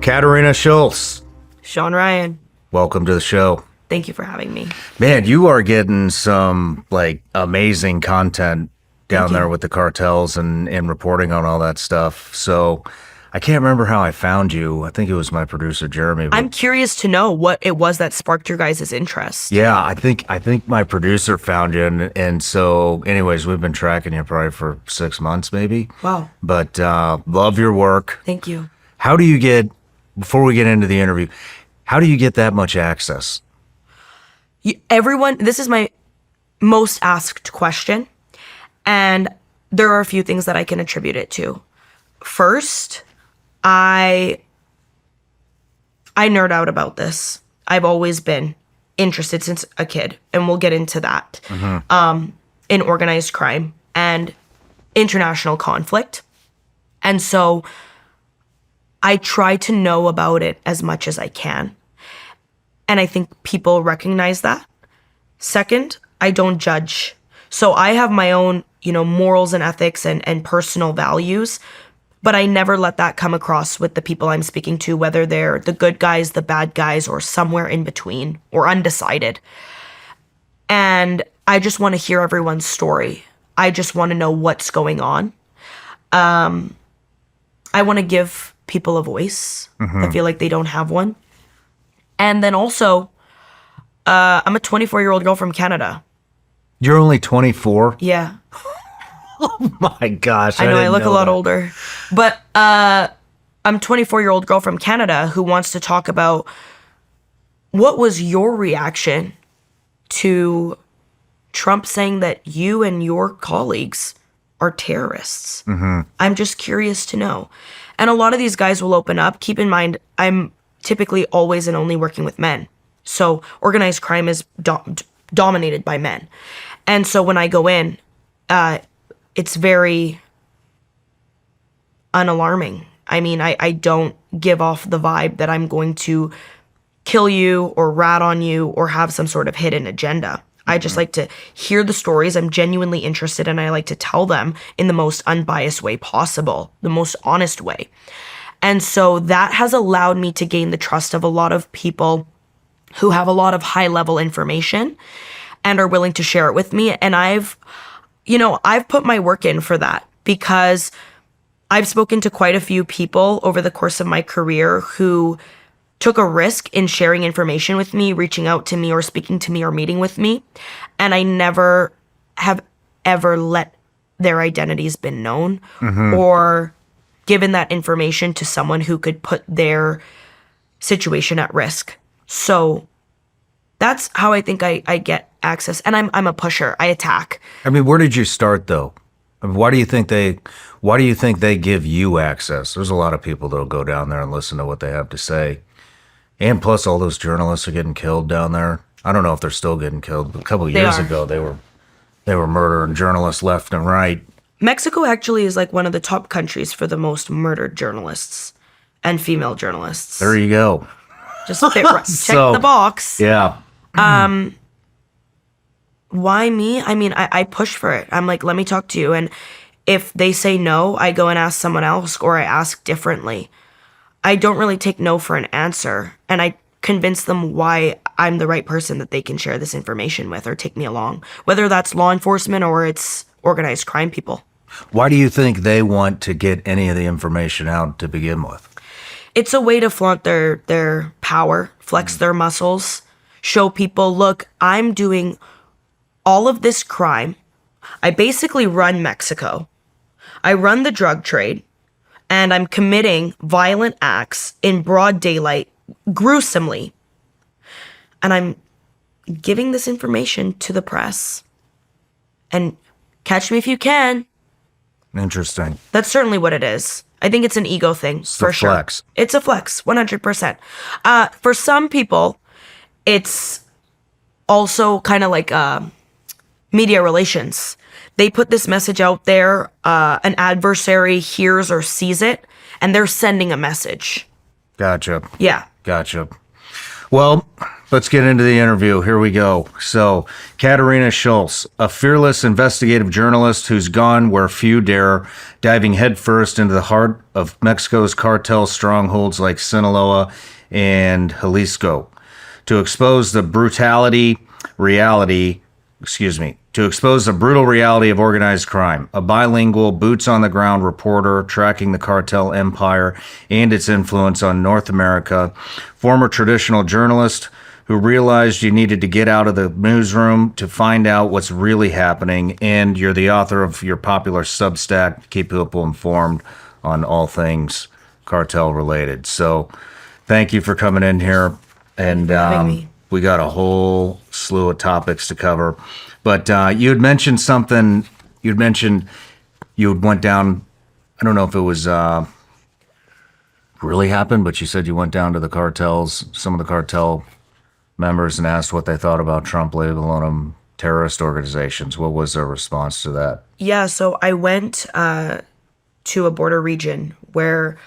Katarina Szulc, Shawn Ryan, welcome to the show. thank you for having me. Man, you are getting some amazing content down there with the cartels and reporting on all that stuff. So I can't remember how I found you. I think it was my producer, Jeremy. I'm curious to know what it was that sparked your guys' interest. Yeah, I think my producer found you. And so anyways, we've been tracking you probably for 6 months maybe. Wow. But love your work. Thank you. How do you get, before we get into the interview, how do you get that much access? Everyone, this is my most asked question. And there are a few things that I can attribute it to. First, I nerd out about this. I've always been interested since a kid, and we'll get into that, in organized crime and international conflict. And so I try to know about it as much as I can. And I think people recognize that. Second, I don't judge. So I have my own, morals and ethics and personal values, but I never let that come across with the people I'm speaking to, whether they're the good guys, the bad guys, or somewhere in between, or undecided. And I just want to hear everyone's story. I just want to know what's going on. I want to give people a voice. I feel like they don't have one. And then also, I'm a 24-year-old girl from Canada. You're only 24? Yeah. Oh my gosh. I know I look a lot that. older. But I'm a 24-year-old girl from Canada who wants to talk about what was your reaction to Trump saying that you and your colleagues are terrorists. I'm just curious to know. And a lot of these guys will open up. Keep in mind, I'm typically always and only working with men. So organized crime is dominated by men. And so when I go in, it's very unalarming. I mean, I don't give off the vibe that I'm going to kill you or rat on you or have some sort of hidden agenda. I just like to hear the stories. I'm genuinely interested, and I like to tell them in the most unbiased way possible, the most honest way. And so that has allowed me to gain the trust of a lot of people who have a lot of high-level information and are willing to share it with me. And I've put my work in for that, because I've spoken to quite a few people over the course of my career who took a risk in sharing information with me, reaching out to me or speaking to me or meeting with me. And I never have ever let their identities been known or given that information to someone who could put their situation at risk. So that's how I think I get access. And I'm a pusher. I attack. I mean, where did you start though? I mean, why do you think they give you access? There's a lot of people that'll go down there and listen to what they have to say. And plus all those journalists are getting killed down there. I don't know if they're still getting killed, but a couple of years ago they were murdering journalists left and right. Mexico actually is like one of the top countries for the most murdered journalists and female journalists. There you go. Just check the box. Yeah. Why me? I mean, I push for it. I'm like, let me talk to you. And if they say no, I go and ask someone else, or I ask differently. I don't really take no for an answer. And I convince them why I'm the right person that they can share this information with or take me along, whether that's law enforcement or it's organized crime people. Why do you think they want to get any of the information out to begin with? It's a way to flaunt their power, flex their muscles, show people, look, I'm doing all of this crime. I basically run Mexico. I run the drug trade, and I'm committing violent acts in broad daylight, gruesomely. And I'm giving this information to the press. And catch me if you can. Interesting. That's certainly what it is. I think it's an ego thing, for sure. Flex. It's a flex, 100%. For some people, it's also kind of like media relations. They put this message out there, an adversary hears or sees it, and they're sending a message. Gotcha. Yeah. Gotcha. Well, Let's get into the interview. Here we go. So, Katarina Szulc, a fearless investigative journalist who's gone where few dare, diving headfirst into the heart of Mexico's cartel strongholds like Sinaloa and Jalisco to expose the brutal reality of organized crime. A bilingual, boots-on-the-ground reporter tracking the cartel empire and its influence on North America, former traditional journalist who realized you needed to get out of the newsroom to find out what's really happening, and you're the author of your popular Substack to keep people informed on all things cartel-related. So thank you for coming in here, and we got a whole slew of topics to cover. But you had mentioned something. You'd mentioned you went down. I don't know if it was really happened, but you said you went down to the cartels, some of the cartel members, and asked what they thought about Trump labeling them terrorist organizations. What was their response to that? Yeah, so I went to a border region where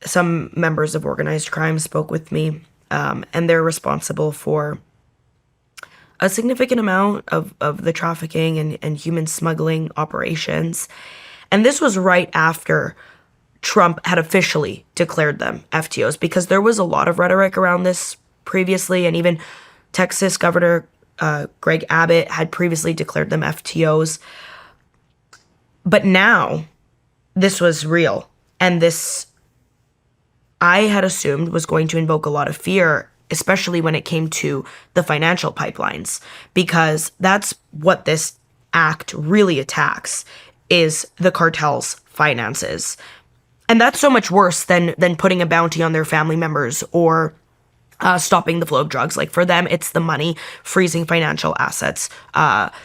some members of organized crime spoke with me, and they're responsible for a significant amount of the trafficking and human smuggling operations. And this was right after Trump had officially declared them FTOs, because there was a lot of rhetoric around this previously, and even Texas Governor Greg Abbott had previously declared them FTOs. But now this was real, and this, I had assumed, was going to invoke a lot of fear, especially when it came to the financial pipelines, because that's what this act really attacks, is the cartel's finances. And that's so much worse than putting a bounty on their family members or stopping the flow of drugs. Like, for them, it's the money, freezing financial assets,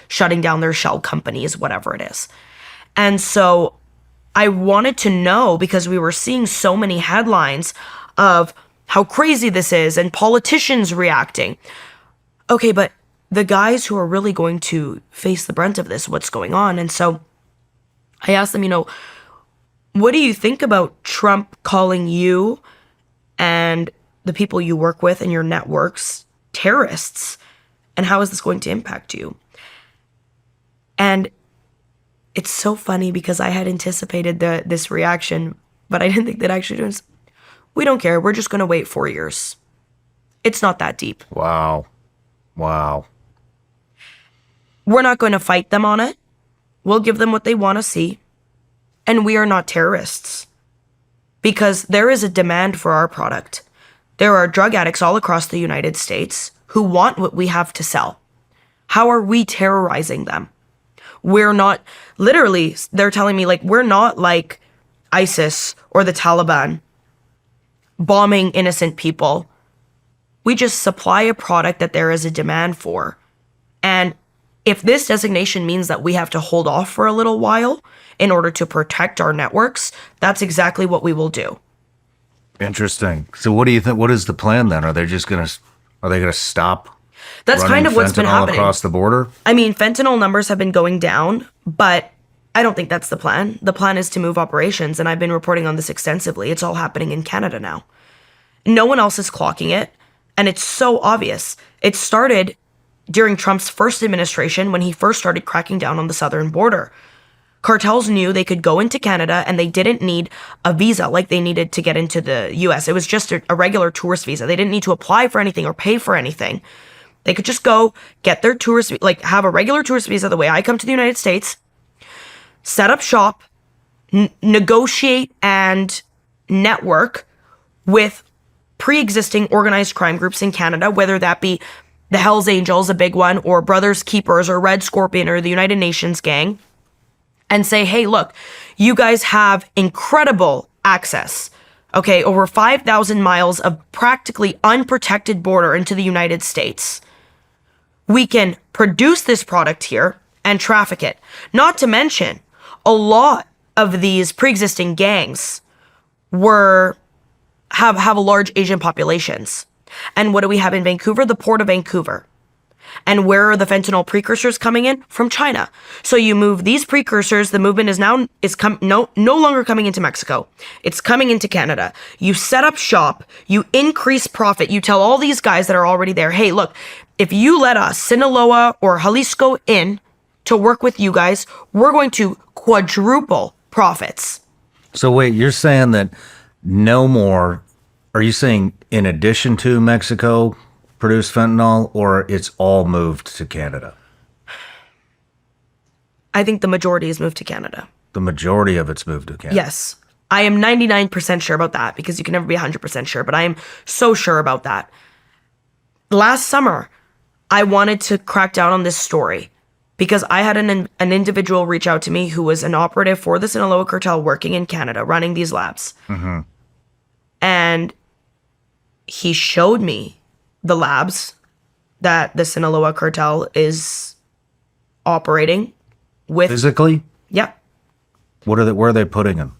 shutting down their shell companies, whatever it is. And so I wanted to know, because we were seeing so many headlines of how crazy this is and politicians reacting. Okay, but the guys who are really going to face the brunt of this, what's going on? And so I asked them, what do you think about Trump calling you and the people you work with and your networks terrorists? And how is this going to impact you? And it's so funny, because I had anticipated this reaction, but I didn't think they'd actually do it. We don't care. We're just going to wait 4 years. It's not that deep. Wow. We're not going to fight them on it. We'll give them what they want to see. And we are not terrorists, because there is a demand for our product. There are drug addicts all across the United States who want what we have to sell. How are we terrorizing them? We're not, literally, they're telling me, like, we're not like ISIS or the Taliban bombing innocent people. We just supply a product that there is a demand for. And if this designation means that we have to hold off for a little while in order to protect our networks, that's exactly what we will do. Interesting. So what do you think? What is the plan then? Are they going to stop? That's kind of what's been happening across the border. I mean, fentanyl numbers have been going down, but I don't think that's the plan. The plan is to move operations, and I've been reporting on this extensively. It's all happening in Canada now. No one else is clocking it, and it's so obvious. It started during Trump's first administration, when he first started cracking down on the southern border. Cartels knew they could go into Canada, and they didn't need a visa like they needed to get into the U.S. It was just a regular tourist visa. They didn't need to apply for anything or pay for anything. They could just go get their tourist, like, have a regular tourist visa the way I come to the United States, set up shop, negotiate and network with pre-existing organized crime groups in Canada, whether that be the Hells Angels, a big one, or Brothers Keepers, or Red Scorpion, or the United Nations gang, and say, hey, look, you guys have incredible access, okay, over 5,000 miles of practically unprotected border into the United States. We can produce this product here and traffic it. Not to mention, a lot of these pre-existing gangs have large Asian populations. And what do we have in Vancouver? The Port of Vancouver. And where are the fentanyl precursors coming in? From China. So you move these precursors, the movement is now no longer coming into Mexico. It's coming into Canada. You set up shop, you increase profit. You tell all these guys that are already there, hey, look, if you let us, Sinaloa or Jalisco, in to work with you guys, we're going to quadruple profits. So wait, you're saying that no more, are you saying in addition to Mexico produce fentanyl, or it's all moved to Canada? I think the majority is moved to Canada. The majority of it's moved to Canada? Yes. I am 99% sure about that, because you can never be 100% sure, but I am so sure about that. Last summer, I wanted to crack down on this story because I had an individual reach out to me who was an operative for the Sinaloa cartel working in Canada, running these labs. Mm-hmm. And he showed me the labs that the Sinaloa cartel is operating with. Physically? Yeah. Where are they putting them?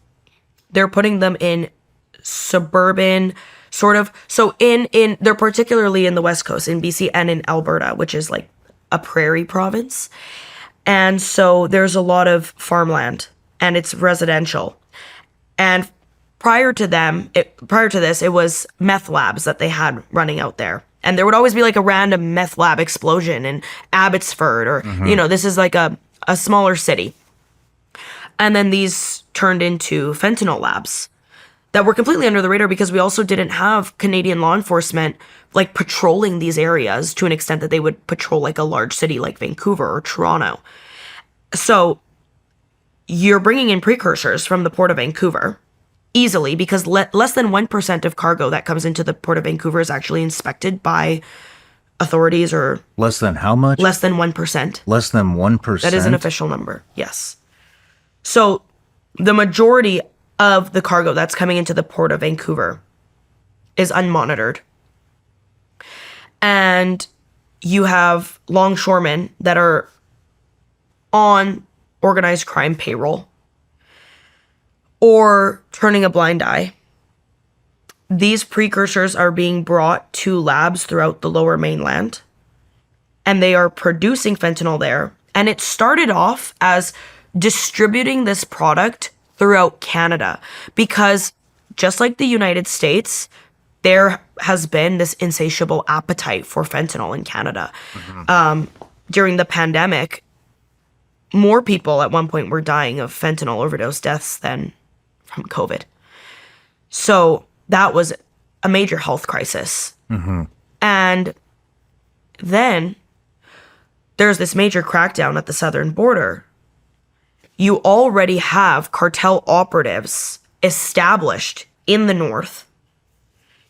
They're putting them in suburban sort of. So they're particularly in the West Coast, in BC and in Alberta, which is like a prairie province. And so there's a lot of farmland and it's residential. And prior to this, it was meth labs that they had running out there. And there would always be like a random meth lab explosion in Abbotsford or, this is like a smaller city. And then these turned into fentanyl labs that were completely under the radar because we also didn't have Canadian law enforcement like patrolling these areas to an extent that they would patrol like a large city like Vancouver or Toronto. So you're bringing in precursors from the Port of Vancouver easily because less than 1% of cargo that comes into the Port of Vancouver is actually inspected by authorities. Or less than how much? Less than 1%. Less than 1%? That is an official number, yes. So the majority of the cargo that's coming into the Port of Vancouver is unmonitored. And you have longshoremen that are on organized crime payroll or turning a blind eye. These precursors are being brought to labs throughout the Lower Mainland, and they are producing fentanyl there. And it started off as distributing this product throughout Canada because just like the United States, there has been this insatiable appetite for fentanyl in Canada. Mm-hmm. During the pandemic, more people at one point were dying of fentanyl overdose deaths than from COVID. So that was a major health crisis. Mm-hmm. And then there's this major crackdown at the southern border. You already have cartel operatives established in the north.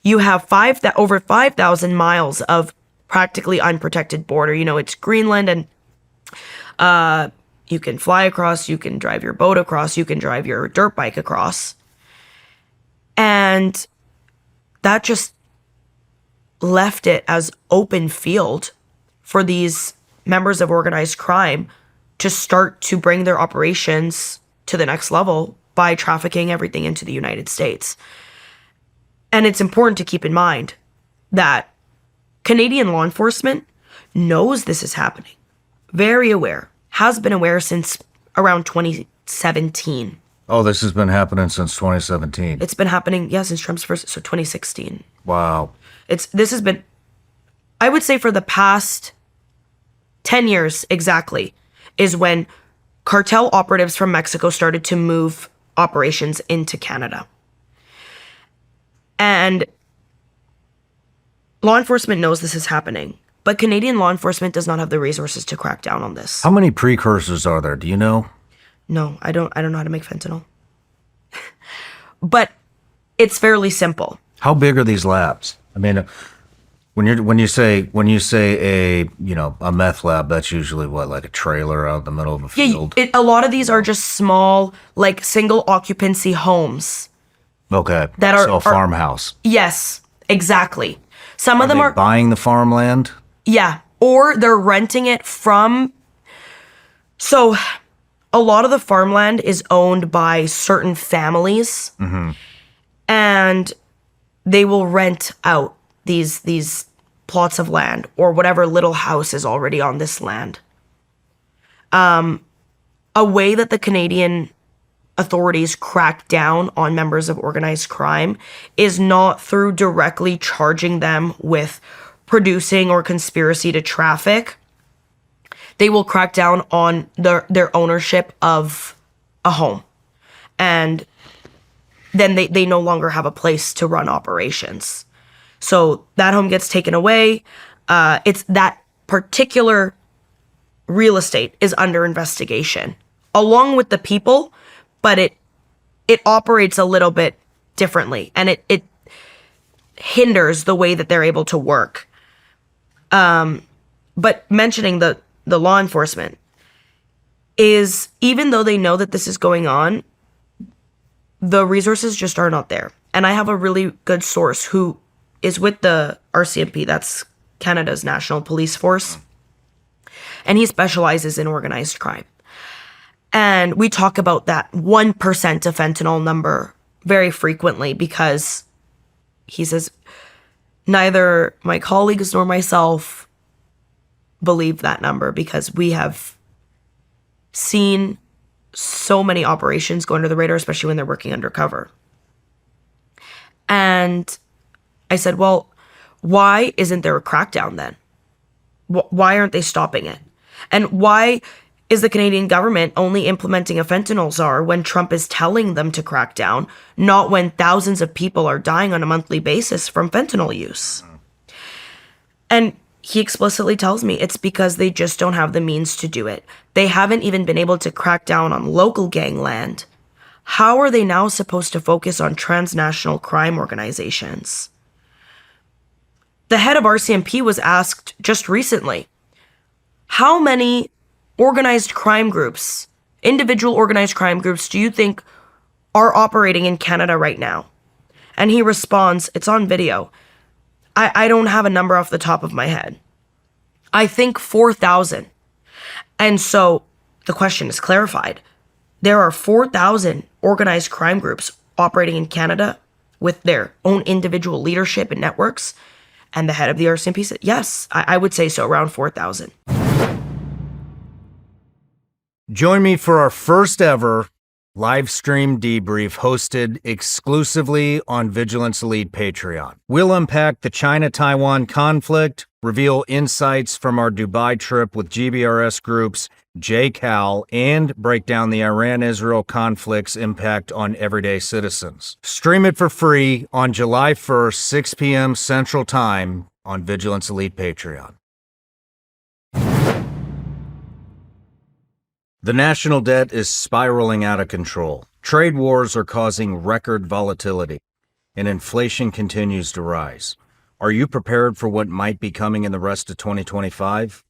You have over 5,000 miles of practically unprotected border. It's Greenland, and you can fly across, you can drive your boat across, you can drive your dirt bike across. And that just left it as open field for these members of organized crime to start to bring their operations to the next level by trafficking everything into the United States. And it's important to keep in mind that Canadian law enforcement knows this is happening. Very aware. Has been aware since around 2017. Oh, this has been happening since 2017. It's been happening, since Trump's first, so 2016. Wow. This has been, I would say for the past 10 years exactly, is when cartel operatives from Mexico started to move operations into Canada. And law enforcement knows this is happening, but Canadian law enforcement does not have the resources to crack down on this. How many precursors are there? Do you know? No, I don't know how to make fentanyl. But it's fairly simple. How big are these labs? I mean, when you say a meth lab, that's usually what, like a trailer out in the middle of a field? Yeah, a lot of these are just small, like single occupancy homes. Okay. So a farmhouse. Yes, exactly. Some of them are buying the farmland. Yeah, or they're renting it from. So, a lot of the farmland is owned by certain families, and they will rent out these plots of land or whatever little house is already on this land. A way that the Canadian authorities crack down on members of organized crime is not through directly charging them with producing or conspiracy to traffic. They will crack down on their ownership of a home. And then they no longer have a place to run operations. So that home gets taken away. It's that particular real estate is under investigation, along with the people, but it operates a little bit differently, and it hinders the way that they're able to work. But mentioning the law enforcement is, even though they know that this is going on, the resources just are not there. And I have a really good source who is with the RCMP, that's Canada's National Police Force, and he specializes in organized crime. And we talk about that 1% of fentanyl number very frequently because he says neither my colleagues nor myself believe that number because we have seen so many operations go under the radar, especially when they're working undercover. And I said, well, why isn't there a crackdown then? Why aren't they stopping it? And why is the Canadian government only implementing a fentanyl czar when Trump is telling them to crack down, not when thousands of people are dying on a monthly basis from fentanyl use? And he explicitly tells me it's because they just don't have the means to do it. They haven't even been able to crack down on local gangland. How are they now supposed to focus on transnational crime organizations? The head of RCMP was asked just recently, how many organized crime groups, individual organized crime groups, do you think are operating in Canada right now? And he responds, it's on video. I don't have a number off the top of my head. I think 4,000. And so the question is clarified. There are 4,000 organized crime groups operating in Canada with their own individual leadership and networks. And the head of the RCMP said, yes, I would say so, around 4,000. Join me for our first ever live stream debrief hosted exclusively on Vigilance Elite Patreon. We'll unpack the China-Taiwan conflict, reveal insights from our Dubai trip with GBRS groups JCal, and break down the Iran-Israel conflict's impact on everyday citizens. Stream it for free on July 1st, 6 p.m. Central Time on Vigilance Elite Patreon. The national debt is spiraling out of control. Trade wars are causing record volatility, and inflation continues to rise. Are you prepared for what might be coming in the rest of 2025?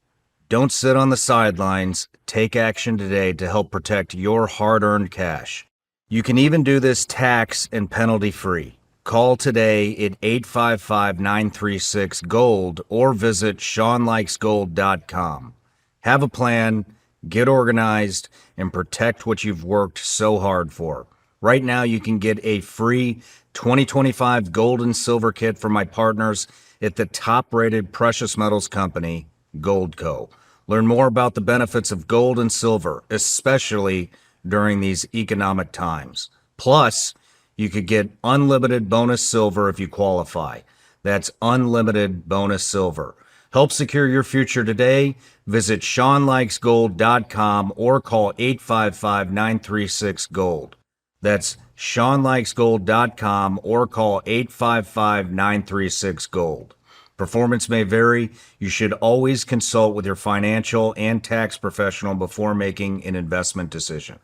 Don't sit on the sidelines. Take action today to help protect your hard-earned cash. You can even do this tax and penalty-free. Call today at 855-936-GOLD or visit ShawnLikesGold.com. Have a plan, get organized, and protect what you've worked so hard for. Right now, you can get a free 2025 gold and silver kit from my partners at the top-rated precious metals company, Goldco. Learn more about the benefits of gold and silver, especially during these economic times. Plus, you could get unlimited bonus silver if you qualify. That's unlimited bonus silver. Help secure your future today. Visit ShawnLikesGold.com or call 855-936-GOLD. That's ShawnLikesGold.com or call 855-936-GOLD. Performance may vary. You should always consult with your financial and tax professional before making an investment decision.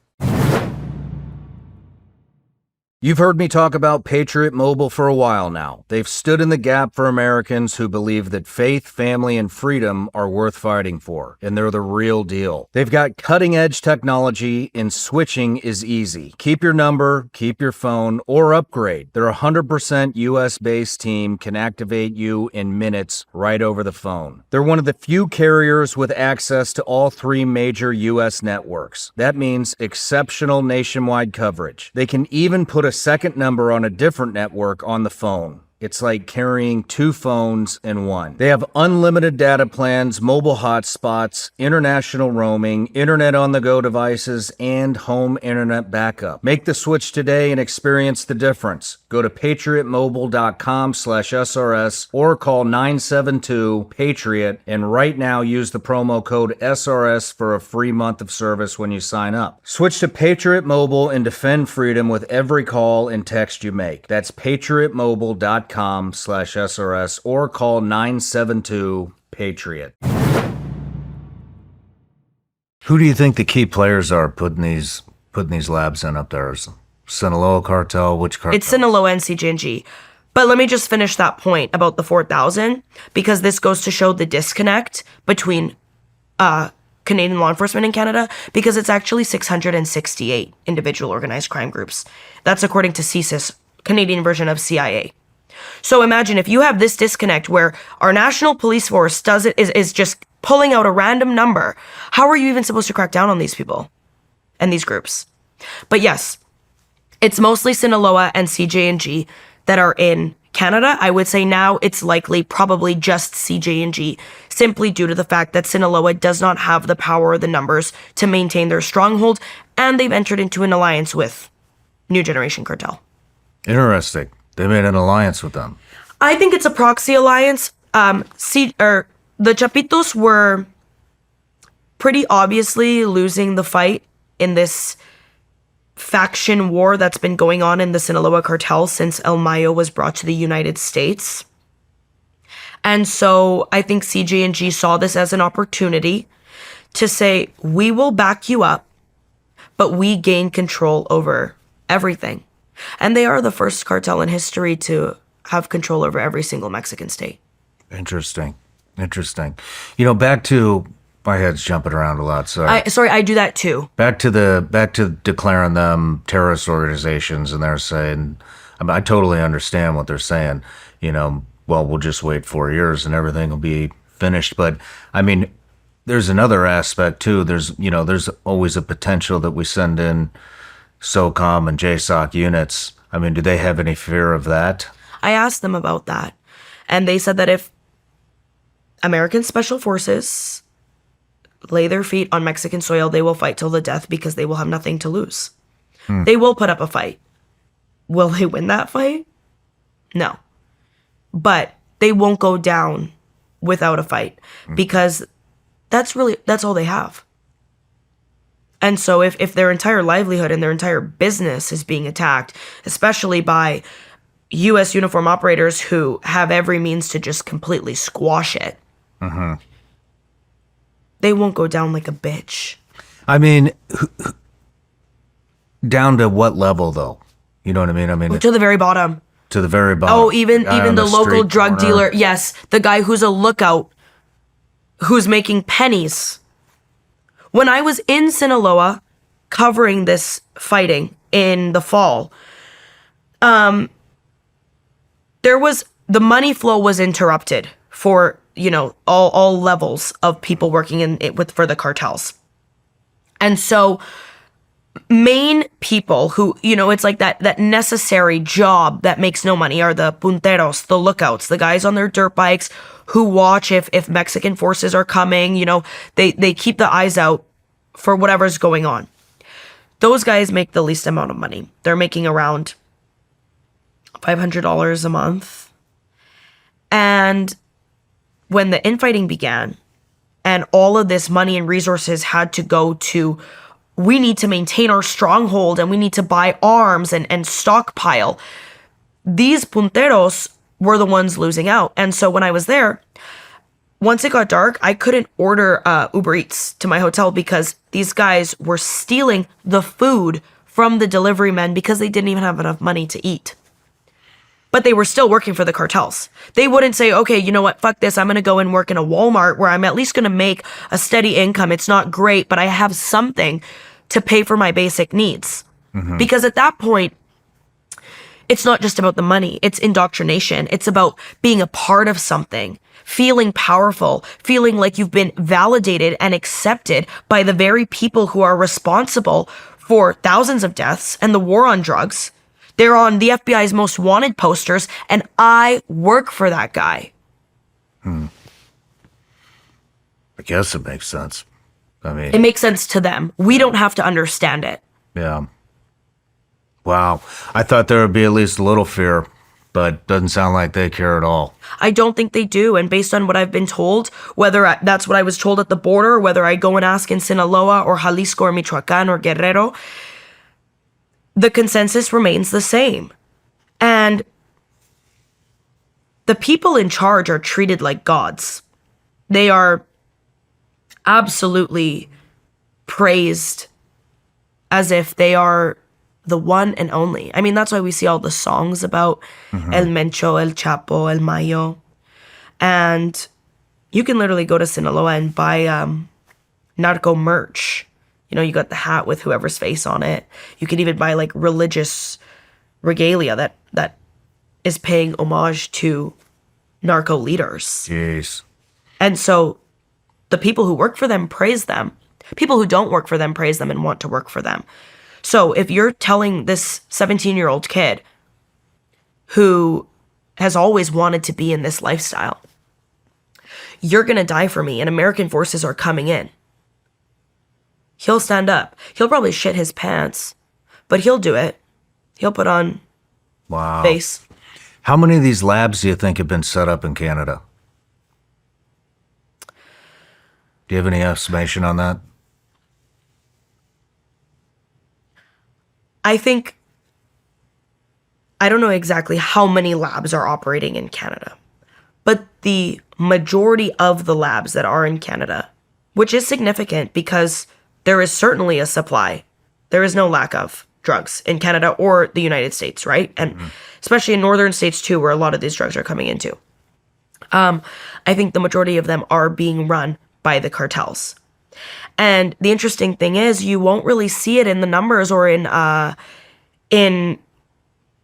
You've heard me talk about Patriot Mobile for a while now. They've stood in the gap for Americans who believe that faith, family, and freedom are worth fighting for, and they're the real deal. They've got cutting-edge technology, and switching is easy. Keep your number, keep your phone, or upgrade. Their 100% U.S.-based team can activate you in minutes right over the phone. They're one of the few carriers with access to all three major U.S. networks. That means exceptional nationwide coverage. They can even put a second number on a different network on the phone. It's like carrying two phones in one. They have unlimited data plans, mobile hotspots, international roaming, internet on the go devices, and home internet backup. Make the switch today and experience the difference. Go to patriotmobile.com/SRS or call 972-PATRIOT, and right now use the promo code SRS for a free month of service when you sign up. Switch to Patriot Mobile and defend freedom with every call and text you make. That's patriotmobile.com/SRS or call 972-PATRIOT. Who do you think the key players are putting these labs in up there? Sinaloa cartel? Which cartel? It's Sinaloa and CJ&G. But let me just finish that point about the 4,000, because this goes to show the disconnect between Canadian law enforcement in Canada, because it's actually 668 individual organized crime groups. That's according to CSIS, Canadian version of CIA. So imagine if you have this disconnect where our national police force is just pulling out a random number. How are you even supposed to crack down on these people and these groups? But yes, it's mostly Sinaloa and CJ&G that are in Canada. I would say now it's likely probably just CJ&G, simply due to the fact that Sinaloa does not have the power or the numbers to maintain their stronghold, and they've entered into an alliance with New Generation Cartel. Interesting. They made an alliance with them. I think it's a proxy alliance. The Chapitos were pretty obviously losing the fight in this faction war that's been going on in the Sinaloa cartel since El Mayo was brought to the United States. And so I think CJ&G saw this as an opportunity to say, we will back you up, but we gain control over everything. And they are the first cartel in history to have control over every single Mexican state. Interesting. Back to, my head's jumping around a lot. Sorry, I do that too. Back to declaring them terrorist organizations, and they're saying, I totally understand what they're saying. We'll just wait 4 years and everything will be finished. But I mean, there's another aspect too. There's always a potential that we send in SOCOM and JSOC units. I mean, do they have any fear of that? I asked them about that, and they said that if American Special Forces lay their feet on Mexican soil, they will fight till the death because they will have nothing to lose. They will put up a fight. Will they win that fight? No. But they won't go down without a fight, because that's all they have. And so if their entire livelihood and their entire business is being attacked, especially by U.S. uniform operators who have every means to just completely squash it, they won't go down like a bitch. I mean, down to what level though? You know what I mean? To the very bottom. To the very bottom. Oh, even the local drug dealer. Yes, the guy who's a lookout, who's making pennies. When I was in Sinaloa covering this fighting in the fall, the money flow was interrupted for, all levels of people working for the cartels. And so main people who, it's like that necessary job that makes no money are the punteros, the lookouts, the guys on their dirt bikes who watch if Mexican forces are coming. They keep the eyes out for whatever's going on. Those guys make the least amount of money. They're making around $500 a month. And when the infighting began and all of this money and resources had to go to, we need to maintain our stronghold and we need to buy arms and stockpile, these punteros were the ones losing out. And so when I was there, once it got dark, I couldn't order Uber Eats to my hotel because these guys were stealing the food from the delivery men because they didn't even have enough money to eat. But they were still working for the cartels. They wouldn't say, okay, you know what, fuck this, I'm going to go and work in a Walmart where I'm at least going to make a steady income. It's not great, but I have something to pay for my basic needs. Because at that point, it's not just about the money. It's indoctrination. It's about being a part of something, feeling powerful, feeling like you've been validated and accepted by the very people who are responsible for thousands of deaths and the war on drugs. They're on the FBI's most wanted posters, and I work for that guy. I guess it makes sense. I mean, It makes sense to them. We don't have to understand it. yeah. Wow. I thought there would be at least a little fear, but doesn't sound like they care at all. I don't think they do. And based on what I've been told, whether that's what I was told at the border, or whether I go and ask in Sinaloa or Jalisco or Michoacan or Guerrero, the consensus remains the same. And the people in charge are treated like gods. They are absolutely praised as if they are the one and only. I mean, that's why we see all the songs about El Mencho, El Chapo, El Mayo. And you can literally go to Sinaloa and buy narco merch. You know, you got the hat with whoever's face on it. You can even buy like religious regalia that is paying homage to narco leaders. Jeez. And so the people who work for them praise them. People who don't work for them praise them and want to work for them. So if you're telling this 17-year-old kid who has always wanted to be in this lifestyle, you're going to die for me and American forces are coming in, he'll stand up. He'll probably shit his pants, but he'll do it. He'll put on Wow. face. How many of these labs do you think have been set up in Canada? Do you have any estimation on that? I don't know exactly how many labs are operating in Canada, but the majority of the labs that are in Canada, which is significant because there is certainly a supply. There is no lack of drugs in Canada or the United States, right? And especially in northern states too, where a lot of these drugs are coming into. I think the majority of them are being run by the cartels. And the interesting thing is you won't really see it in the numbers or in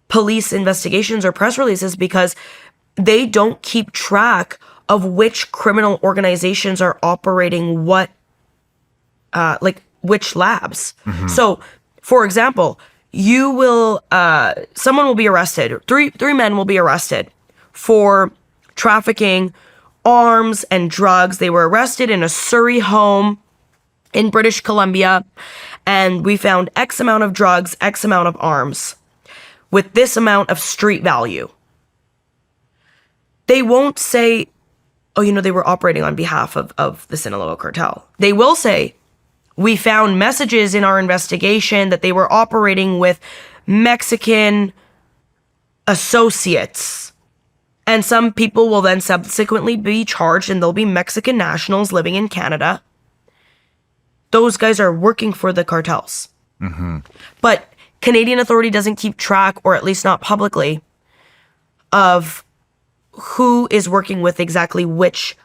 police investigations or press releases because they don't keep track of which criminal organizations are operating what, which labs. So, for example, someone will be arrested. Three men will be arrested for trafficking arms and drugs. They were arrested in a Surrey home in British Columbia, and we found X amount of drugs, X amount of arms, with this amount of street value. They won't say, oh, they were operating on behalf of the Sinaloa cartel. They will say, we found messages in our investigation that they were operating with Mexican associates. And some people will then subsequently be charged and they'll be Mexican nationals living in Canada. Those guys are working for the cartels. But Canadian authority doesn't keep track, or at least not publicly, of who is working with exactly which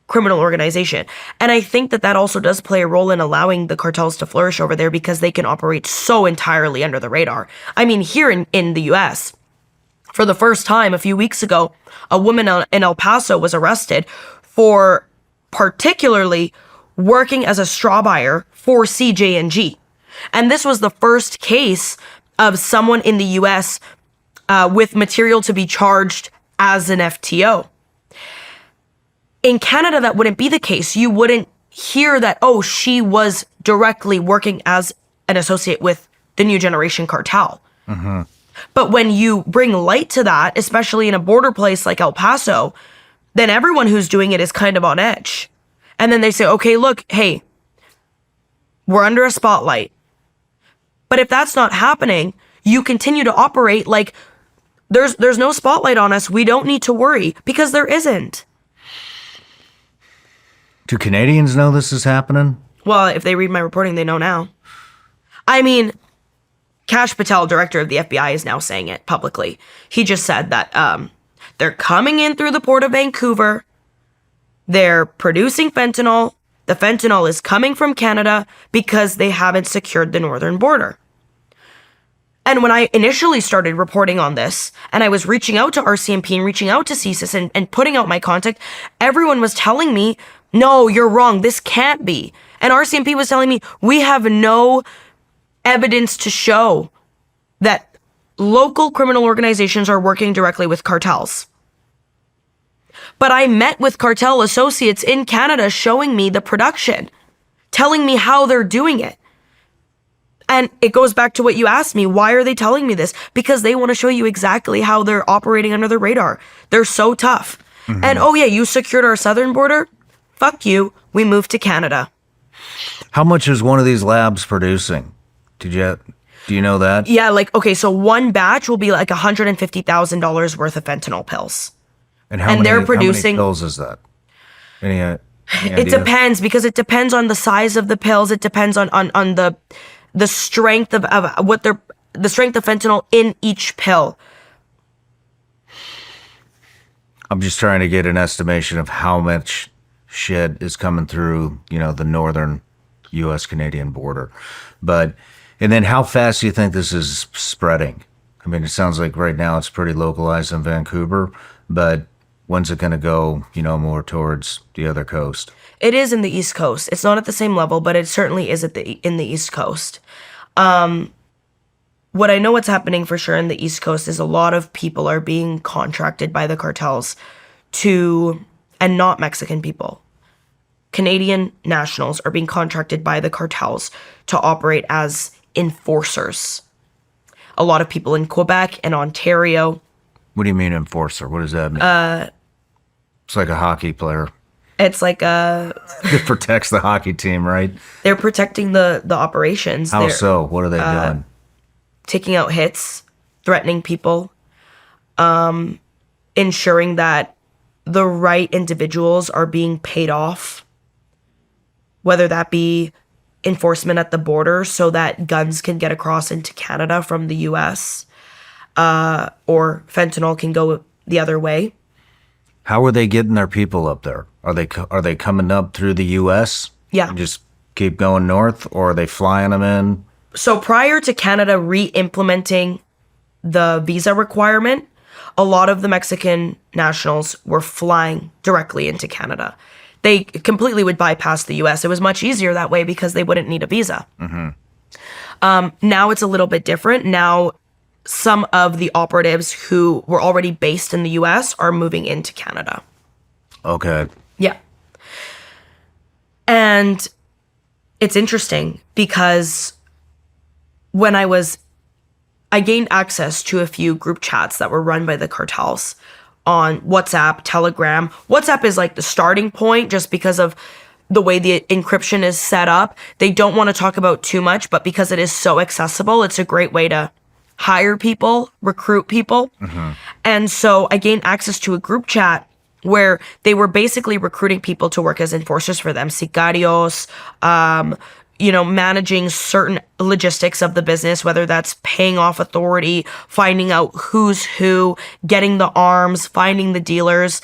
criminal organization. And I think that also does play a role in allowing the cartels to flourish over there because they can operate so entirely under the radar. I mean, here in the U.S., for the first time a few weeks ago, a woman in El Paso was arrested for particularly working as a straw buyer for CJ&G. And this was the first case of someone in the U.S. With material to be charged as an FTO. In Canada, that wouldn't be the case. You wouldn't hear that, oh, she was directly working as an associate with the New Generation Cartel. But when you bring light to that, especially in a border place like El Paso, then everyone who's doing it is kind of on edge. And then they say, okay, look, hey, we're under a spotlight. But if that's not happening, you continue to operate like there's no spotlight on us. We don't need to worry because there isn't. Do Canadians know this is happening? Well, if they read my reporting, they know now. I mean, Kash Patel, director of the FBI, is now saying it publicly. He just said that they're coming in through the port of Vancouver. They're producing fentanyl. The fentanyl is coming from Canada because they haven't secured the northern border. And when I initially started reporting on this, and I was reaching out to RCMP and reaching out to CSIS and putting out my contact, everyone was telling me, no, you're wrong. This can't be. And RCMP was telling me, we have no evidence to show that local criminal organizations are working directly with cartels. But I met with cartel associates in Canada showing me the production, telling me how they're doing it. And it goes back to what you asked me. Why are they telling me this? Because they want to show you exactly how they're operating under the radar. They're so tough. And oh yeah, you secured our southern border? Fuck you. We moved to Canada. How much is one of these labs producing? Do you know that? Yeah, like, okay, so one batch will be like $150,000 worth of fentanyl pills. And how many producing pills is that? Any it idea? depends, because it depends on the size of the pills. It depends on the strength of the strength of fentanyl in each pill. I'm just trying to get an estimation of how much shit is coming through, the northern U.S. Canadian border. And then how fast do you think this is spreading? I mean, it sounds like right now it's pretty localized in Vancouver, but when's it going to go, more towards the other coast? It is in the East Coast. It's not at the same level, but it certainly is in the East Coast. What I know what's happening for sure in the East Coast is a lot of people are being contracted by the cartels and not Mexican people. Canadian nationals are being contracted by the cartels to operate as enforcers. A lot of people in Quebec and Ontario. What do you mean enforcer? What does that mean? It's like a hockey player. It's like It protects the hockey team, right? They're protecting the operations. How so? What are they doing? Taking out hits, threatening people, ensuring that the right individuals are being paid off, whether that be enforcement at the border so that guns can get across into Canada from the U.S., or fentanyl can go the other way. How are they getting their people up there? Are they coming up through the U.S.? Yeah. And just keep going north, or are they flying them in? So prior to Canada re-implementing the visa requirement, a lot of the Mexican nationals were flying directly into Canada. They completely would bypass the U.S. It was much easier that way because they wouldn't need a visa. Now it's a little bit different. Now some of the operatives who were already based in the U.S. are moving into Canada. Okay. Yeah. And it's interesting because when I gained access to a few group chats that were run by the cartels on WhatsApp, Telegram. WhatsApp is like the starting point just because of the way the encryption is set up. They don't want to talk about too much, but because it is so accessible, it's a great way to hire people, recruit people. And so I gained access to a group chat where they were basically recruiting people to work as enforcers for them, sicarios, managing certain logistics of the business, whether that's paying off authority, finding out who's who, getting the arms, finding the dealers,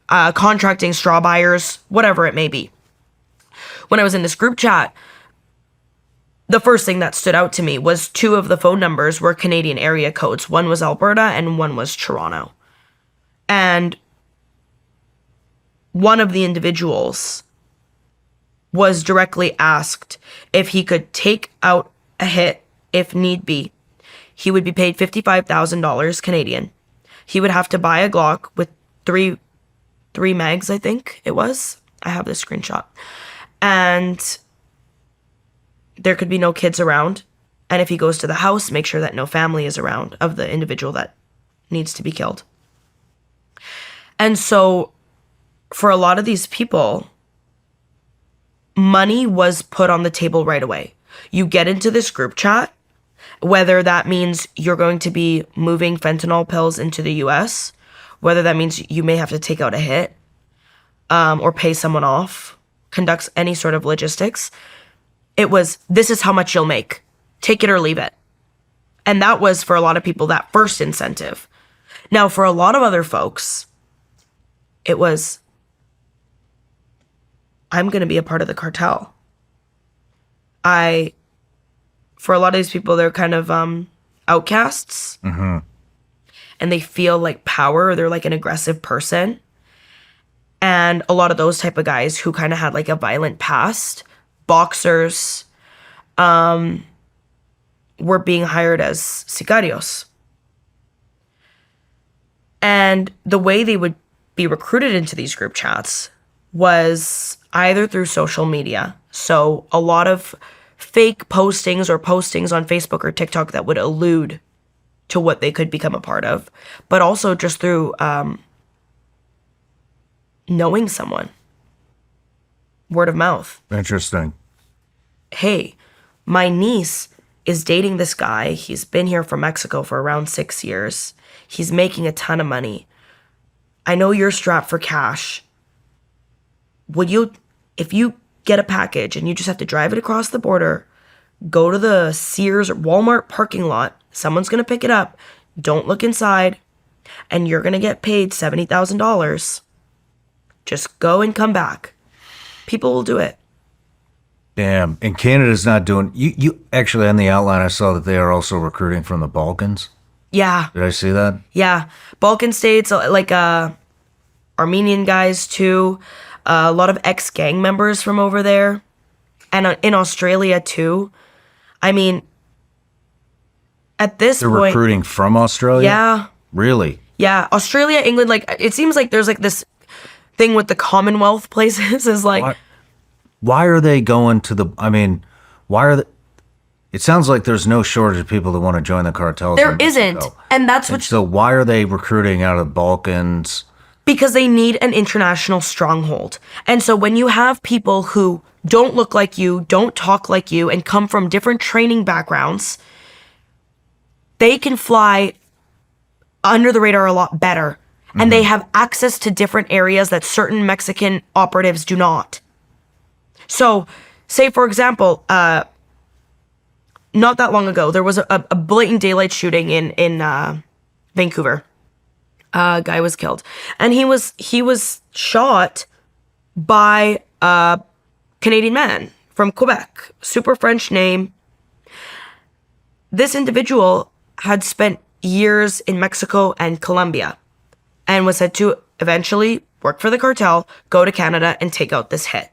contracting straw buyers, whatever it may be. When I was in this group chat, the first thing that stood out to me was two of the phone numbers were Canadian area codes. One was Alberta and one was Toronto. And one of the individuals was directly asked if he could take out a hit if need be. He would be paid $55,000 Canadian. He would have to buy a Glock with three mags, I think it was. I have this screenshot. And there could be no kids around. And if he goes to the house, make sure that no family is around of the individual that needs to be killed. And so for a lot of these people, money was put on the table right away. You get into this group chat, whether that means you're going to be moving fentanyl pills into the US, whether that means you may have to take out a hit, or pay someone off, conducts any sort of logistics. It was, this is how much you'll make. Take it or leave it. And that was, for a lot of people, that first incentive. Now, for a lot of other folks, it was, I'm going to be a part of the cartel. For a lot of these people, they're kind of outcasts. And they feel like power, or they're like an aggressive person. And a lot of those type of guys who kind of had like a violent past, boxers, were being hired as sicarios. And the way they would be recruited into these group chats was either through social media. So a lot of fake postings or postings on Facebook or TikTok that would allude to what they could become a part of, but also just through knowing someone. Word of mouth. Interesting. Hey, my niece is dating this guy. He's been here from Mexico for around 6 years. He's making a ton of money. I know you're strapped for cash. Would you, if you get a package and you just have to drive it across the border, go to the Sears or Walmart parking lot, someone's going to pick it up, don't look inside, and you're going to get paid $70,000. Just go and come back. People will do it. Damn. And Canada's not doing... You actually, on the outline, I saw that they are also recruiting from the Balkans. Yeah. Did I see that? Yeah. Balkan states, like Armenian guys, too. A lot of ex-gang members from over there. And in Australia, too. I mean, at this They're point... recruiting from Australia? Yeah. Really? Yeah. Australia, England, like, it seems like there's, like, this thing with the Commonwealth places is, like... Why are they going to the... I mean, why are they... It sounds like there's no shortage of people that want to join the cartels. There isn't. And that's what... So why are they recruiting out of the Balkans? Because they need an international stronghold. And so when you have people who don't look like you, don't talk like you, and come from different training backgrounds, they can fly under the radar a lot better. And they have access to different areas that certain Mexican operatives do not. So, say, for example, not that long ago, there was a blatant daylight shooting in Vancouver. A guy was killed. And he was shot by a Canadian man from Quebec. Super French name. This individual had spent years in Mexico and Colombia and was said to eventually work for the cartel, go to Canada, and take out this hit.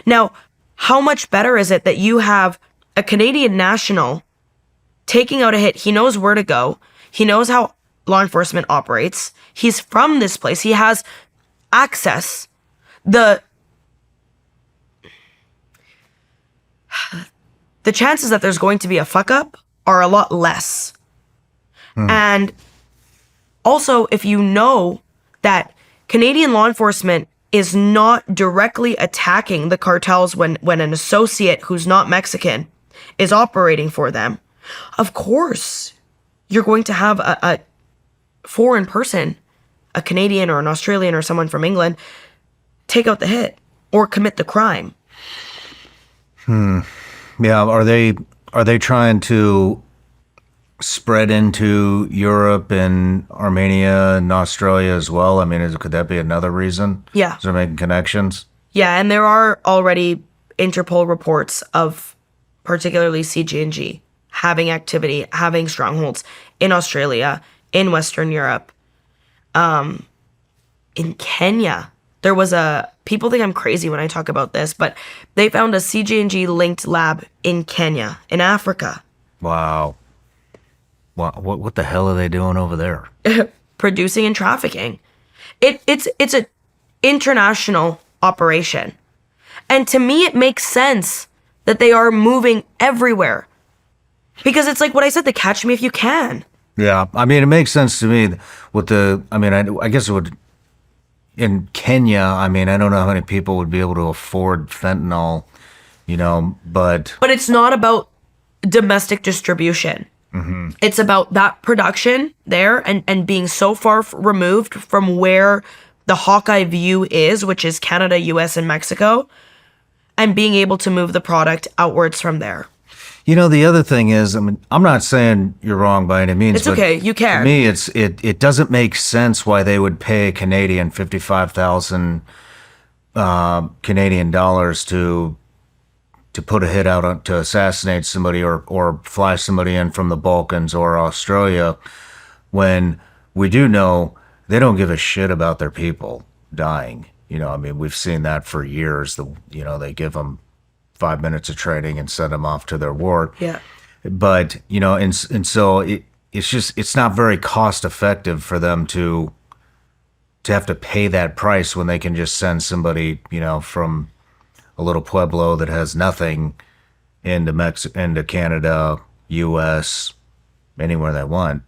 Now, how much better is it that you have a Canadian national taking out a hit? He knows where to go. He knows how law enforcement operates. He's from this place. He has access. The chances that there's going to be a fuck up are a lot less. And also, if you know that Canadian law enforcement is not directly attacking the cartels when an associate who's not Mexican is operating for them, of course, you're going to have a foreign person, a Canadian or an Australian or someone from England, take out the hit or commit the crime. Yeah, are they trying to spread into Europe and Armenia and Australia as well? I mean, could that be another reason? Yeah. Is they're making connections? Yeah, and there are already Interpol reports of particularly CG&G having activity, having strongholds in Australia, in Western Europe, in Kenya. There was people think I'm crazy when I talk about this, but they found a CG&G linked lab in Kenya, in Africa. Wow. What the hell are they doing over there? Producing and trafficking. It's an international operation. And to me, it makes sense that they are moving everywhere. Because it's like what I said, the catch me if you can. Yeah, I mean, it makes sense to me with I guess it would, in Kenya, I mean, I don't know how many people would be able to afford fentanyl, but... But it's not about domestic distribution. Mm-hmm. It's about that production there and being so far removed from where the Hawkeye view is, which is Canada, U.S, and Mexico, and being able to move the product outwards from there. The other thing is, I mean, I'm not saying you're wrong by any means. It's okay, you can. To me, it doesn't make sense why they would pay a Canadian 55,000 Canadian dollars to put a hit out to assassinate somebody or fly somebody in from the Balkans or Australia, when we do know they don't give a shit about their people dying. I mean, we've seen that for years. They give them 5 minutes of training and send them off to their war. Yeah. But, and so it's not very cost effective for them to have to pay that price when they can just send somebody, from a little pueblo that has nothing into Canada, U.S., anywhere they want,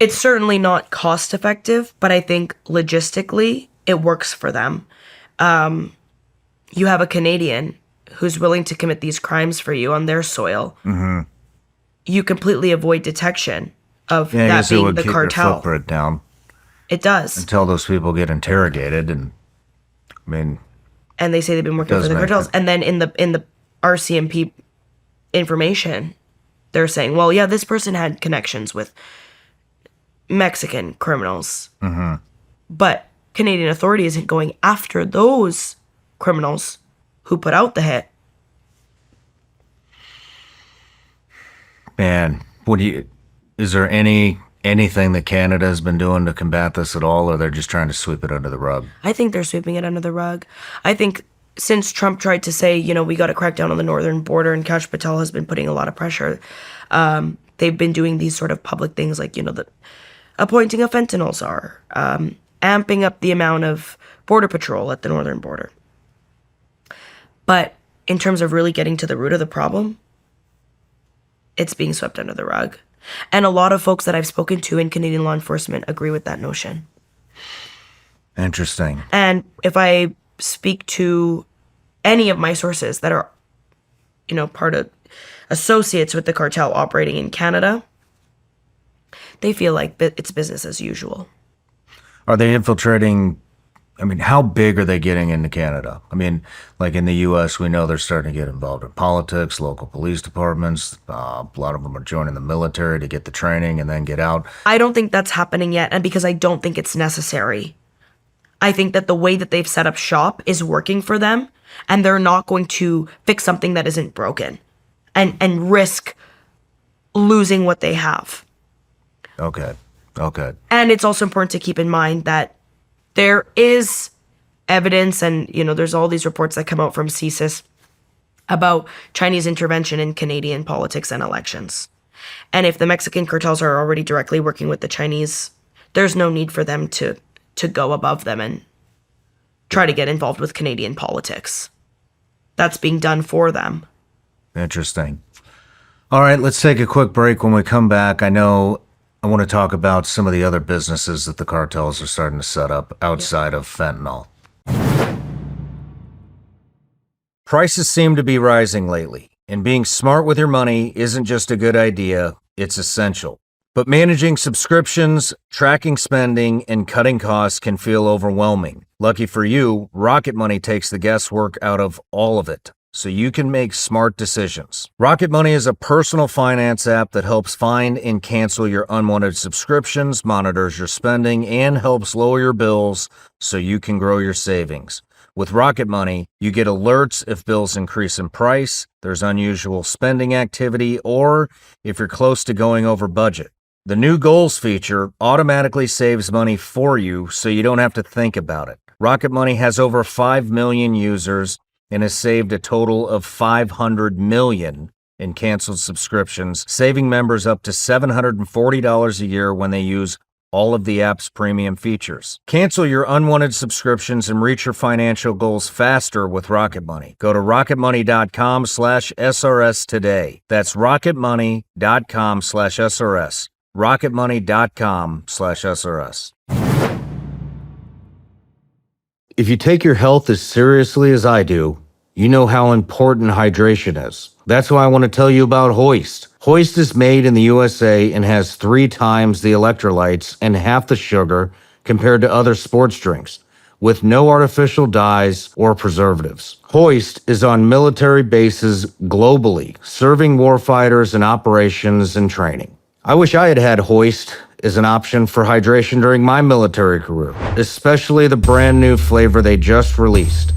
It's certainly not cost effective, but I think logistically it works for them. You have a Canadian who's willing to commit these crimes for you on their soil. Mm-hmm. You completely avoid detection of Yeah, I that guess it being would the keep your cartel. footprint down It does. until those people get interrogated, and I mean, And they say they've been working does for the make cartels. it. And then in the RCMP information, they're saying, well, yeah, this person had connections with Mexican criminals. Mm-hmm. But Canadian authority isn't going after those criminals who put out the hit. Man, is there anything that Canada has been doing to combat this at all, or they're just trying to sweep it under the rug? I think they're sweeping it under the rug. I think since Trump tried to say, we got to crack down on the northern border, and Kash Patel has been putting a lot of pressure, they've been doing these sort of public things like, the appointing a fentanyl czar, amping up the amount of border patrol at the northern border. But in terms of really getting to the root of the problem, it's being swept under the rug. And a lot of folks that I've spoken to in Canadian law enforcement agree with that notion. Interesting. And if I speak to any of my sources that are, part of associates with the cartel operating in Canada, they feel like it's business as usual. Are they infiltrating? I mean, how big are they getting into Canada? I mean, like in the U.S., we know they're starting to get involved in politics, local police departments. A lot of them are joining the military to get the training and then get out. I don't think that's happening yet, and because I don't think it's necessary. I think that the way that they've set up shop is working for them, and they're not going to fix something that isn't broken and risk losing what they have. Okay. And it's also important to keep in mind that there is evidence, and there's all these reports that come out from CSIS about Chinese intervention in Canadian politics and elections. And if the Mexican cartels are already directly working with the Chinese, there's no need for them to go above them and try to get involved with Canadian politics. That's being done for them. Interesting. All right, let's take a quick break. When we come back, I want to talk about some of the other businesses that the cartels are starting to set up outside of fentanyl. Prices seem to be rising lately, and being smart with your money isn't just a good idea, it's essential. But managing subscriptions, tracking spending, and cutting costs can feel overwhelming. Lucky for you, Rocket Money takes the guesswork out of all of it, so you can make smart decisions. Rocket Money is a personal finance app that helps find and cancel your unwanted subscriptions, monitors your spending, and helps lower your bills so you can grow your savings. With Rocket Money, you get alerts if bills increase in price, there's unusual spending activity, or if you're close to going over budget. The new Goals feature automatically saves money for you so you don't have to think about it. Rocket Money has over 5 million users and has saved a total of $500 million in canceled subscriptions, saving members up to $740 a year when they use all of the app's premium features. Cancel your unwanted subscriptions and reach your financial goals faster with Rocket Money. Go to rocketmoney.com/SRS today. That's rocketmoney.com/SRS. rocketmoney.com/SRS. If you take your health as seriously as I do, you know how important hydration is. That's why I want to tell you about Hoist. Hoist is made in the USA and has 3 times the electrolytes and half the sugar compared to other sports drinks, with no artificial dyes or preservatives. Hoist is on military bases globally, serving warfighters in operations and training. I wish I had had Hoist as an option for hydration during my military career, especially the brand new flavor they just released,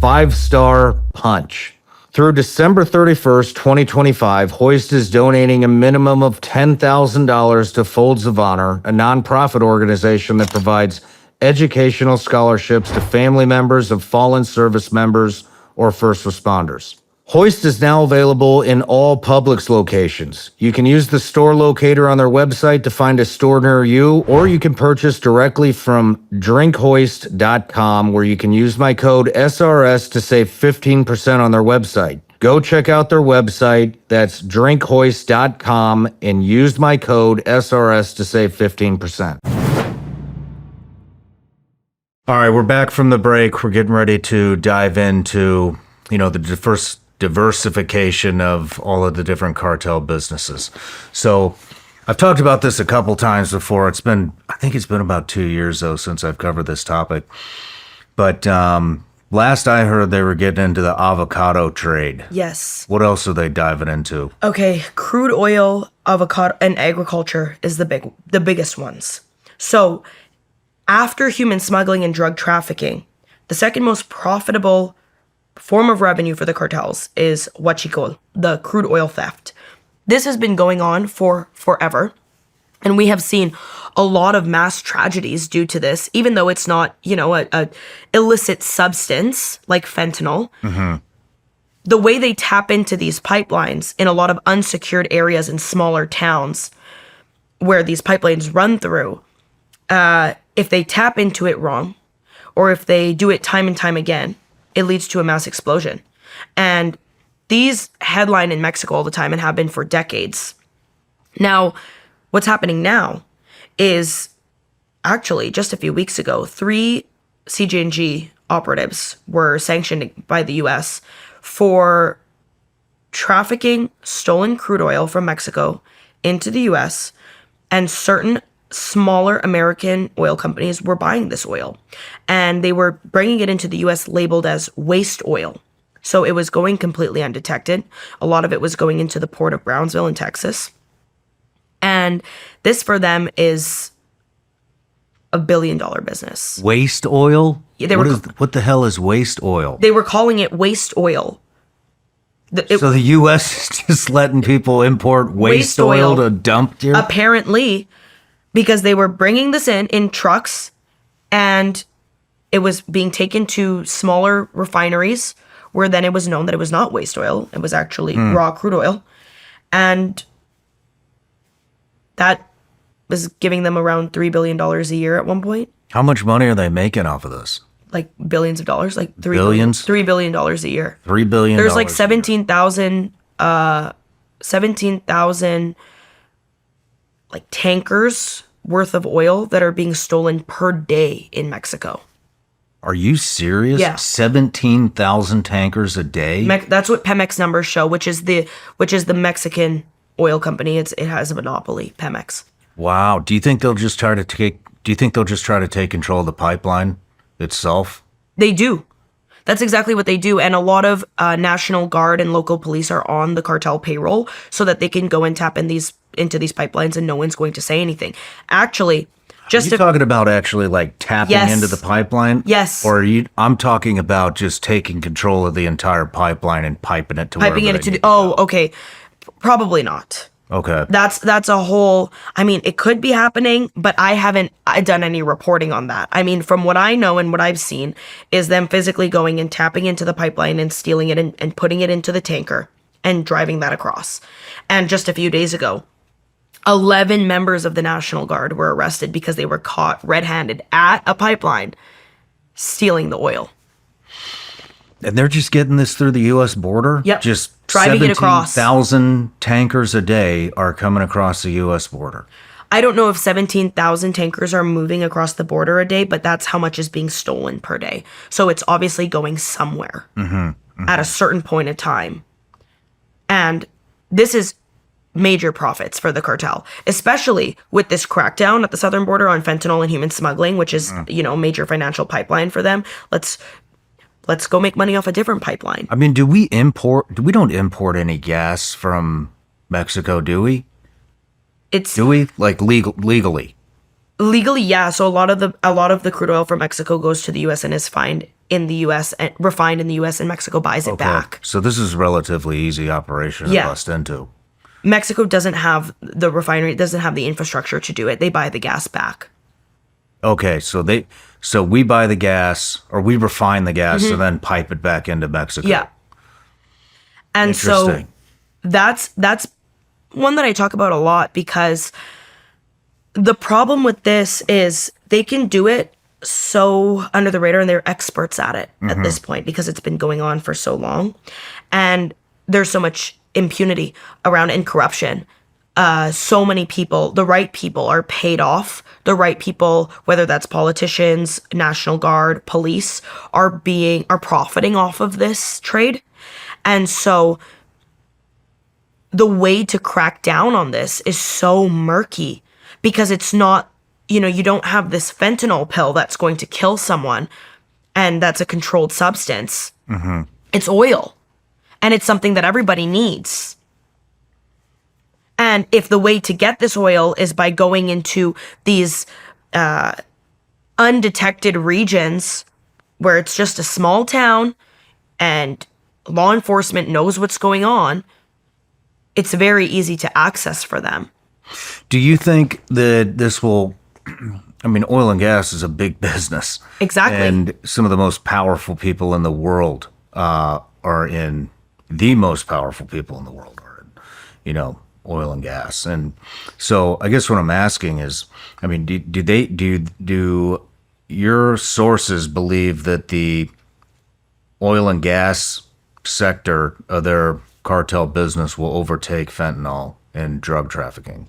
5-Star Punch. Through December 31st, 2025, Hoist is donating a minimum of $10,000 to Folds of Honor, a nonprofit organization that provides educational scholarships to family members of fallen service members or first responders. Hoist is now available in all Publix locations. You can use the store locator on their website to find a store near you, or you can purchase directly from drinkhoist.com, where you can use my code SRS to save 15% on their website. Go check out their website. That's drinkhoist.com and use my code SRS to save 15%. All right, we're back from the break. We're getting ready to dive into, the diversification of all of the different cartel businesses. So I've talked about this a couple times before. I think it's been about 2 years, though, since I've covered this topic. But last I heard, they were getting into the avocado trade. Yes. What else are they diving into? Okay, crude oil, avocado, and agriculture is the biggest ones. So after human smuggling and drug trafficking, the second most profitable form of revenue for the cartels is huachicol, the crude oil theft. This has been going on for forever, and we have seen a lot of mass tragedies due to this, even though it's not, a illicit substance like fentanyl. Mm-hmm. The way they tap into these pipelines in a lot of unsecured areas in smaller towns where these pipelines run through, if they tap into it wrong, or if they do it time and time again, it leads to a mass explosion. And these headline in Mexico all the time and have been for decades. Now, what's happening now is actually just a few weeks ago, 3 CJ&G operatives were sanctioned by the U.S. for trafficking stolen crude oil from Mexico into the U.S., and certain smaller American oil companies were buying this oil, and they were bringing it into the U.S. labeled as waste oil. So it was going completely undetected. A lot of it was going into the port of Brownsville in Texas. And this for them is $1 billion business. Waste oil? Yeah, what the hell is waste oil? They were calling it waste oil. So the U.S. is just letting people import waste oil to dump here? Apparently, because they were bringing this in trucks, and it was being taken to smaller refineries where then it was known that it was not waste oil. It was actually raw crude oil. And that was giving them around $3 billion a year at one point. How much money are they making off of this? Like billions of dollars, like Billions? $3 billion a year. $3 billion. There's like 17,000 like tankers worth of oil that are being stolen per day in Mexico. Are you serious? Yeah. 17,000 tankers a day? That's what Pemex numbers show, which is the Mexican oil company. It has a monopoly, Pemex. Wow. Do you think they'll just try to take control of the pipeline itself? They do. That's exactly what they do. And a lot of National Guard and local police are on the cartel payroll so that they can go and tap into these pipelines and no one's going to say anything. Actually, are you talking about actually like tapping into the pipeline? Yes. Or I'm talking about just taking control of the entire pipeline and piping it to wherever they need to go. Okay. Probably not. Okay. That's a whole, it could be happening, but I haven't done any reporting on that. From what I know and what I've seen is them physically going and tapping into the pipeline and stealing it and putting it into the tanker and driving that across. And just a few days ago, 11 members of the National Guard were arrested because they were caught red-handed at a pipeline stealing the oil. And they're just getting this through the U.S. border? Yep. Just driving it across. 17,000 tankers a day are coming across the U.S. border. I don't know if 17,000 tankers are moving across the border a day, but that's how much is being stolen per day. So it's obviously going somewhere at a certain point in time. And this is major profits for the cartel, especially with this crackdown at the southern border on fentanyl and human smuggling, which is, a major financial pipeline for them. Let's go make money off a different pipeline. We don't import any gas from Mexico, do we? Do we? Like legally? Legally, yeah. So a lot of the crude oil from Mexico goes to the U.S. and is refined in the U.S. and Mexico buys it back. So this is a relatively easy operation to bust into. Mexico doesn't have the refinery, doesn't have the infrastructure to do it. They buy the gas back. Okay, so we buy the gas, or we refine the gas and then pipe it back into Mexico. Yeah. And so Interesting. that's one that I talk about a lot, because the problem with this is they can do it so under the radar, and they're experts at it at this point because it's been going on for so long. And there's so much impunity around and corruption. So many people, the right people, are paid off. The right people, whether that's politicians, National Guard, police, are profiting off of this trade. And so the way to crack down on this is so murky, because it's not, you don't have this fentanyl pill that's going to kill someone, and that's a controlled substance. It's oil, and it's something that everybody needs. And if the way to get this oil is by going into these undetected regions where it's just a small town and law enforcement knows what's going on, it's very easy to access for them. Do you think that this will? I mean, oil and gas is a big business. Exactly. And some of the most powerful people in the world are in the most powerful people in the world are in, oil and gas. And so I guess what I'm asking is, I mean, do your sources believe that the oil and gas sector of their cartel business will overtake fentanyl and drug trafficking?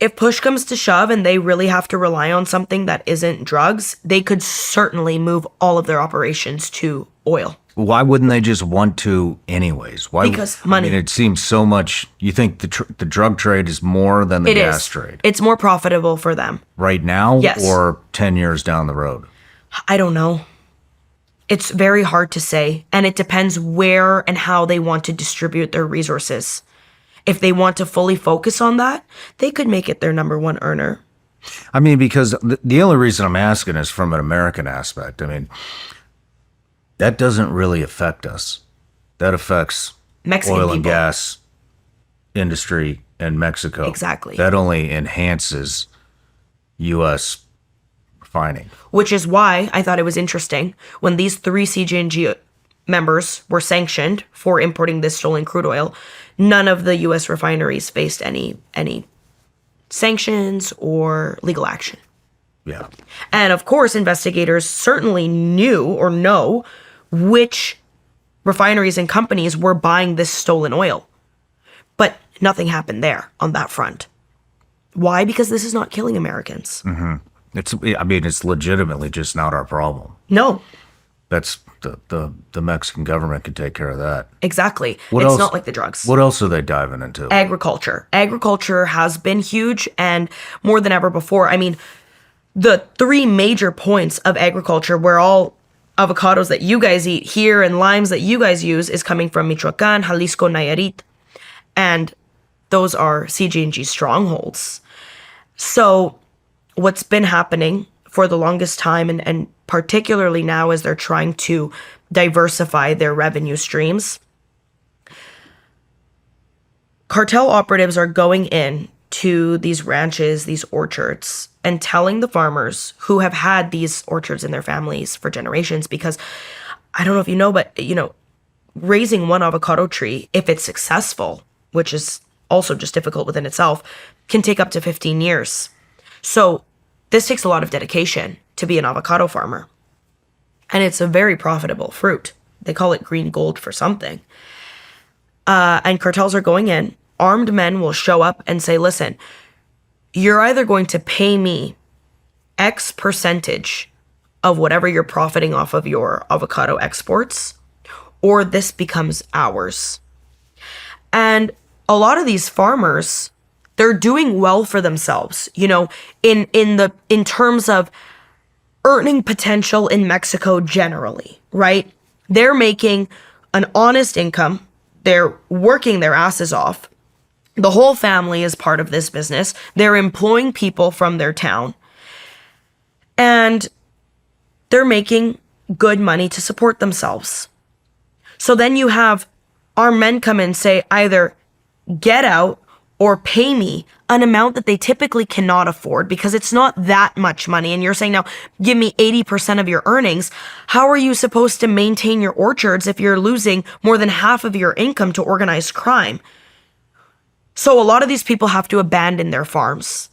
If push comes to shove and they really have to rely on something that isn't drugs, they could certainly move all of their operations to oil. Why wouldn't they just want to anyways? Why? Because money. I mean, it seems so much. You think the drug trade is more than the gas trade? It's more profitable for them. Right now? Yes. Or 10 years down the road? I don't know. It's very hard to say, and it depends where and how they want to distribute their resources. If they want to fully focus on that, they could make it their number one earner. I mean, because the only reason I'm asking is from an American aspect. I mean, that doesn't really affect us. That affects Mexican oil and people. gas industry in Mexico. Exactly. That only enhances U.S. refining. Which is why I thought it was interesting when these 3 CJ&G members were sanctioned for importing this stolen crude oil. None of the U.S. refineries faced any sanctions or legal action. Yeah. And of course, investigators certainly knew or know which refineries and companies were buying this stolen oil. But nothing happened there on that front. Why? Because this is not killing Americans. It's legitimately just not our problem. No, That's the Mexican government can take care of that. exactly. What It's else? not like the drugs. What else are they diving into? Agriculture. Agriculture has been huge, and more than ever before. I mean, the 3 major points of agriculture where all avocados that you guys eat here and limes that you guys use is coming from Michoacan, Jalisco, Nayarit. And those are CG&G strongholds. So what's been happening for the longest time, and particularly now as they're trying to diversify their revenue streams, cartel operatives are going in to these ranches, these orchards, and telling the farmers who have had these orchards in their families for generations, because I don't know if you know, but raising one avocado tree, if it's successful, which is also just difficult within itself, can take up to 15 years. So this takes a lot of dedication to be an avocado farmer. And it's a very profitable fruit. They call it green gold for something. And cartels are going in. Armed men will show up and say, listen, you're either going to pay me X percentage of whatever you're profiting off of your avocado exports, or this becomes ours. And a lot of these farmers, they're doing well for themselves, in terms of earning potential in Mexico generally, right? They're making an honest income. They're working their asses off. The whole family is part of this business. They're employing people from their town. And they're making good money to support themselves. So then you have our men come in and say, either get out or pay me an amount that they typically cannot afford because it's not that much money. And you're saying, now, give me 80% of your earnings. How are you supposed to maintain your orchards if you're losing more than half of your income to organized crime? So a lot of these people have to abandon their farms.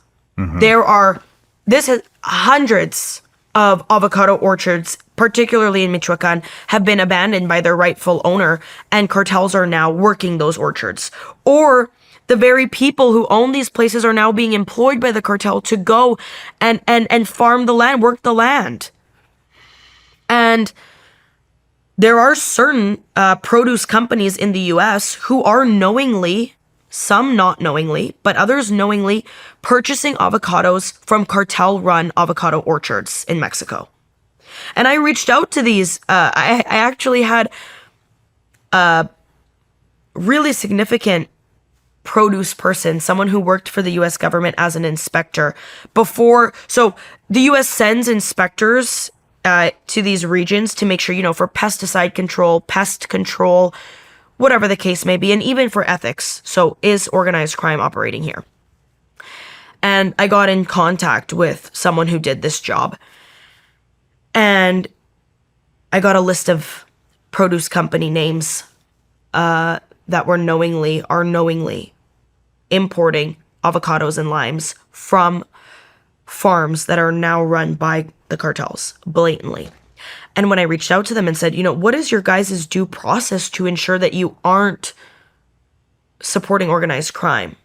This is hundreds of avocado orchards, particularly in Michoacan, have been abandoned by their rightful owner, and cartels are now working those orchards. Or the very people who own these places are now being employed by the cartel to go and farm the land, work the land. And there are certain produce companies in the U.S. who are knowingly, some not knowingly, but others knowingly, purchasing avocados from cartel-run avocado orchards in Mexico. And I reached out to these. I actually had a really significant produce person, someone who worked for the U.S. government as an inspector before. So the U.S. sends inspectors to these regions to make sure, for pesticide control, pest control, whatever the case may be, and even for ethics. So is organized crime operating here? And I got in contact with someone who did this job. And I got a list of produce company names that were knowingly importing avocados and limes from farms that are now run by the cartels, blatantly. And when I reached out to them and said, what is your guys' due process to ensure that you aren't supporting organized crime?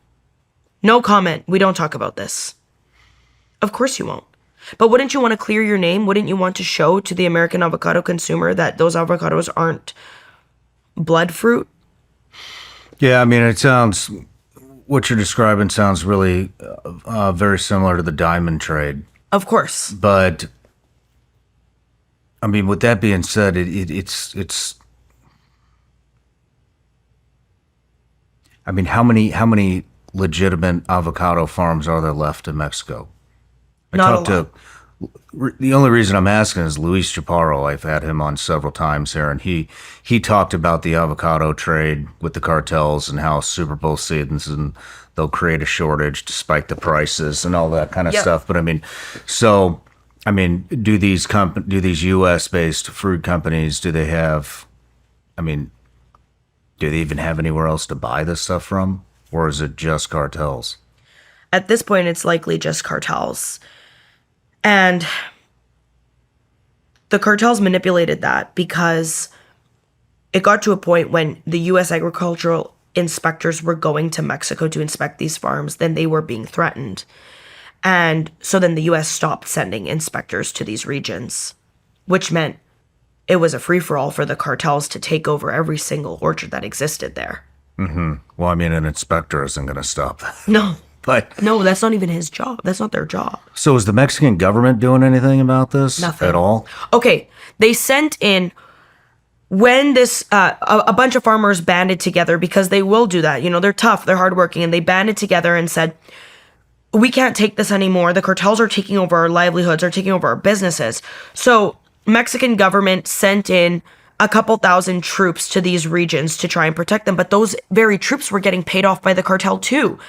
No comment. We don't talk about this. Of course you won't. But wouldn't you want to clear your name? Wouldn't you want to show to the American avocado consumer that those avocados aren't blood fruit? Yeah, I mean, what you're describing sounds really very similar to the diamond trade. Of course. But, I mean, with that being said, it's. I mean, how many legitimate avocado farms are there left in Mexico? Not a lot. The only reason I'm asking is Luis Chaparro. I've had him on several times here, and he talked about the avocado trade with the cartels and how Super Bowl season they'll create a shortage to spike the prices and all that kind of stuff. But do these U.S. based fruit companies, do they even have anywhere else to buy this stuff from, or is it just cartels? At this point, it's likely just cartels. And the cartels manipulated that because it got to a point when the U.S. agricultural inspectors were going to Mexico to inspect these farms, then they were being threatened. And so then the U.S. stopped sending inspectors to these regions, which meant it was a free-for-all for the cartels to take over every single orchard that existed there. Mm-hmm. Well, I mean, an inspector isn't going to stop that. No. But no, that's not even his job. That's not their job. So is the Mexican government doing anything about this? Nothing. At all? Okay. They sent in, when this, a bunch of farmers banded together, because they will do that. They're tough, they're hardworking, and they banded together and said, we can't take this anymore. The cartels are taking over our livelihoods, are taking over our businesses. So Mexican government sent in a couple thousand troops to these regions to try and protect them. But those very troops were getting paid off by the cartel too.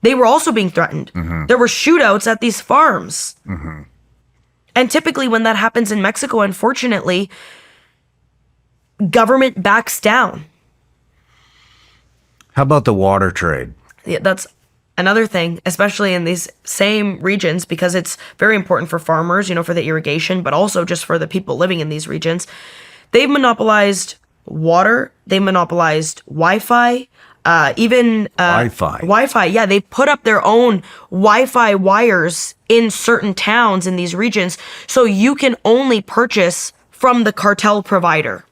They were also being threatened. Mm-hmm. There were shootouts at these farms. Mm-hmm. And typically when that happens in Mexico, unfortunately, government backs down. How about the water trade? Yeah, that's another thing, especially in these same regions, because it's very important for farmers, for the irrigation, but also just for the people living in these regions. They've monopolized water. They monopolized Wi-Fi. Wi-Fi, yeah. They put up their own Wi-Fi wires in certain towns in these regions, so you can only purchase from the cartel provider.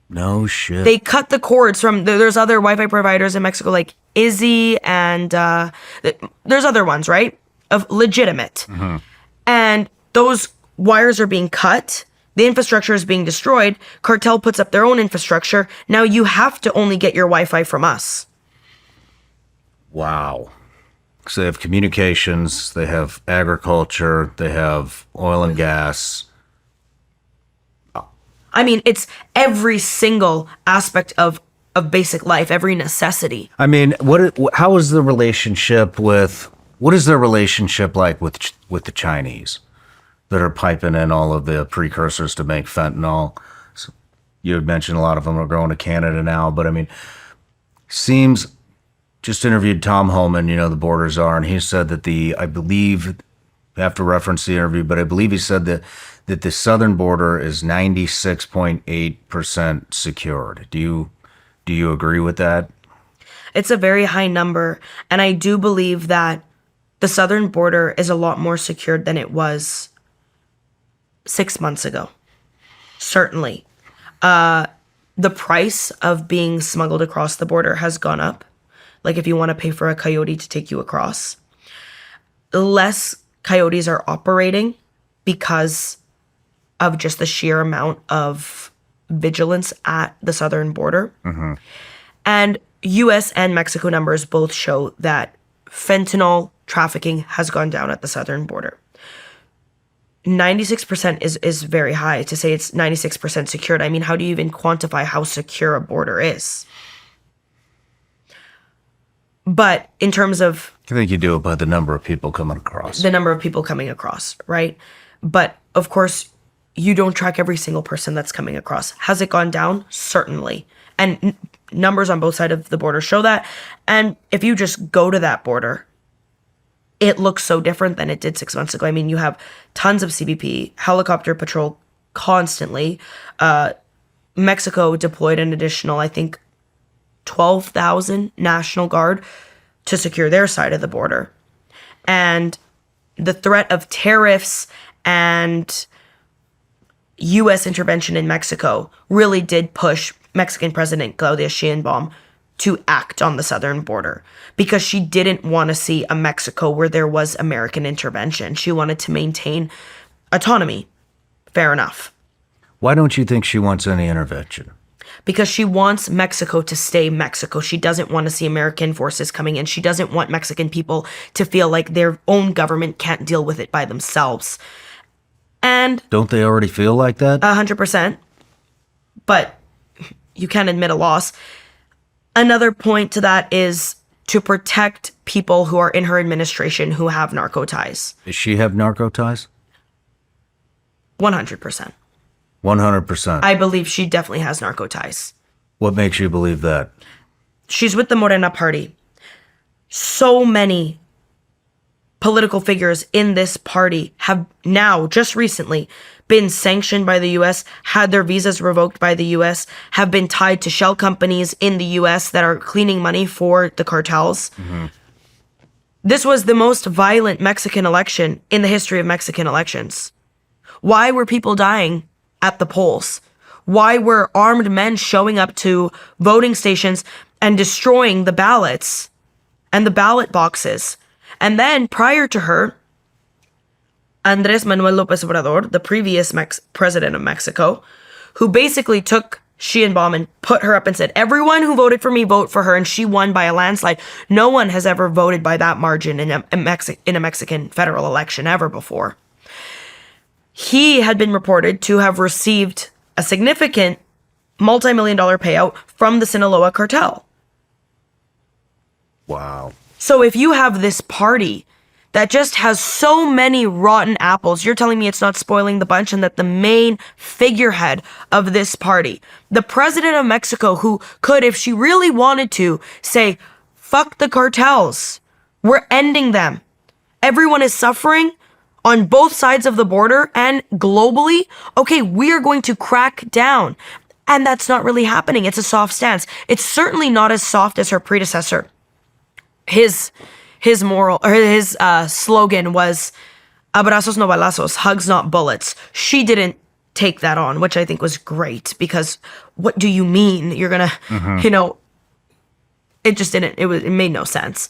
No shit. They cut the cords from, there's other Wi-Fi providers in Mexico like Izzy, and there's other ones, right? Of legitimate. Mm-hmm. And those wires are being cut. The infrastructure is being destroyed. Cartel puts up their own infrastructure. Now you have to only get your Wi-Fi from us. Wow. So they have communications, they have agriculture, they have oil and gas. I mean, it's every single aspect of of basic life, every necessity. I mean, how is the relationship what is their relationship like with the Chinese that are piping in all of the precursors to make fentanyl? So you had mentioned a lot of them are going to Canada now, but I mean, just interviewed Tom Homan, the border czar, and he said that I believe, I have to reference the interview, but I believe he said that the southern border is 96.8% secured. Do you agree with that? It's a very high number, and I do believe that the southern border is a lot more secured than it was 6 months ago. Certainly. The price of being smuggled across the border has gone up. Like if you want to pay for a coyote to take you across, less coyotes are operating because of just the sheer amount of vigilance at the southern border. Mm-hmm. And U.S. and Mexico numbers both show that fentanyl trafficking has gone down at the southern border. 96% is very high. To say it's 96% secured, I mean, how do you even quantify how secure a border is? But in terms of... I think you do it by the number of people coming across. The number of people coming across, right? But, of course, you don't track every single person that's coming across. Has it gone down? Certainly. And numbers on both sides of the border show that. And if you just go to that border, it looks so different than it did 6 months ago. I mean, you have tons of CBP, helicopter patrol constantly. Mexico deployed an additional, I think, 12,000 National Guard to secure their side of the border. And the threat of tariffs and U.S. intervention in Mexico really did push Mexican President Claudia Sheinbaum to act on the southern border because she didn't want to see a Mexico where there was American intervention. She wanted to maintain autonomy. Fair enough. Why don't you think she wants any intervention? Because she wants Mexico to stay Mexico. She doesn't want to see American forces coming in. She doesn't want Mexican people to feel like their own government can't deal with it by themselves. And don't they already feel like that? 100%. But you can't admit a loss. Another point to that is to protect people who are in her administration who have narco ties. Does she have narco ties? 100%. 100%. I believe she definitely has narco ties. What makes you believe that? She's with the Morena party. So many political figures in this party have now, just recently, been sanctioned by the U.S., had their visas revoked by the U.S., have been tied to shell companies in the U.S. that are cleaning money for the cartels. Mm-hmm. This was the most violent Mexican election in the history of Mexican elections. Why were people dying at the polls? Why were armed men showing up to voting stations and destroying the ballots and the ballot boxes? And then prior to her, Andrés Manuel López Obrador, the previous president of Mexico, who basically took Sheinbaum and put her up and said, everyone who voted for me, vote for her, and she won by a landslide. No one has ever voted by that margin in a Mexican federal election ever before. He had been reported to have received a significant multi-million-dollar payout from the Sinaloa cartel. Wow. So if you have this party that just has so many rotten apples, you're telling me it's not spoiling the bunch and that the main figurehead of this party, the president of Mexico, who could, if she really wanted to, say, fuck the cartels, we're ending them. Everyone is suffering on both sides of the border and globally. Okay, we're going to crack down. And that's not really happening. It's a soft stance. It's certainly not as soft as her predecessor. His slogan was abrazos no balazos, hugs not bullets. She didn't take that on, which I think was great, because what do you mean? You're gonna, it just didn't, it made no sense.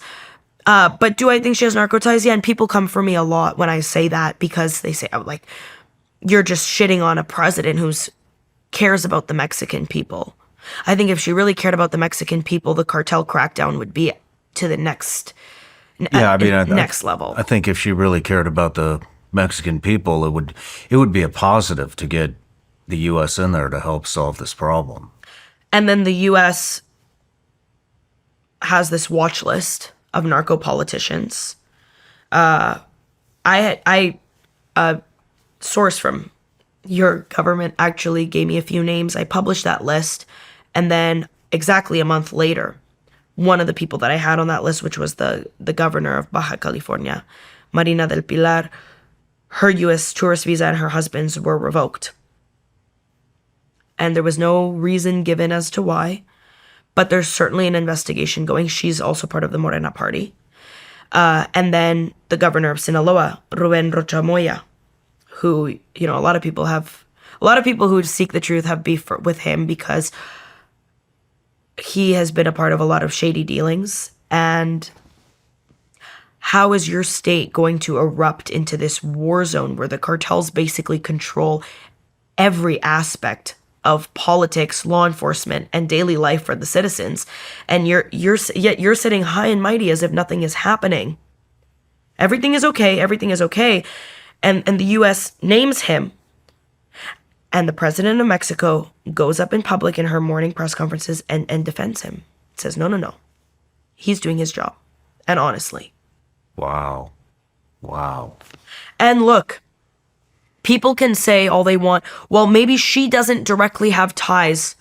But do I think she has narco ties? Yeah, and people come for me a lot when I say that, because they say, like, you're just shitting on a president who cares about the Mexican people. I think if she really cared about the Mexican people, the cartel crackdown would be to the next next level. I think if she really cared about the Mexican people, it would be a positive to get the U.S. in there to help solve this problem. And then the U.S. has this watch list of narco politicians. A source from your government actually gave me a few names. I published that list, and then exactly a month later, one of the people that I had on that list, which was the governor of Baja California, Marina del Pilar, her U.S. tourist visa and her husband's were revoked. And there was no reason given as to why, but there's certainly an investigation going. She's also part of the Morena party. And then the governor of Sinaloa, Ruben Rocha Moya, who, you know, a lot of people who seek the truth have beef with him because he has been a part of a lot of shady dealings. And how is your state going to erupt into this war zone where the cartels basically control every aspect of politics, law enforcement, and daily life for the citizens, and you're sitting high and mighty as if nothing is happening? Everything is okay, and the U.S. names him, and the president of Mexico goes up in public in her morning press conferences and defends him. Says no, he's doing his job, and honestly. Wow. And look, people can say all they want. Well, maybe she doesn't directly have ties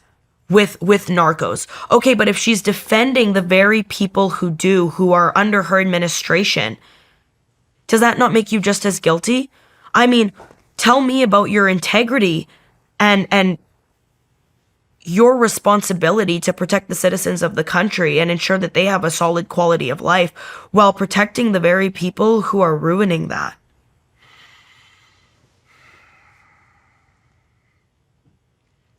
with narcos. Okay, but if she's defending the very people who do, who are under her administration, does that not make you just as guilty? I mean, tell me about your integrity and your responsibility to protect the citizens of the country and ensure that they have a solid quality of life while protecting the very people who are ruining that.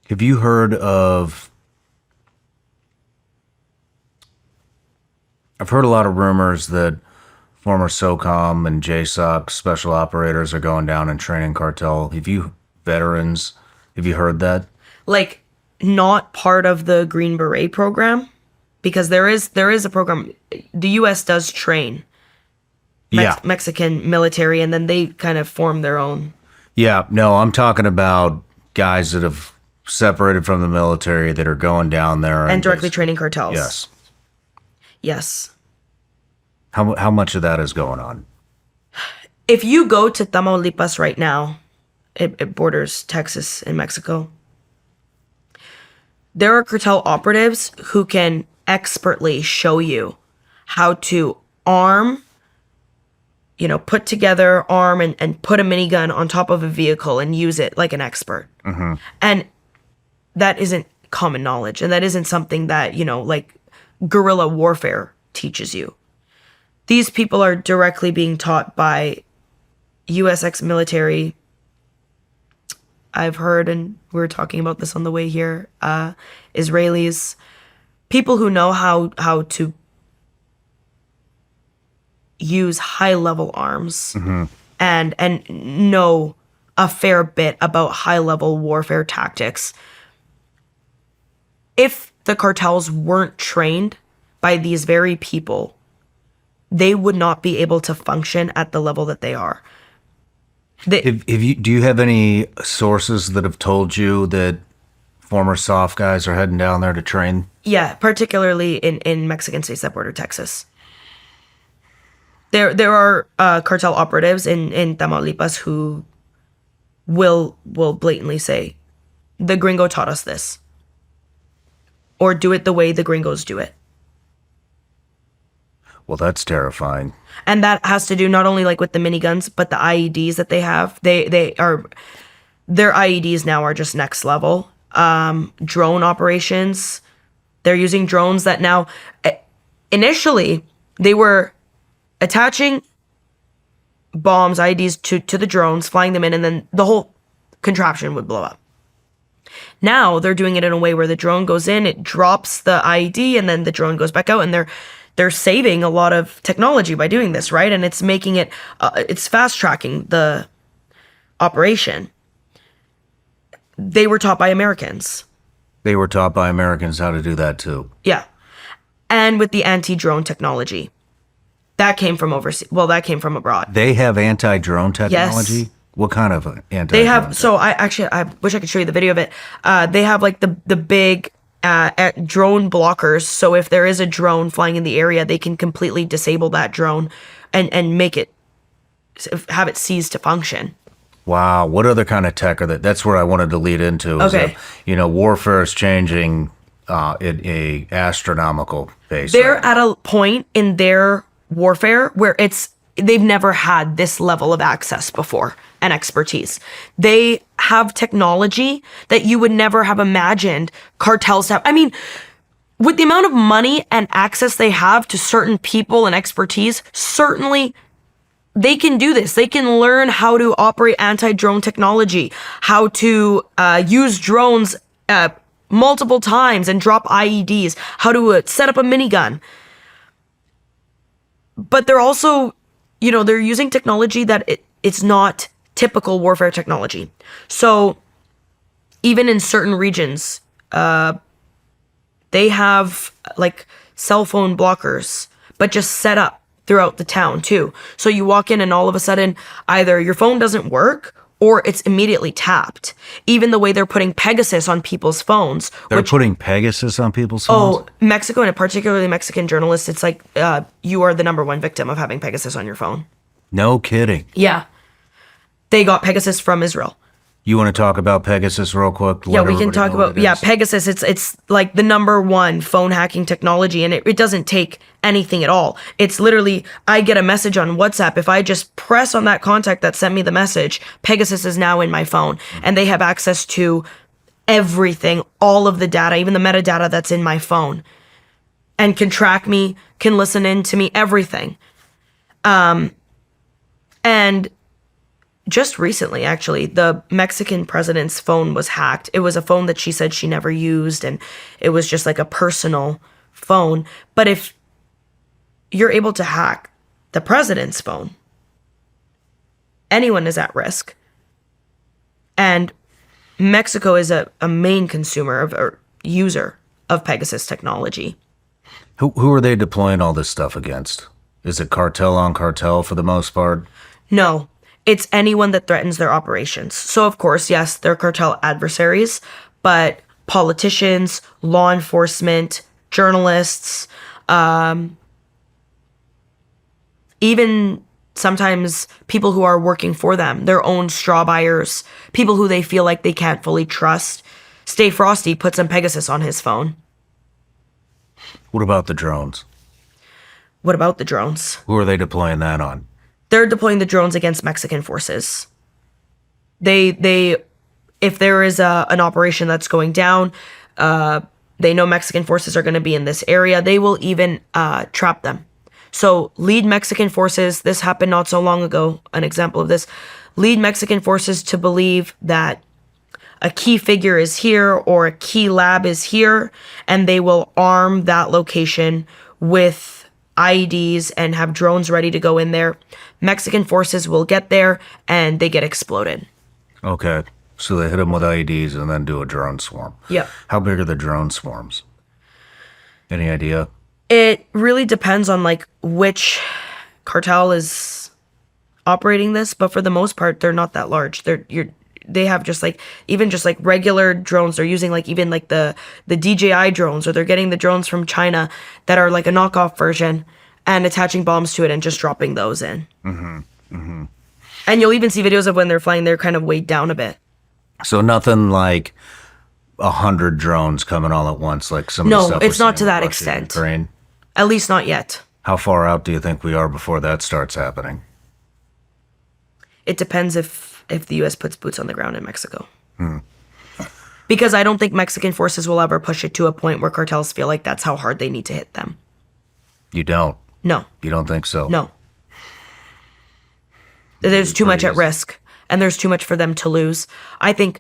Have you heard of... I've heard a lot of rumors that former SOCOM and JSOC special operators are going down and training cartel. Have you heard that? Like, not part of the Green Beret program? Because there is a program. The U.S. does train Mexican military, and then they kind of form their own. Yeah, no, I'm talking about guys that have separated from the military that are going down there and directly training cartels. Yes. How much of that is going on? If you go to Tamaulipas right now, it borders Texas and Mexico, there are cartel operatives who can expertly show you how to put together, arm, and put a minigun on top of a vehicle and use it like an expert. Mm-hmm. And that isn't common knowledge. And that isn't something that, like guerrilla warfare teaches you. These people are directly being taught by U.S. ex-military. I've heard, and we were talking about this on the way here, Israelis, people who know how to use high-level arms, mm-hmm. and know a fair bit about high-level warfare tactics. If the cartels weren't trained by these very people, they would not be able to function at the level that they are. Do you have any sources that have told you that former SOF guys are heading down there to train? Yeah, particularly in Mexican states that border Texas. There are cartel operatives in Tamaulipas who will blatantly say, the gringo taught us this. Or do it the way the gringos do it. Well, that's terrifying. And that has to do not only like with the miniguns, but the IEDs that they have. Their IEDs now are just next level. Drone operations. They're using drones that now, initially, they were attaching bombs, IEDs to the drones, flying them in, and then the whole contraption would blow up. Now they're doing it in a way where the drone goes in, it drops the IED, and then the drone goes back out, and they're saving a lot of technology by doing this, right? And it's making it, it's fast-tracking the operation. They were taught by Americans. They were taught by Americans how to do that too. Yeah. And with the anti-drone technology. That came from overseas. Well, that came from abroad. They have anti-drone technology? Yes. What kind of anti-drone? They have, so I wish I could show you the video of it. They have like the big at drone blockers. So if there is a drone flying in the area, they can completely disable that drone and make it, have it cease to function. Wow. What other kind of tech are that? That's where I wanted to lead into. Is Okay. that, warfare is changing at a astronomical pace. They're right now. at a point in their warfare where they've never had this level of access before and expertise. They have technology that you would never have imagined cartels to have. I mean, with the amount of money and access they have to certain people and expertise, certainly they can do this. They can learn how to operate anti-drone technology, how to use drones multiple times and drop IEDs, how to set up a minigun. But they're also, they're using technology that it's not typical warfare technology. So even in certain regions, they have like cell phone blockers, but just set up throughout the town too. So you walk in and all of a sudden either your phone doesn't work or it's immediately tapped. Even the way they're putting Pegasus on people's phones. They're putting Pegasus on people's phones? Oh, Mexico, and particularly Mexican journalists, it's like you are the number one victim of having Pegasus on your phone. No kidding. Yeah. They got Pegasus from Israel. You want to talk about Pegasus real quick? Yeah, we can talk about, Pegasus. It's like the number one phone hacking technology, and it doesn't take anything at all. It's literally, I get a message on WhatsApp. If I just press on that contact that sent me the message, Pegasus is now in my phone, and they have access to everything, all of the data, even the metadata that's in my phone, and can track me, can listen in to me, everything. And just recently, actually, the Mexican president's phone was hacked. It was a phone that she said she never used, and it was just like a personal phone. But if you're able to hack the president's phone, anyone is at risk. And Mexico is a main consumer or user of Pegasus technology. Who are they deploying all this stuff against? Is it cartel on cartel for the most part? No. It's anyone that threatens their operations. So, of course, yes, they're cartel adversaries, but politicians, law enforcement, journalists, even sometimes people who are working for them, their own straw buyers, people who they feel like they can't fully trust. Stay Frosty put some Pegasus on his phone. What about the drones? What about the drones? Who are they deploying that on? They're deploying the drones against Mexican forces. They if there is an operation that's going down, they know Mexican forces are going to be in this area. They will even trap them. So lead Mexican forces, this happened not so long ago, an example of this, lead Mexican forces to believe that a key figure is here or a key lab is here, and they will arm that location with IEDs and have drones ready to go in there. Mexican forces will get there and they get exploded. Okay. So they hit them with IEDs and then do a drone swarm. Yep. How big are the drone swarms? Any idea? It really depends on like which cartel is operating this, but for the most part, they're not that large. They have just like, even just like regular drones. They're using like even like the DJI drones, or they're getting the drones from China that are like a knockoff version and attaching bombs to it and just dropping those in. Mm-hmm. Mm-hmm. And you'll even see videos of when they're flying, they're kind of weighed down a bit. So nothing like 100 drones coming all at once, like some of the No, stuff it's we're not seeing to in that Russia and extent. Ukraine. At least not yet. How far out do you think we are before that starts happening? It depends if the U.S. puts boots on the ground in Mexico. Because I don't think Mexican forces will ever push it to a point where cartels feel like that's how hard they need to hit them. You don't? No. You don't think so? No. There's too much at risk, and there's too much for them to lose. I think,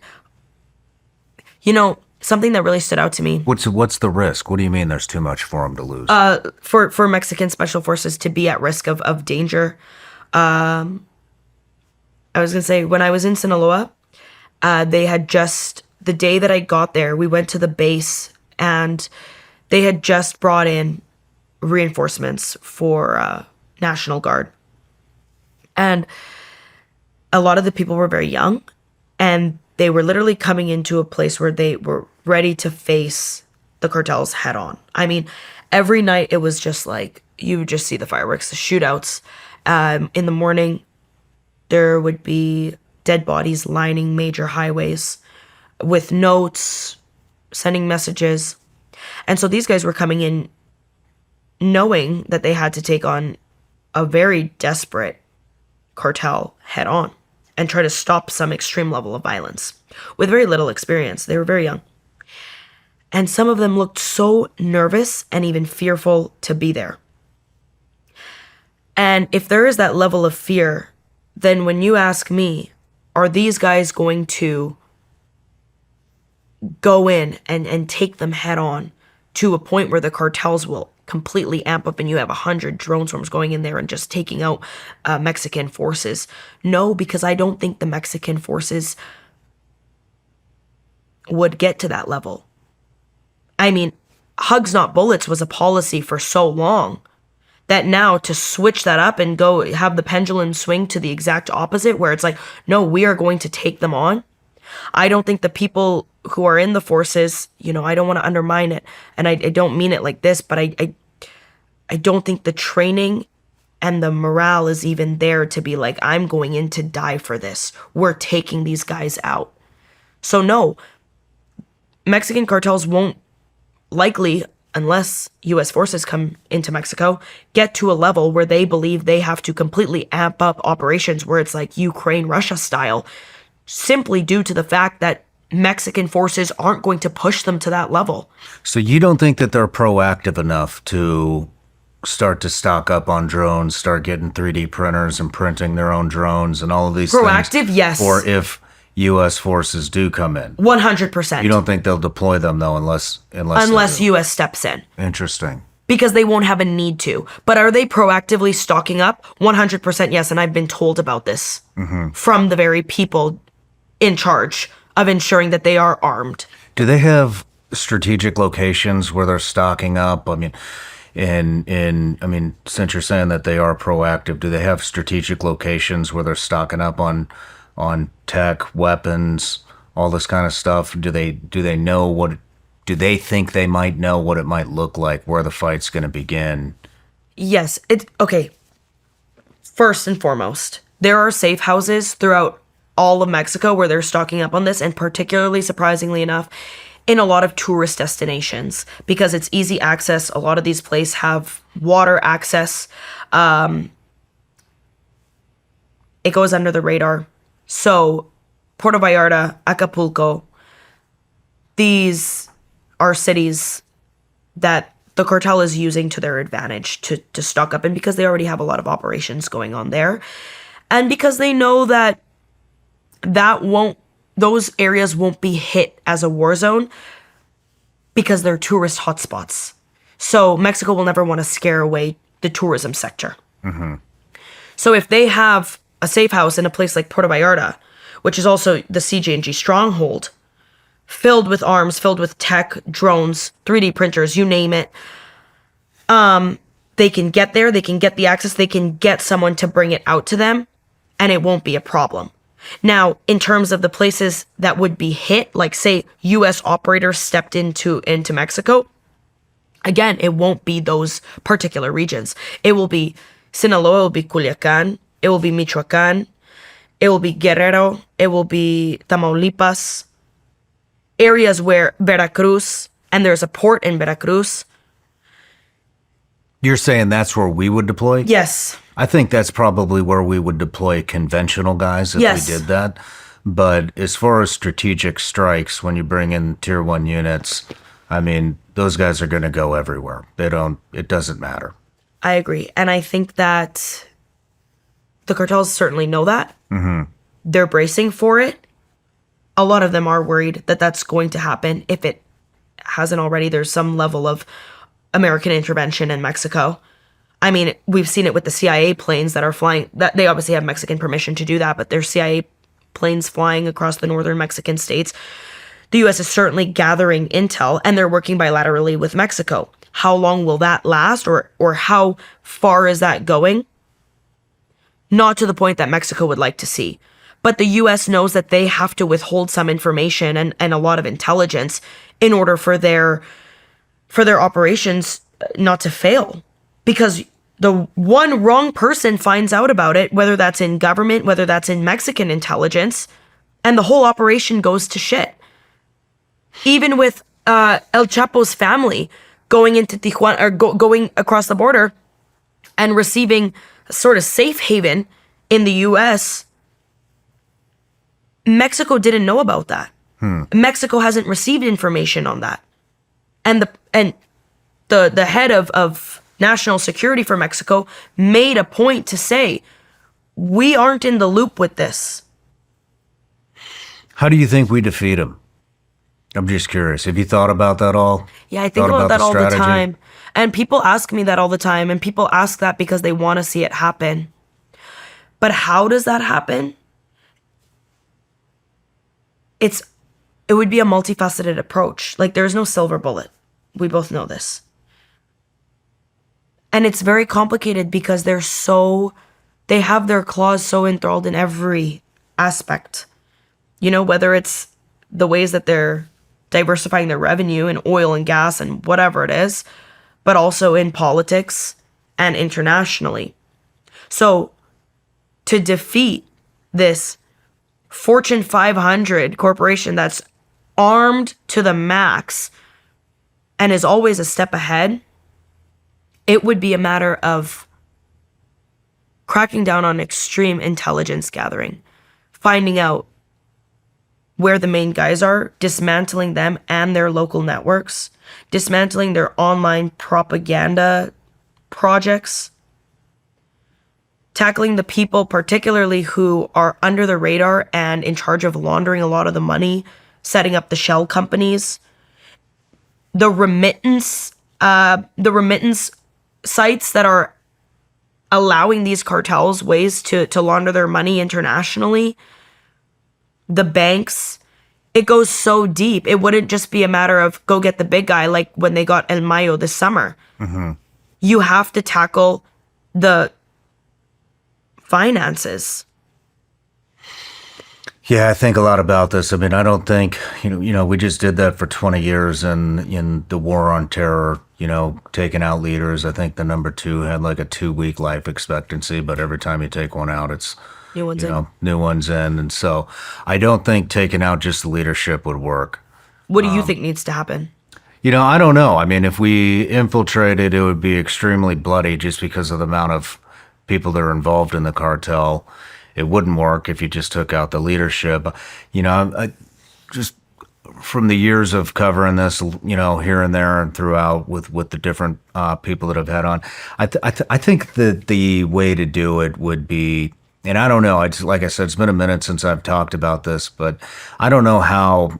something that really stood out to me. What's the risk? What do you mean there's too much for them to lose? For Mexican special forces to be at risk of danger. I was going to say, when I was in Sinaloa, they had just, the day that I got there, we went to the base, and they had just brought in reinforcements for National Guard. And a lot of the people were very young, and they were literally coming into a place where they were ready to face the cartels head on. I mean, every night it was just like, you would just see the fireworks, the shootouts. In the morning, there would be dead bodies lining major highways with notes, sending messages. And so these guys were coming in knowing that they had to take on a very desperate cartel head on and try to stop some extreme level of violence with very little experience. They were very young. And some of them looked so nervous and even fearful to be there. And if there is that level of fear, then when you ask me, are these guys going to go in and take them head on to a point where the cartels will completely amp up and you have 100 drone swarms going in there and just taking out Mexican forces? No, because I don't think the Mexican forces would get to that level. I mean, hugs not bullets was a policy for so long that now to switch that up and go have the pendulum swing to the exact opposite where it's like, no, we are going to take them on. I don't think the people who are in the forces, I don't want to undermine it. And I don't mean it like this, but I don't think the training and the morale is even there to be like, I'm going in to die for this. We're taking these guys out. So no, Mexican cartels won't likely, unless U.S. forces come into Mexico, get to a level where they believe they have to completely amp up operations where it's like Ukraine-Russia style, simply due to the fact that Mexican forces aren't going to push them to that level. So you don't think that they're proactive enough to start to stock up on drones, start getting 3D printers and printing their own drones and all of these things? Proactive, yes. Or if U.S. forces do come in. 100%. You don't think they'll deploy them, though, unless U.S. steps in. Interesting. Because they won't have a need to. But are they proactively stocking up? 100% yes, and I've been told about this from the very people in charge of ensuring that they are armed. Do they have strategic locations where they're stocking up? I mean, since you're saying that they are proactive, do they have strategic locations where they're stocking up on tech, weapons, all this kind of stuff? Do they know what? Do they think they might know what it might look like, where the fight's going to begin? Yes. Okay. First and foremost, there are safe houses throughout all of Mexico where they're stocking up on this, and particularly, surprisingly enough, in a lot of tourist destinations because it's easy access. A lot of these places have water access. It goes under the radar. So Puerto Vallarta, Acapulco, these are cities that the cartel is using to their advantage to stock up in because they already have a lot of operations going on there. And because they know that those areas won't be hit as a war zone because they're tourist hotspots. So Mexico will never want to scare away the tourism sector. So if they have a safe house in a place like Puerto Vallarta, which is also the CJ&G stronghold, filled with arms, filled with tech, drones, 3D printers, you name it, they can get there, they can get the access, they can get someone to bring it out to them, and it won't be a problem. Now, in terms of the places that would be hit, like say U.S. operators stepped into Mexico, again, it won't be those particular regions. It will be Sinaloa, it will be Culiacan, it will be Michoacan, it will be Guerrero, it will be Tamaulipas, areas where Veracruz, and there's a port in Veracruz. You're saying that's where we would deploy? Yes. I think that's probably where we would deploy conventional guys if we did that. But as far as strategic strikes, when you bring in tier 1 units, I mean, those guys are going to go everywhere. It doesn't matter. I agree. And I think that the cartels certainly know that. They're bracing for it. A lot of them are worried that that's going to happen. If it hasn't already, there's some level of American intervention in Mexico. I mean, we've seen it with the CIA planes that are flying. That they obviously have Mexican permission to do that, but there's CIA planes flying across the northern Mexican states. The U.S. is certainly gathering intel, and they're working bilaterally with Mexico. How long will that last, or how far is that going? Not to the point that Mexico would like to see. But the U.S. knows that they have to withhold some information and a lot of intelligence in order for their for their operations not to fail, because the one wrong person finds out about it, whether that's in government, whether that's in Mexican intelligence, and the whole operation goes to shit. Even with El Chapo's family going into Tijuana, or going across the border and receiving a sort of safe haven in the U.S., Mexico didn't know about that. Mexico hasn't received information on that. And the head of national security for Mexico made a point to say, we aren't in the loop with this. How do you think we defeat him? I'm just curious. Have you thought about that all? Yeah, I think about that all the time. And people ask me that all the time. And people ask that because they want to see it happen. But how does that happen? It would be a multifaceted approach. Like, there's no silver bullet. We both know this. And it's very complicated because they have their claws so enthralled in every aspect. You know, whether it's the ways that they're diversifying their revenue in oil and gas and whatever it is, but also in politics and internationally. So to defeat this Fortune 500 corporation that's armed to the max and is always a step ahead, it would be a matter of cracking down on extreme intelligence gathering, finding out where the main guys are, dismantling them and their local networks, dismantling their online propaganda projects, tackling the people particularly who are under the radar and in charge of laundering a lot of the money, setting up the shell companies, the remittance sites that are allowing these cartels ways to launder their money internationally, the banks. It goes so deep. It wouldn't just be a matter of go get the big guy like when they got El Mayo this summer. Mm-hmm. You have to tackle the finances. Yeah, I think a lot about this. I mean, I don't think, we just did that for 20 years and in the war on terror, taking out leaders. I think the number 2 had like a 2-week life expectancy, but every time you take one out, it's new ones in. And so I don't think taking out just the leadership would work. What do you think needs to happen? I don't know. I mean, if we infiltrated, it would be extremely bloody just because of the amount of people that are involved in the cartel. It wouldn't work if you just took out the leadership. I just from the years of covering this, here and there and throughout with the different people that I've had on, I think that the way to do it would be, and I don't know, like I said, it's been a minute since I've talked about this, but I don't know how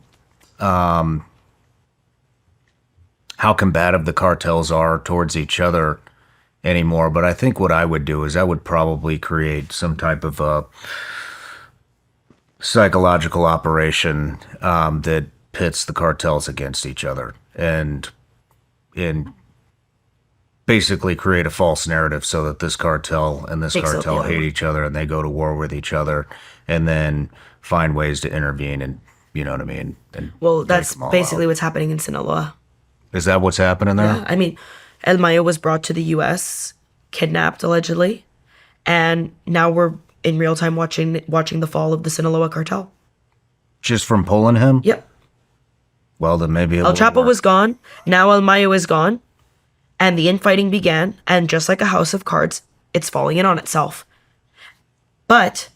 combative the cartels are towards each other anymore. But I think what I would do is I would probably create some type of a psychological operation that pits the cartels against each other and basically create a false narrative so that this cartel and this cartel hate each other and they go to war with each other and then find ways to intervene and, you know what I mean? And that's basically what's happening in Sinaloa. Is that what's happening there? Yeah, I mean, El Mayo was brought to the U.S., kidnapped allegedly, and now we're in real time watching the fall of the Sinaloa cartel. Just from pulling him? Yep. Well, then maybe El Chapo was gone. Now El Mayo is gone, and the infighting began. And just like a house of cards, it's falling in on itself. But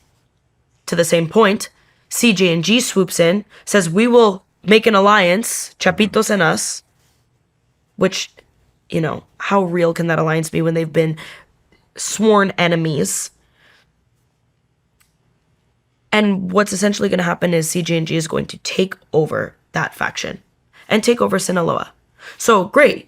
to the same point, CJ&G swoops in, says we will make an alliance, Chapitos and us, which, how real can that alliance be when they've been sworn enemies? And what's essentially going to happen is CJ&G is going to take over that faction and take over Sinaloa. So great.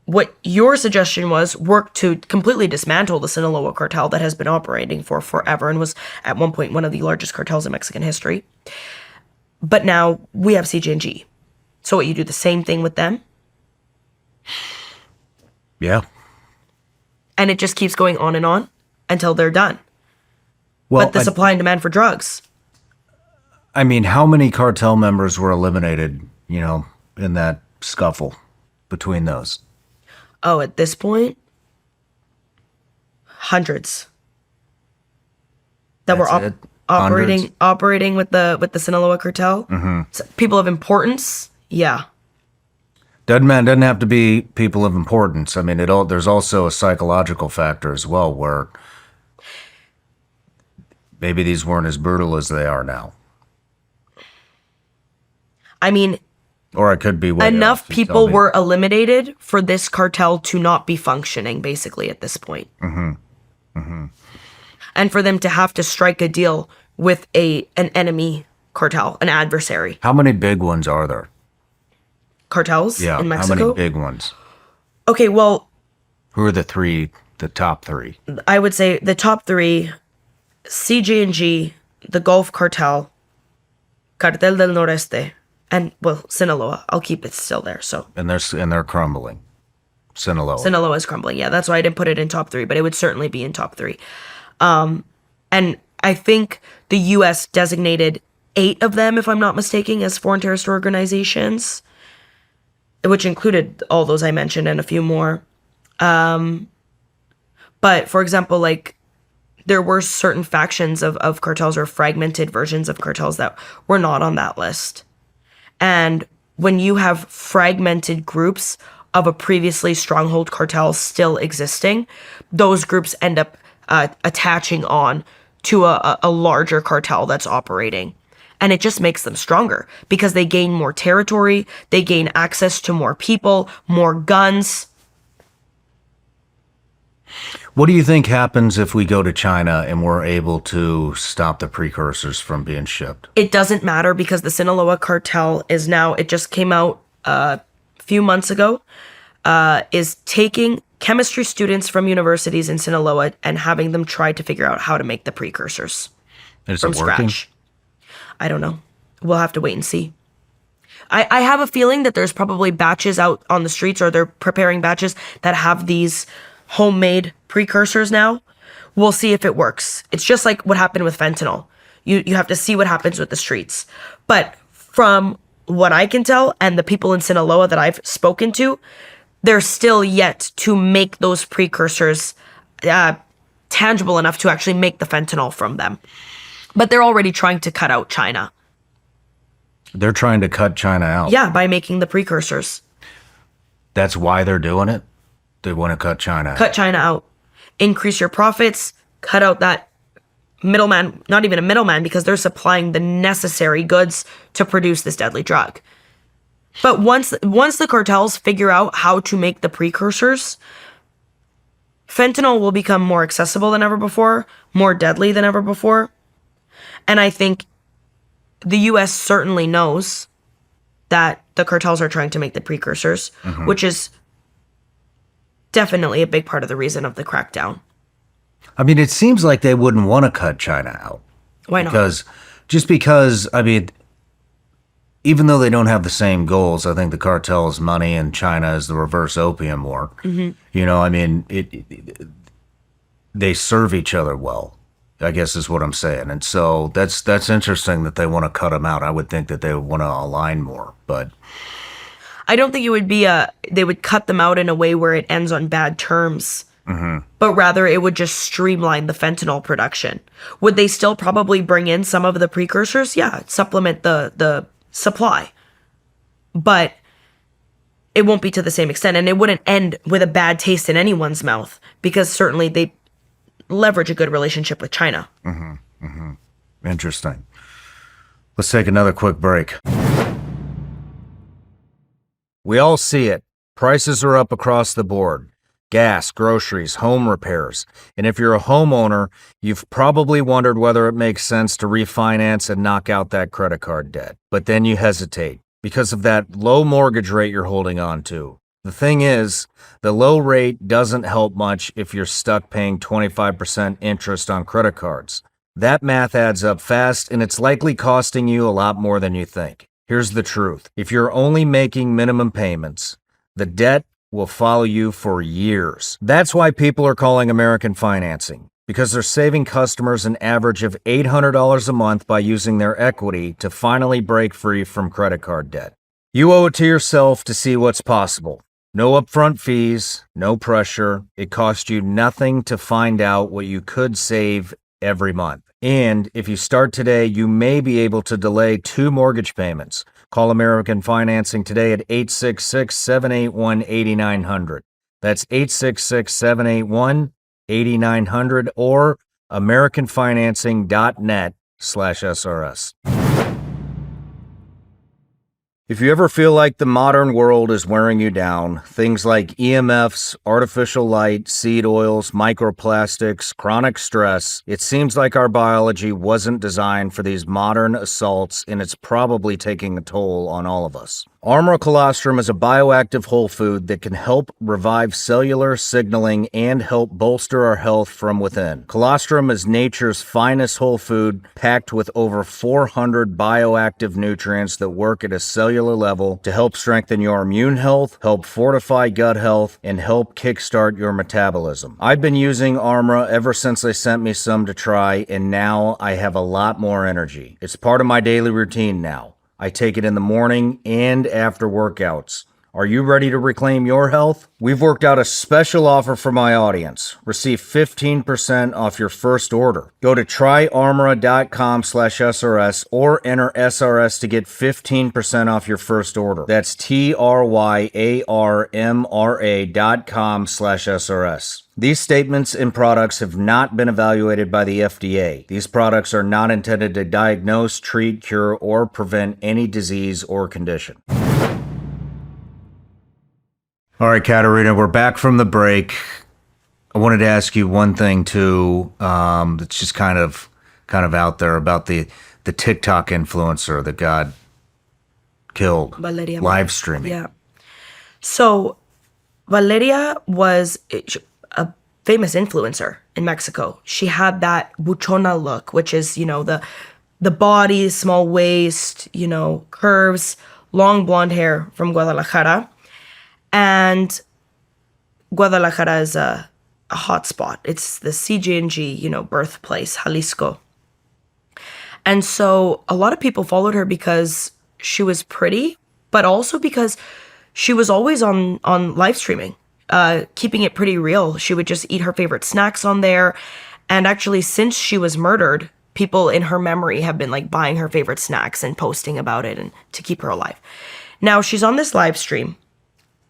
What your suggestion was work to completely dismantle the Sinaloa cartel that has been operating for forever and was at one point one of the largest cartels in Mexican history. But now we have CJ&G. So what, you do the same thing with them? Yeah. And it just keeps going on and on until they're done. Well, but the supply and demand for drugs. I mean, how many cartel members were eliminated, in that scuffle? between those? Oh, at this point, hundreds that That's were it? Hundreds? operating with the Sinaloa cartel. Mm-hmm. So people of importance, yeah. Doesn't have to be people of importance. I mean, there's also a psychological factor as well, where maybe these weren't as brutal as they are now. I mean, or I could be way enough off. You tell people me. were eliminated for this cartel to not be functioning, basically, at this point. And for them to have to strike a deal with an enemy cartel, an adversary. How many big ones are there? Cartels Yeah, in how Mexico? many big ones? Okay, well, Who are the top three? I would say the top three: CJ&G, the Gulf Cartel, Cartel del Noreste, and, well, Sinaloa. I'll keep it still there. So And they're crumbling. Sinaloa. Sinaloa is crumbling. Yeah, that's why I didn't put it in top three, but it would certainly be in top three. And I think the U.S. designated 8 of them, if I'm not mistaken, as foreign terrorist organizations, which included all those I mentioned and a few more. But for example, like, there were certain factions of cartels or fragmented versions of cartels that were not on that list. And when you have fragmented groups of a previously stronghold cartel still existing, those groups end up attaching on to a larger cartel that's operating. And it just makes them stronger because they gain more territory, they gain access to more people, more guns. What do you think happens if we go to China and we're able to stop the precursors from being shipped? It doesn't matter because the Sinaloa cartel is now, it just came out a few months ago, is taking chemistry students from universities in Sinaloa and having them try to figure out how to make the precursors Is from it working? scratch. I don't know. We'll have to wait and see. I have a feeling that there's probably batches out on the streets, or they're preparing batches that have these homemade precursors now. We'll see if it works. It's just like what happened with fentanyl. You have to see what happens with the streets. But from what I can tell, and the people in Sinaloa that I've spoken to, they're still yet to make those precursors tangible enough to actually make the fentanyl from them. But they're already trying to cut out China. They're trying to cut China out. Yeah, by making the precursors. That's why they're doing it? They want to cut China out. Cut China out. Increase your profits. Cut out that middleman, not even a middleman, because they're supplying the necessary goods to produce this deadly drug. But once the cartels figure out how to make the precursors, fentanyl will become more accessible than ever before, more deadly than ever before. And I think the U.S. certainly knows that the cartels are trying to make the precursors, which is definitely a big part of the reason of the crackdown. I mean, it seems like they wouldn't want to cut China out. Why not? Because, I mean, even though they don't have the same goals, I think the cartel's money and China is the reverse opium war. You know, I mean, they serve each other well, I guess is what I'm saying. And so that's interesting that they want to cut them out. I would think that they would want to align more, but I don't think it would be they would cut them out in a way where it ends on bad terms, but rather it would just streamline the fentanyl production. Would they still probably bring in some of the precursors? Yeah, supplement the supply, but it won't be to the same extent, and it wouldn't end with a bad taste in anyone's mouth, because certainly they leverage a good relationship with China. interesting. Let's take another quick break. We all see it. Prices are up across the board. Gas, groceries, home repairs. And if you're a homeowner, you've probably wondered whether it makes sense to refinance and knock out that credit card debt. But then you hesitate because of that low mortgage rate you're holding on to. The thing is, the low rate doesn't help much if you're stuck paying 25% interest on credit cards. That math adds up fast, and it's likely costing you a lot more than you think. Here's the truth. If you're only making minimum payments, the debt will follow you for years. That's why people are calling American Financing, because they're saving customers an average of $800 a month by using their equity to finally break free from credit card debt. You owe it to yourself to see what's possible. No upfront fees, no pressure. It costs you nothing to find out what you could save every month. And if you start today, you may be able to delay 2 mortgage payments. Call American Financing today at 866-781-8900. That's 866-781-8900 or americanfinancing.net/SRS. If you ever feel like the modern world is wearing you down, things like EMFs, artificial light, seed oils, microplastics, chronic stress, it seems like our biology wasn't designed for these modern assaults, and it's probably taking a toll on all of us. Armor colostrum is a bioactive whole food that can help revive cellular signaling and help bolster our health from within. Colostrum is nature's finest whole food, packed with over 400 bioactive nutrients that work at a cellular level to help strengthen your immune health, help fortify gut health, and help kickstart your metabolism. I've been using Armra ever since they sent me some to try, and now I have a lot more energy. It's part of my daily routine now. I take it in the morning and after workouts. Are you ready to reclaim your health? We've worked out a special offer for my audience. Receive 15% off your first order. Go to tryarmra.com/SRS or enter SRS to get 15% off your first order. That's tryarmra.com/SRS. These statements and products have not been evaluated by the FDA. These products are not intended to diagnose, treat, cure, or prevent any disease or condition. All right, Katarina, we're back from the break. I wanted to ask you one thing too. That's just kind of out there about the TikTok influencer that got killed. Valeria. Live streaming. Yeah. So Valeria was a famous influencer in Mexico. She had that buchona look, which is, the body, small waist, curves, long blonde hair from Guadalajara. And Guadalajara is a hot spot. It's the CG&G, birthplace, Jalisco. And so a lot of people followed her because she was pretty, but also because she was always on live streaming, keeping it pretty real. She would just eat her favorite snacks on there. And actually, since she was murdered, people in her memory have been buying her favorite snacks and posting about it and to keep her alive. Now she's on this live stream.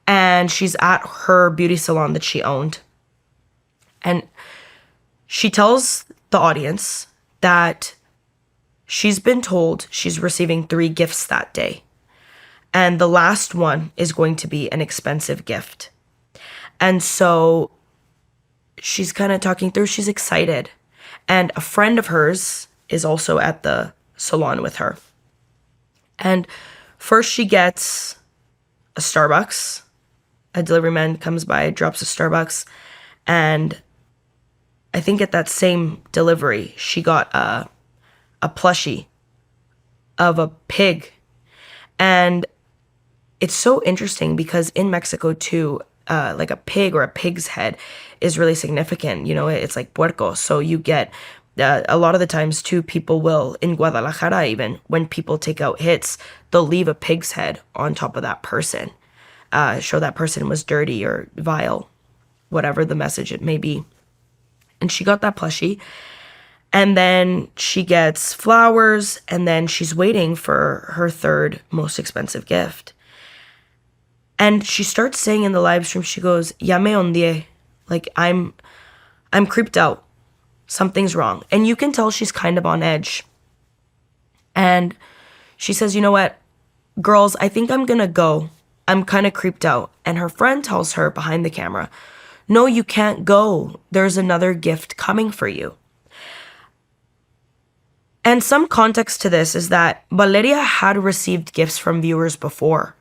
And she's at her beauty salon that she owned. And she tells the audience that she's been told she's receiving 3 gifts that day. And the last one is going to be an expensive gift. And so she's kind of talking through, she's excited. And a friend of hers is also at the salon with her. And first she gets a Starbucks. A delivery man comes by, drops a Starbucks, and I think at that same delivery, she got a plushie of a pig. And it's so interesting because in Mexico too, a pig or a pig's head is really significant. It's like puerco. So you get, a lot of the times too, people will, in Guadalajara even, when people take out hits, they'll leave a pig's head on top of that person. Show that person was dirty or vile, whatever the message it may be. And she got that plushie. And then she gets flowers, and then she's waiting for her 3rd most expensive gift. And she starts saying in the live stream, she goes, "Ya me ondié." I'm creeped out. Something's wrong. And you can tell she's kind of on edge. And she says, "You know what, girls, I think I'm gonna go. I'm kind of creeped out." And her friend tells her behind the camera, "No, you can't go. There's another gift coming for you." And some context to this is that Valeria had received gifts from viewers before.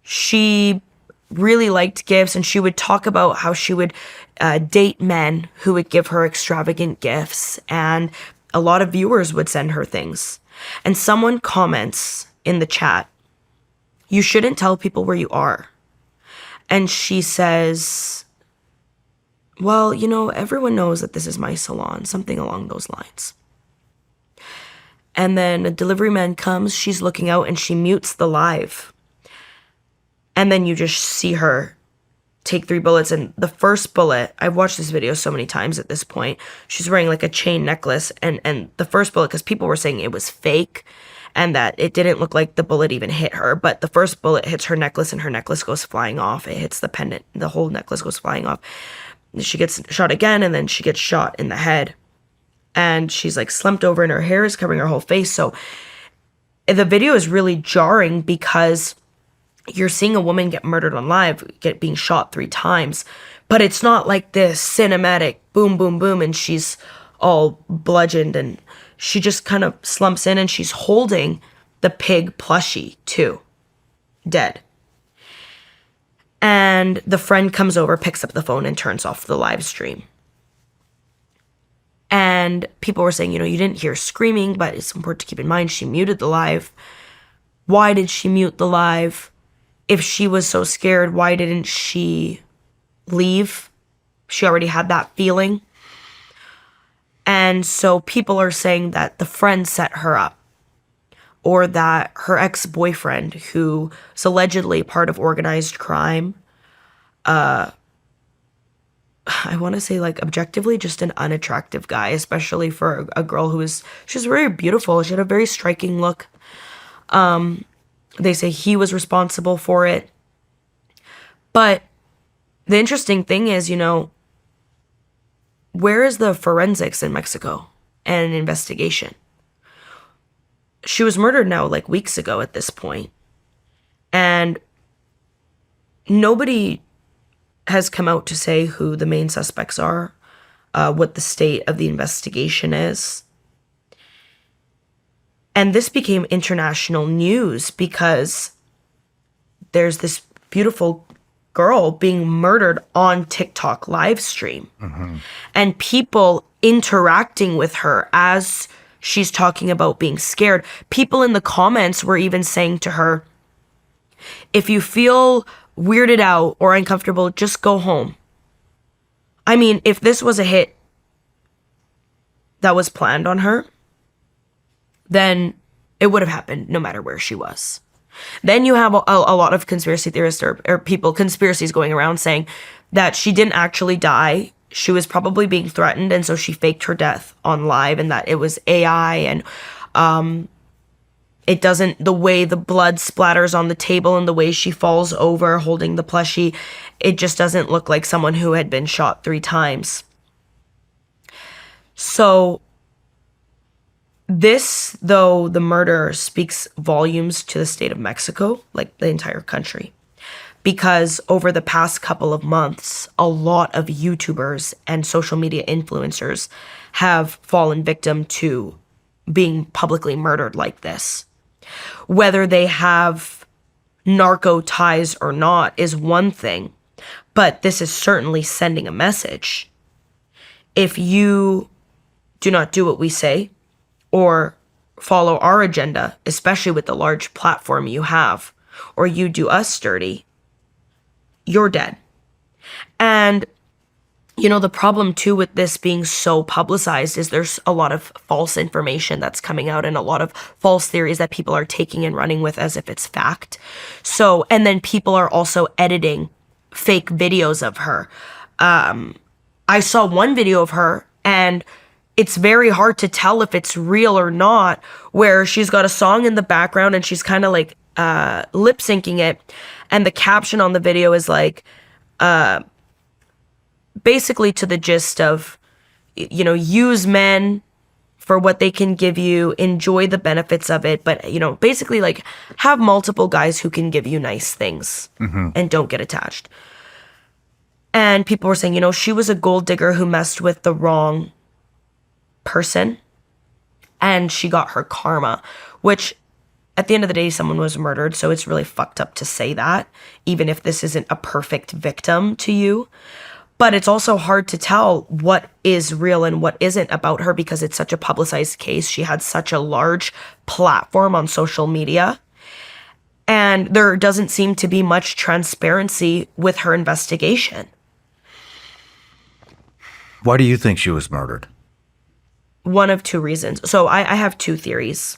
She really liked gifts, and she would talk about how she would date men who would give her extravagant gifts, and a lot of viewers would send her things. And someone comments in the chat, "You shouldn't tell people where you are." And she says, "Well, everyone knows that this is my salon," something along those lines. And then a delivery man comes, she's looking out, and she mutes the live. And then you just see her take 3 bullets. And the first bullet, I've watched this video so many times at this point. She's wearing like a chain necklace. And the first bullet, because people were saying it was fake and that it didn't look like the bullet even hit her. But the first bullet hits her necklace and her necklace goes flying off. It hits the pendant. The whole necklace goes flying off. She gets shot again, and then she gets shot in the head. And she's like slumped over and her hair is covering her whole face. So the video is really jarring because you're seeing a woman get murdered on live, being shot 3 times, but it's not like this cinematic boom, boom, boom, and she's all bludgeoned, and she just kind of slumps in and she's holding the pig plushie too, dead. And the friend comes over, picks up the phone, and turns off the live stream. And people were saying, you didn't hear screaming, but it's important to keep in mind she muted the live. Why did she mute the live? If she was so scared, why didn't she leave? She already had that feeling. And so people are saying that the friend set her up, or that her ex-boyfriend, who is allegedly part of organized crime, I want to say like objectively just an unattractive guy, especially for a girl she's very beautiful. She had a very striking look. They say he was responsible for it. But the interesting thing is, where is the forensics in Mexico and an investigation? She was murdered now like weeks ago at this point. And nobody has come out to say who the main suspects are, what the state of the investigation is. And this became international news because there's this beautiful girl being murdered on TikTok live stream. Mm-hmm. And people interacting with her as she's talking about being scared. People in the comments were even saying to her, if you feel weirded out or uncomfortable, just go home. I mean, if this was a hit that was planned on her, then it would have happened no matter where she was. Then you have a lot of conspiracy theorists or conspiracies going around saying that she didn't actually die. She was probably being threatened, and so she faked her death on live, and that it was AI, and it doesn't, the way the blood splatters on the table and the way she falls over holding the plushie, it just doesn't look like someone who had been shot 3 times. So this, though, the murder speaks volumes to the state of Mexico, like the entire country, because over the past couple of months, a lot of YouTubers and social media influencers have fallen victim to being publicly murdered like this. Whether they have narco ties or not is one thing, but this is certainly sending a message. If you do not do what we say, or follow our agenda, especially with the large platform you have, or you do us dirty, you're dead. And, the problem too with this being so publicized is there's a lot of false information that's coming out and a lot of false theories that people are taking and running with as if it's fact. So, and then people are also editing fake videos of her. I saw one video of her, and it's very hard to tell if it's real or not, where she's got a song in the background and she's kind of like lip syncing it. And the caption on the video is like, basically to the gist of, use men for what they can give you, enjoy the benefits of it. But, basically like have multiple guys who can give you nice things and don't get attached. And people were saying, she was a gold digger who messed with the wrong person and she got her karma, which at the end of the day, someone was murdered. So it's really fucked up to say that, even if this isn't a perfect victim to you. But it's also hard to tell what is real and what isn't about her because it's such a publicized case. She had such a large platform on social media. And there doesn't seem to be much transparency with her investigation. Why do you think she was murdered? One of 2 reasons. So I have 2 theories.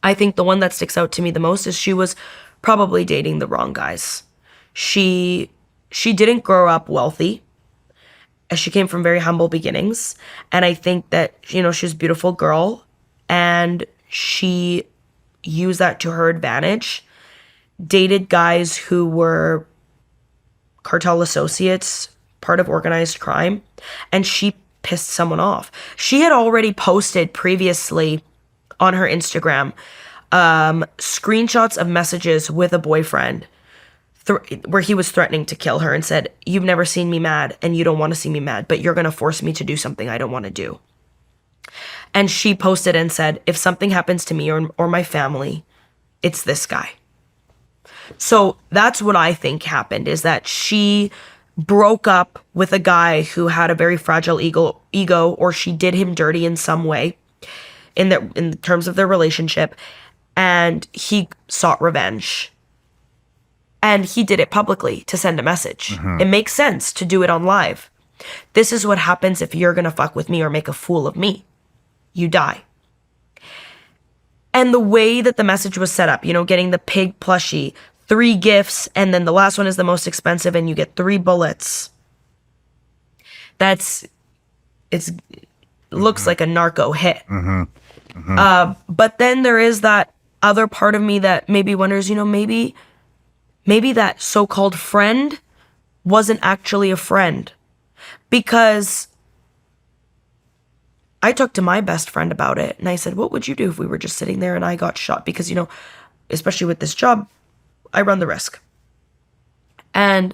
I think the one that sticks out to me the most is she was probably dating the wrong guys. She didn't grow up wealthy. She came from very humble beginnings. And I think that, she's a beautiful girl, and she used that to her advantage. Dated guys who were cartel associates, part of organized crime, and she pissed someone off. She had already posted previously on her Instagram screenshots of messages with a boyfriend where he was threatening to kill her and said, "You've never seen me mad and you don't want to see me mad, but you're going to force me to do something I don't want to do." And she posted and said, "If something happens to me or my family, it's this guy." So that's what I think happened, is that she broke up with a guy who had a very fragile ego, or she did him dirty in some way in terms of their relationship, and he sought revenge. And he did it publicly to send a message. It makes sense to do it on live. This is what happens if you're going to fuck with me or make a fool of me. You die. And the way that the message was set up, getting the pig plushie, 3 gifts, and then the last one is the most expensive and you get 3 bullets. It looks like a narco hit. But then there is that other part of me that maybe wonders, maybe that so-called friend wasn't actually a friend. Because I talked to my best friend about it, and I said, "What would you do if we were just sitting there and I got shot?" Because, especially with this job, I run the risk. And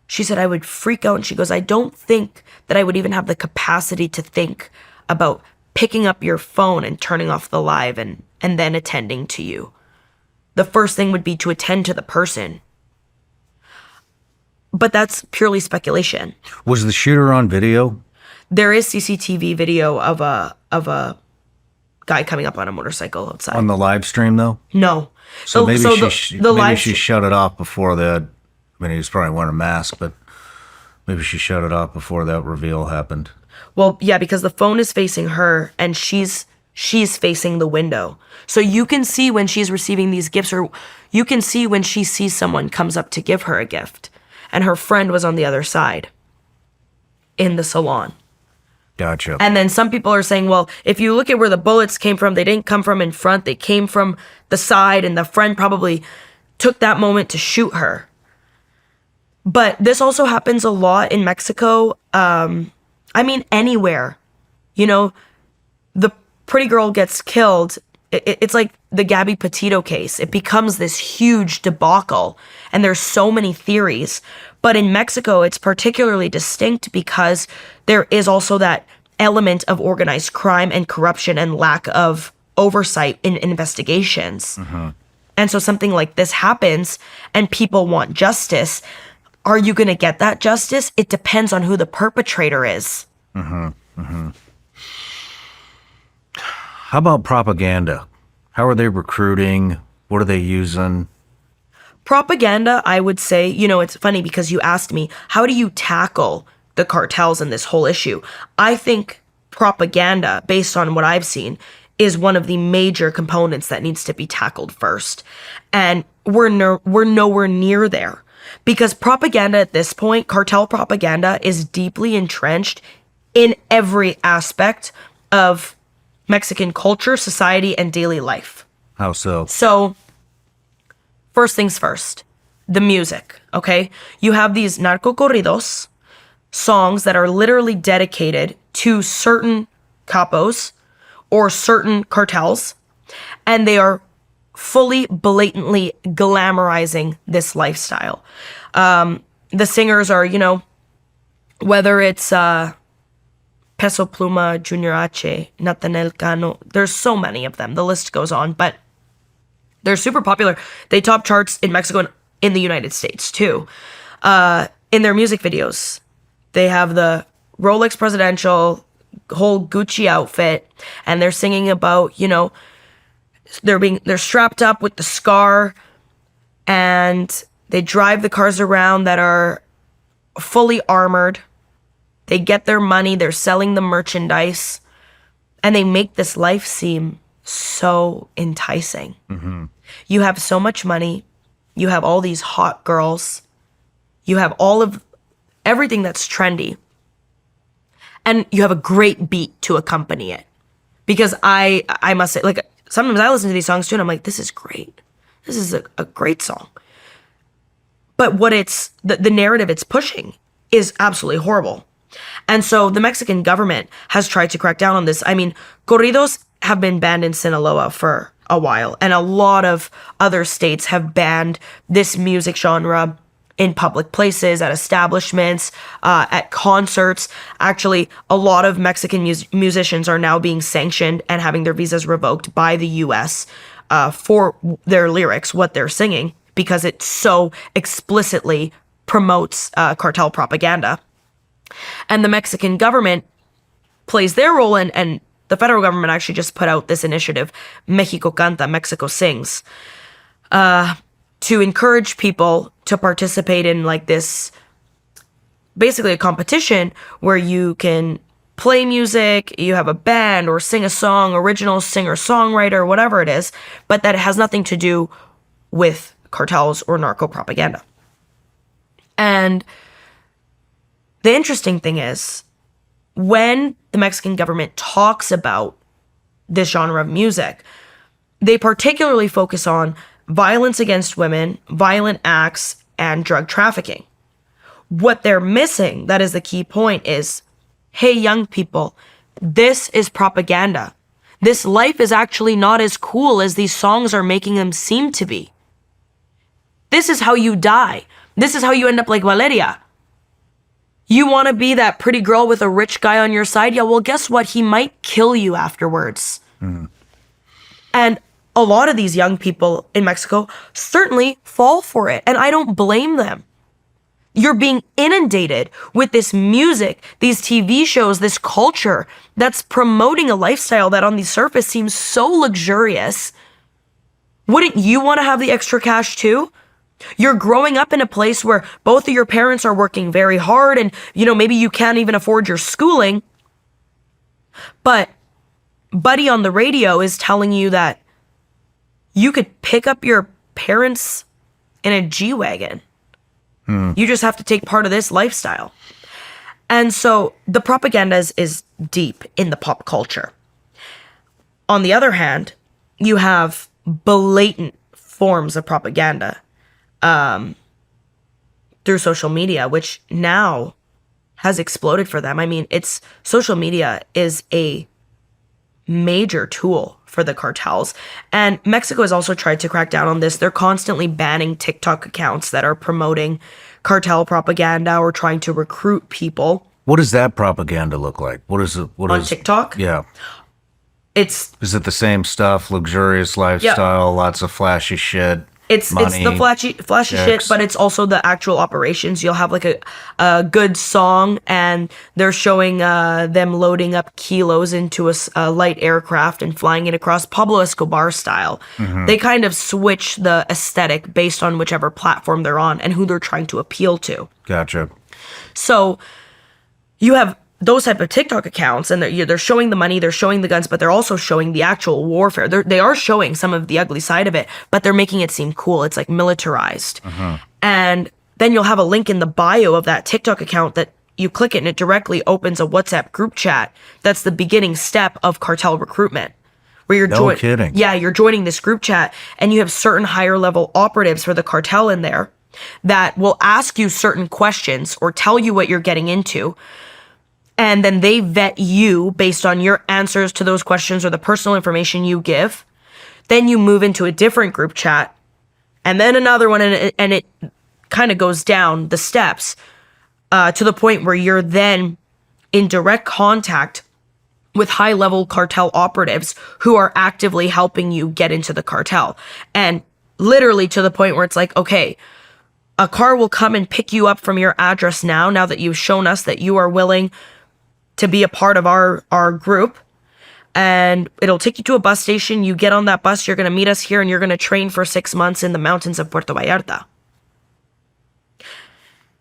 she said, "I would freak out." And she goes, "I don't think that I would even have the capacity to think about picking up your phone and turning off the live and then attending to you. The first thing would be to attend to the person." But that's purely speculation. Was the shooter on video? There is CCTV video of a guy coming up on a motorcycle outside. On the live stream, though? No. So maybe she shut it off before that. I mean, he was probably wearing a mask, but maybe she shut it off before that reveal happened. Well, yeah, because the phone is facing her and she's facing the window. So you can see when she's receiving these gifts, or you can see when she sees someone comes up to give her a gift. And her friend was on the other side in the salon. Gotcha. And then some people are saying, well, if you look at where the bullets came from, they didn't come from in front. They came from the side, and the friend probably took that moment to shoot her. But this also happens a lot in Mexico. Anywhere. The pretty girl gets killed. It's like the Gabby Petito case. It becomes this huge debacle, and there's so many theories. But in Mexico, it's particularly distinct because there is also that element of organized crime and corruption and lack of oversight in investigations. And so something like this happens and people want justice. Are you going to get that justice? It depends on who the perpetrator is. How about propaganda? How are they recruiting? What are they using? Propaganda, I would say, it's funny because you asked me, how do you tackle the cartels and this whole issue? I think propaganda, based on what I've seen, is one of the major components that needs to be tackled first. And we're nowhere near there. Because propaganda at this point, cartel propaganda, is deeply entrenched in every aspect of Mexican culture, society, and daily life. How so? So, first things first, the music, okay? You have these narco corridos, songs that are literally dedicated to certain capos or certain cartels, and they are fully, blatantly glamorizing this lifestyle. The singers are, whether it's Peso Pluma, Junior H, Nathaniel Cano, there's so many of them. The list goes on, but they're super popular. They top charts in Mexico and in the United States, too. In their music videos, they have the Rolex Presidential, whole Gucci outfit, and they're singing about, they're strapped up with the scar, and they drive the cars around that are fully armored. They get their money, they're selling the merchandise, and they make this life seem so enticing. You have so much money, you have all these hot girls, you have all of everything that's trendy, and you have a great beat to accompany it. Because I must say, like, sometimes I listen to these songs too, and I'm like, this is great. This is a great song. But what it's, the narrative it's pushing is absolutely horrible. And so the Mexican government has tried to crack down on this. I mean, corridos have been banned in Sinaloa for a while, and a lot of other states have banned this music genre in public places, at establishments, at concerts. Actually, a lot of Mexican musicians are now being sanctioned and having their visas revoked by the U.S. For their lyrics, what they're singing, because it so explicitly promotes cartel propaganda. And the Mexican government plays their role, and the federal government actually just put out this initiative, Mexico Canta, Mexico Sings, to encourage people to participate in like this, basically a competition where you can play music, you have a band or sing a song, original singer-songwriter, whatever it is, but that it has nothing to do with cartels or narco propaganda. And the interesting thing is, when the Mexican government talks about this genre of music, they particularly focus on violence against women, violent acts, and drug trafficking. What they're missing, that is the key point, is, hey, young people, this is propaganda. This life is actually not as cool as these songs are making them seem to be. This is how you die. This is how you end up like Valeria. You want to be that pretty girl with a rich guy on your side? Yeah, well, guess what? He might kill you afterwards. Mm. And a lot of these young people in Mexico certainly fall for it, and I don't blame them. You're being inundated with this music, these TV shows, this culture that's promoting a lifestyle that on the surface seems so luxurious. Wouldn't you want to have the extra cash too? You're growing up in a place where both of your parents are working very hard, and, maybe you can't even afford your schooling. But Buddy on the radio is telling you that you could pick up your parents in a G-Wagon. You just have to take part of this lifestyle. And so the propaganda is deep in the pop culture. On the other hand, you have blatant forms of propaganda through social media, which now has exploded for them. I mean, social media is a major tool for the cartels. And Mexico has also tried to crack down on this. They're constantly banning TikTok accounts that are promoting cartel propaganda or trying to recruit people. What does that propaganda look like? What is it? On TikTok? Yeah. Is it the same stuff? Luxurious lifestyle, lots of flashy shit. It's the flashy shit, but it's also the actual operations. You'll have like a good song, and they're showing them loading up kilos into a light aircraft and flying it across Pablo Escobar style. Mm-hmm. They kind of switch the aesthetic based on whichever platform they're on and who they're trying to appeal to. Gotcha. So you have those type of TikTok accounts, and they're showing the money, they're showing the guns, but they're also showing the actual warfare. They are showing some of the ugly side of it, but they're making it seem cool. It's like militarized. Uh-huh. And then you'll have a link in the bio of that TikTok account that you click it and it directly opens a WhatsApp group chat. That's the beginning step of cartel recruitment. Where you're No kidding. Yeah, you're joining this group chat, and you have certain higher level operatives for the cartel in there that will ask you certain questions or tell you what you're getting into. And then they vet you based on your answers to those questions or the personal information you give. Then you move into a different group chat, and then another one, and it kind of goes down the steps to the point where you're then in direct contact with high-level cartel operatives who are actively helping you get into the cartel. And literally to the point where it's like, okay, a car will come and pick you up from your address now that you've shown us that you are willing to be a part of our group, and it'll take you to a bus station. You get on that bus, you're going to meet us here, and you're going to train for 6 months in the mountains of Puerto Vallarta.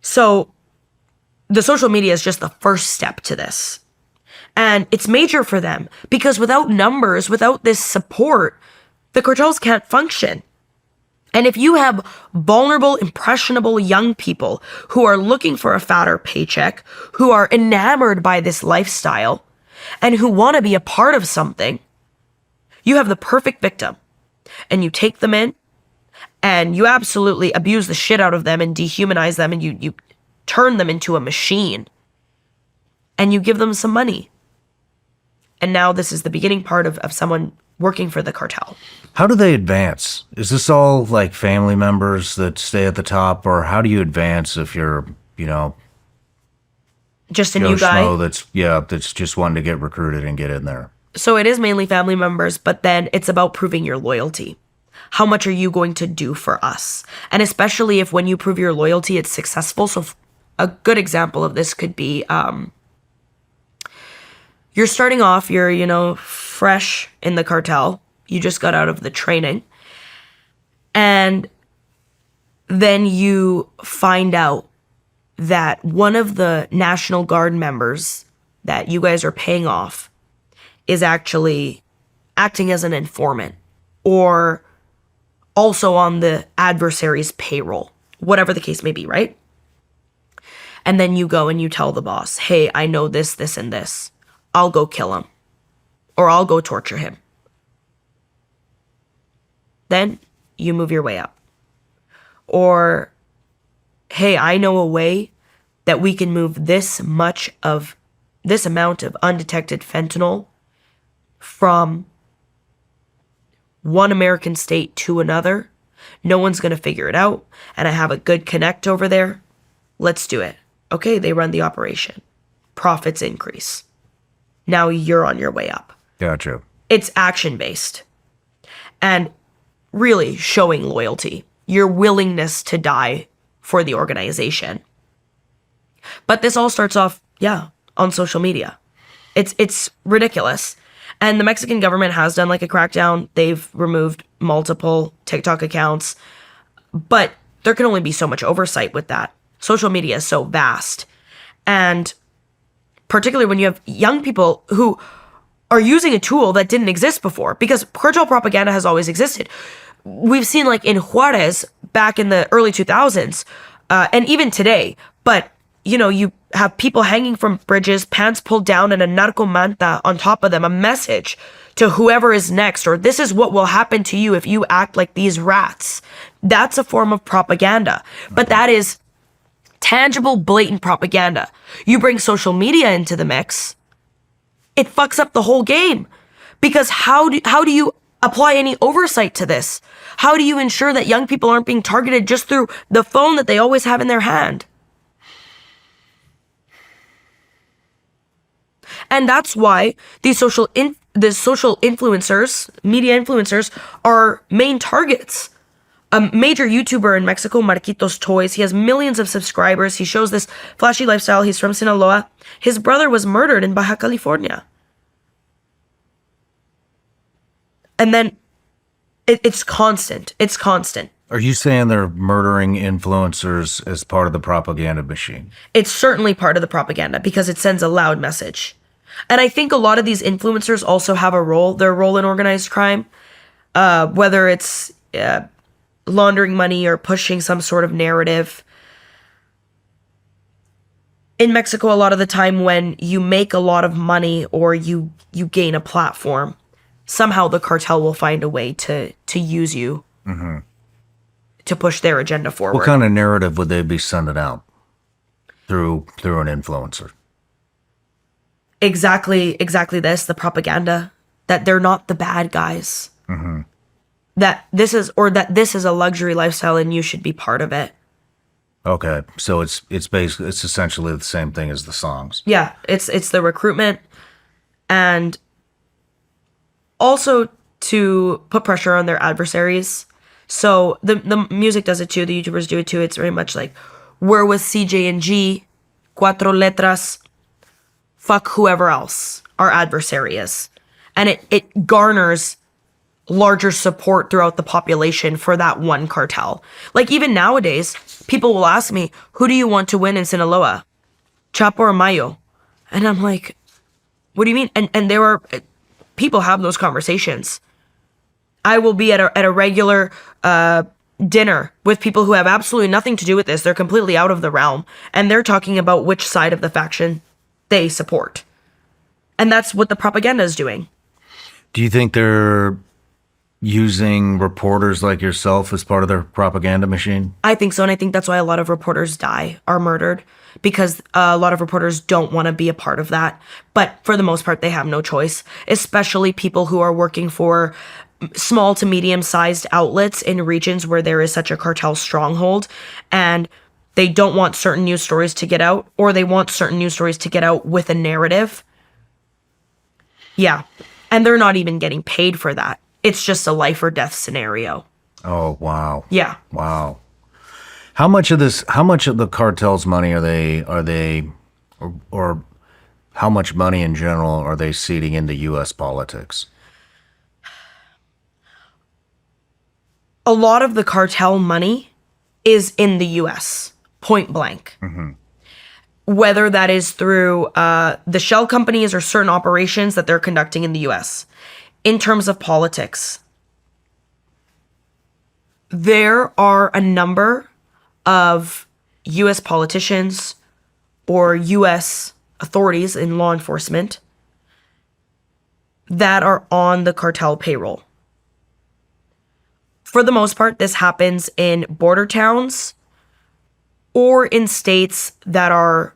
So the social media is just the first step to this. And it's major for them, because without numbers, without this support, the cartels can't function. And if you have vulnerable, impressionable young people who are looking for a fatter paycheck, who are enamored by this lifestyle, and who want to be a part of something, you have the perfect victim. And you take them in, and you absolutely abuse the shit out of them and dehumanize them, and you turn them into a machine. And you give them some money. And now this is the beginning part of someone working for the cartel. How do they advance? Is this all like family members that stay at the top, or how do you advance if you're, Just a Joe new guy? Schmo that's just wanting to get recruited and get in there? So it is mainly family members, but then it's about proving your loyalty. How much are you going to do for us? And especially if when you prove your loyalty, it's successful. So a good example of this could be you're starting off, you're, fresh in the cartel. You just got out of the training. And then you find out that one of the National Guard members that you guys are paying off is actually acting as an informant or also on the adversary's payroll, whatever the case may be, right? And then you go and you tell the boss, hey, I know this, this, and this. I'll go kill him. Or I'll go torture him. Then you move your way up. Or, hey, I know a way that we can move this amount of undetected fentanyl from one American state to another. No one's going to figure it out. And I have a good connect over there. Let's do it. Okay, they run the operation. Profits increase. Now you're on your way up. Gotcha. It's action-based. And really showing loyalty. Your willingness to die for the organization. But this all starts off, on social media. It's ridiculous. And the Mexican government has done like a crackdown. They've removed multiple TikTok accounts. But there can only be so much oversight with that. Social media is so vast. And particularly when you have young people who are using a tool that didn't exist before, because cartel propaganda has always existed. We've seen like in Juarez back in the early 2000s, and even today, but you have people hanging from bridges, pants pulled down and a narcomanta on top of them, a message to whoever is next, or this is what will happen to you if you act like these rats. That's a form of propaganda, but that is tangible, blatant propaganda. You bring social media into the mix, it fucks up the whole game. Because how do you apply any oversight to this? How do you ensure that young people aren't being targeted just through the phone that they always have in their hand? And that's why these social influencers, media influencers, are main targets. A major YouTuber in Mexico, Marquitos Toys, he has millions of subscribers. He shows this flashy lifestyle. He's from Sinaloa. His brother was murdered in Baja California. And then it's constant. It's constant. Are you saying they're murdering influencers as part of the propaganda machine? It's certainly part of the propaganda because it sends a loud message. And I think a lot of these influencers also have their role in organized crime, whether it's laundering money or pushing some sort of narrative. In Mexico, a lot of the time when you make a lot of money or you gain a platform, somehow the cartel will find a way to use you to push their agenda forward. What kind of narrative would they be sending out through an influencer? Exactly this, the propaganda, that they're not the bad guys. That this is a luxury lifestyle and you should be part of it. Okay, so it's essentially the same thing as the songs. Yeah, it's the recruitment, and also to put pressure on their adversaries. So the music does it too, the YouTubers do it too. It's very much like, we're with CJ&G, cuatro letras, fuck whoever else our adversary is. And it garners larger support throughout the population for that one cartel. Like even nowadays, people will ask me, who do you want to win in Sinaloa? Chapo or Mayo? And I'm like, what do you mean? And there are, people have those conversations. I will be at a regular dinner with people who have absolutely nothing to do with this. They're completely out of the realm. And they're talking about which side of the faction they support. And that's what the propaganda is doing. Do you think they're using reporters like yourself as part of their propaganda machine? I think so. And I think that's why a lot of reporters are murdered, because a lot of reporters don't want to be a part of that. But for the most part, they have no choice, especially people who are working for small to medium-sized outlets in regions where there is such a cartel stronghold, and they don't want certain news stories to get out, or they want certain news stories to get out with a narrative. Yeah. And they're not even getting paid for that. It's just a life or death scenario. Oh, wow. Yeah. Wow. How much of the cartel's money or how much money in general are they seeding into U.S. politics? A lot of the cartel money is in the U.S., point blank. Whether that is through the shell companies or certain operations that they're conducting in the U.S. In terms of politics, there are a number of U.S. politicians or U.S. authorities in law enforcement that are on the cartel payroll. For the most part, this happens in border towns or in states that are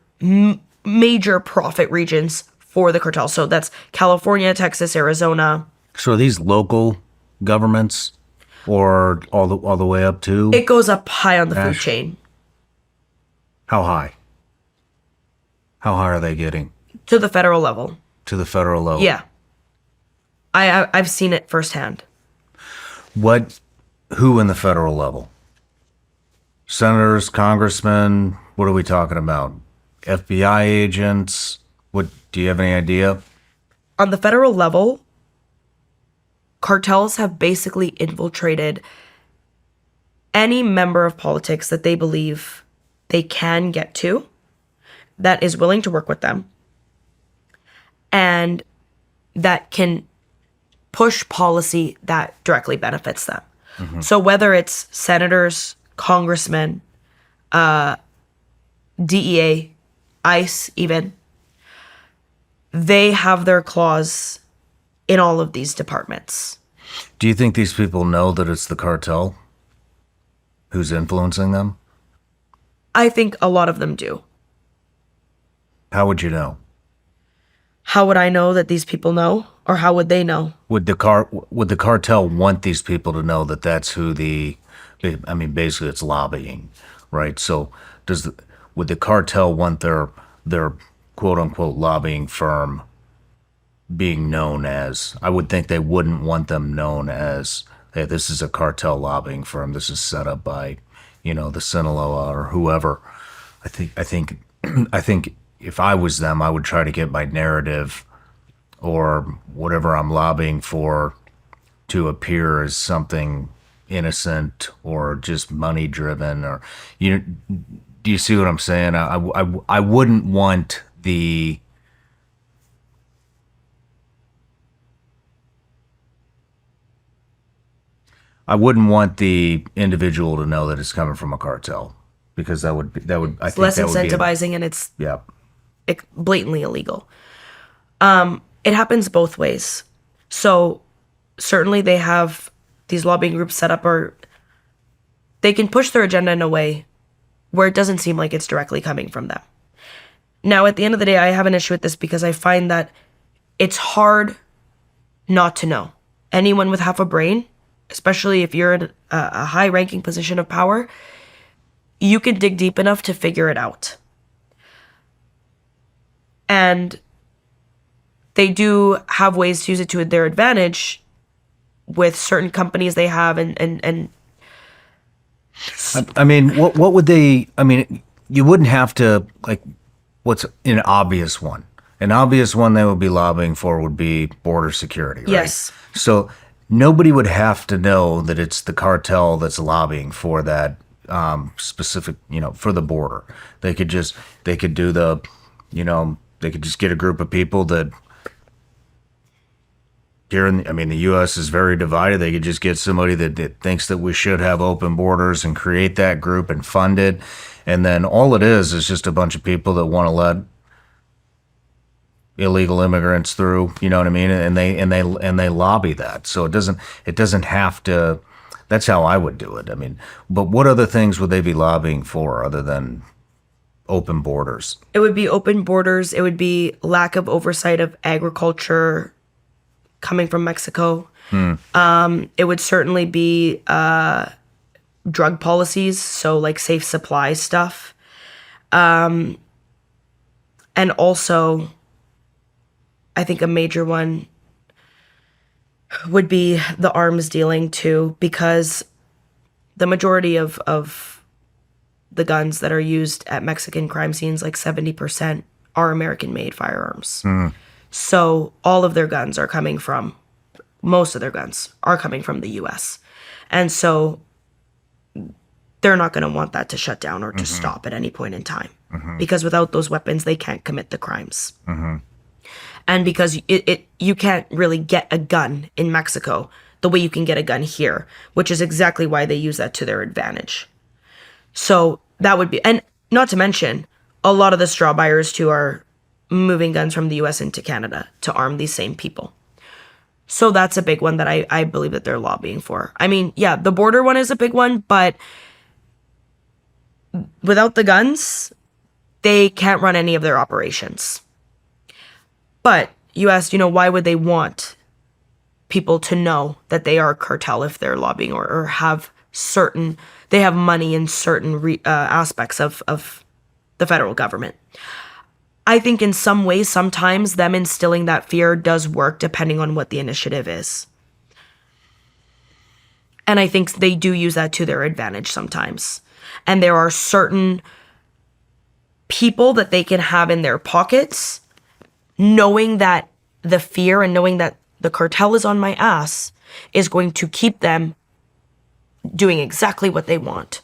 major profit regions for the cartel. So that's California, Texas, Arizona. So are these local governments or all the way up to? It goes up high on the food chain. How high? How high are they getting? To the federal level. To the federal level? Yeah. I've seen it firsthand. Who in the federal level? Senators, congressmen, what are we talking about? FBI agents? Do you have any idea? On the federal level, cartels have basically infiltrated any member of politics that they believe they can get to, that is willing to work with them, and that can push policy that directly benefits them. So whether it's senators, congressmen, DEA, ICE even, they have their claws in all of these departments. Do you think these people know that it's the cartel who's influencing them? I think a lot of them do. How would you know? How would I know that these people know? Or how would they know? Would the cartel want these people to know that that's who basically it's lobbying, right? So would the cartel want their quote unquote lobbying firm being known as? I would think they wouldn't want them known as, hey, this is a cartel lobbying firm. This is set up by, the Sinaloa or whoever. I think if I was them, I would try to get my narrative or whatever I'm lobbying for to appear as something innocent or just money driven, or do you see what I'm saying? I wouldn't want the individual to know that it's coming from a cartel, because I think it's less that would be incentivizing, and it's yeah. blatantly illegal. It happens both ways. So certainly they have these lobbying groups set up, or they can push their agenda in a way where it doesn't seem like it's directly coming from them. Now, at the end of the day, I have an issue with this because I find that it's hard not to know. Anyone with half a brain, especially if you're in a high-ranking position of power, you can dig deep enough to figure it out. And they do have ways to use it to their advantage with certain companies they have, and I mean, what would they? I mean, you wouldn't have to, like, what's an obvious one? An obvious one they would be lobbying for would be border security, right? Yes. So nobody would have to know that it's the cartel that's lobbying for that specific, for the border. They could just get a group of people that The U.S. is very divided. They could just get somebody that thinks that we should have open borders and create that group and fund it. And then all it is just a bunch of people that want to let illegal immigrants through, you know what I mean? And they lobby that. So it doesn't have to. That's how I would do it. But what other things would they be lobbying for other than open borders? It would be open borders. It would be lack of oversight of agriculture coming from Mexico. It would certainly be drug policies, so like safe supply stuff. And also, I think a major one would be the arms dealing too, because the majority of the guns that are used at Mexican crime scenes, like 70%, are American-made firearms. So all of their guns are coming from, most of their guns are coming from the U.S. And so they're not going to want that to shut down or to stop at any point in time. Because without those weapons, they can't commit the crimes. And because you can't really get a gun in Mexico the way you can get a gun here, which is exactly why they use that to their advantage. So that would be, and not to mention, a lot of the straw buyers too are moving guns from the U.S. into Canada to arm these same people. So that's a big one that I believe that they're lobbying for. Yeah, the border one is a big one, but without the guns, they can't run any of their operations. But you asked, why would they want people to know that they are a cartel if they're lobbying or have they have money in certain aspects of the federal government? I think in some ways, sometimes them instilling that fear does work depending on what the initiative is. And I think they do use that to their advantage sometimes. And there are certain people that they can have in their pockets, knowing that the fear and knowing that the cartel is on my ass is going to keep them doing exactly what they want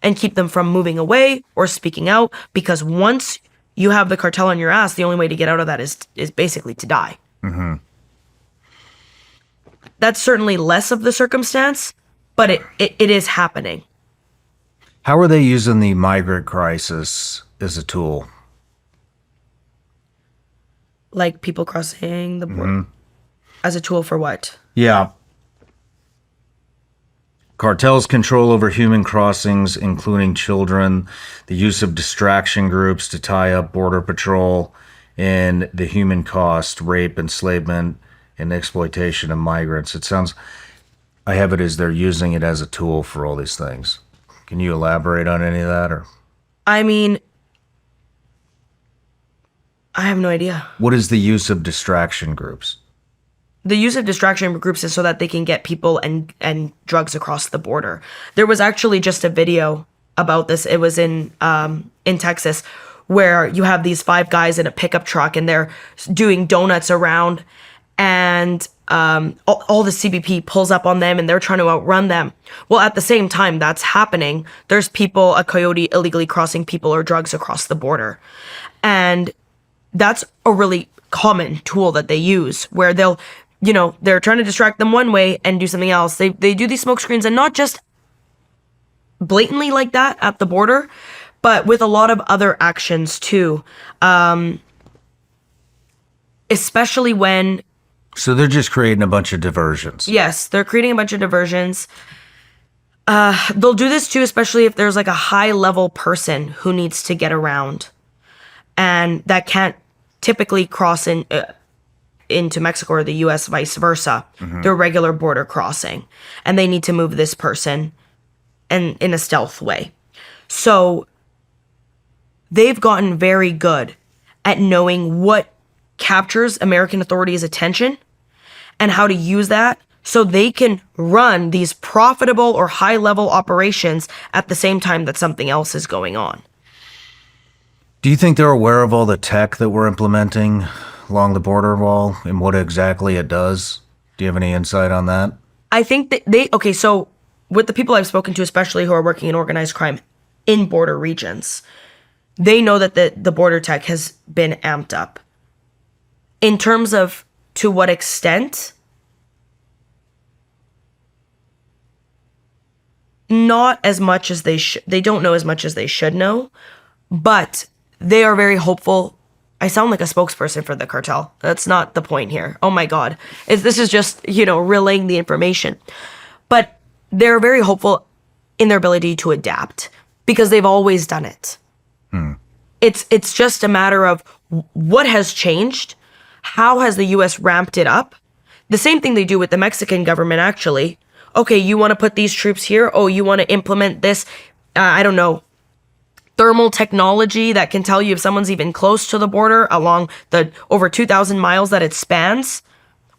and keep them from moving away or speaking out. Because once you have the cartel on your ass, the only way to get out of that is basically to die. That's certainly less of the circumstance, but it is happening. How are they using the migrant crisis as a tool? Like people crossing the border as a tool for what? Yeah. Cartels' control over human crossings, including children, the use of distraction groups to tie up border patrol, and the human cost, rape, enslavement, and exploitation of migrants. It sounds, I have it as they're using it as a tool for all these things. Can you elaborate on any of that? Or I have no idea. what is the use of distraction groups? The use of distraction groups is so that they can get people and drugs across the border. There was actually just a video about this. It was in Texas, where you have these 5 guys in a pickup truck and they're doing donuts around, and all the CBP pulls up on them and they're trying to outrun them. Well, at the same time that's happening, there's a coyote illegally crossing people or drugs across the border. And that's a really common tool that they use, where they're trying to distract them one way and do something else. They do these smoke screens, and not just blatantly like that at the border, but with a lot of other actions too. Especially when... So they're just creating a bunch of diversions. Yes, they're creating a bunch of diversions. They'll do this too, especially if there's like a high-level person who needs to get around and that can't typically cross into Mexico or the U.S., vice versa. They're regular border crossing, and they need to move this person in a stealth way. So they've gotten very good at knowing what captures American authorities' attention and how to use that so they can run these profitable or high-level operations at the same time that something else is going on. Do you think they're aware of all the tech that we're implementing along the border wall and what exactly it does? Do you have any insight on that? I think that so with the people I've spoken to, especially who are working in organized crime in border regions, they know that the border tech has been amped up. In terms of to what extent, not as much as they don't know as much as they should know, but they are very hopeful. I sound like a spokesperson for the cartel. That's not the point here. Oh my God. This is just, relaying the information. But they're very hopeful in their ability to adapt because they've always done it. It's just a matter of what has changed. How has the U.S. ramped it up? The same thing they do with the Mexican government, actually. Okay, you want to put these troops here? Oh, you want to implement this, thermal technology that can tell you if someone's even close to the border along the over 2,000 miles that it spans?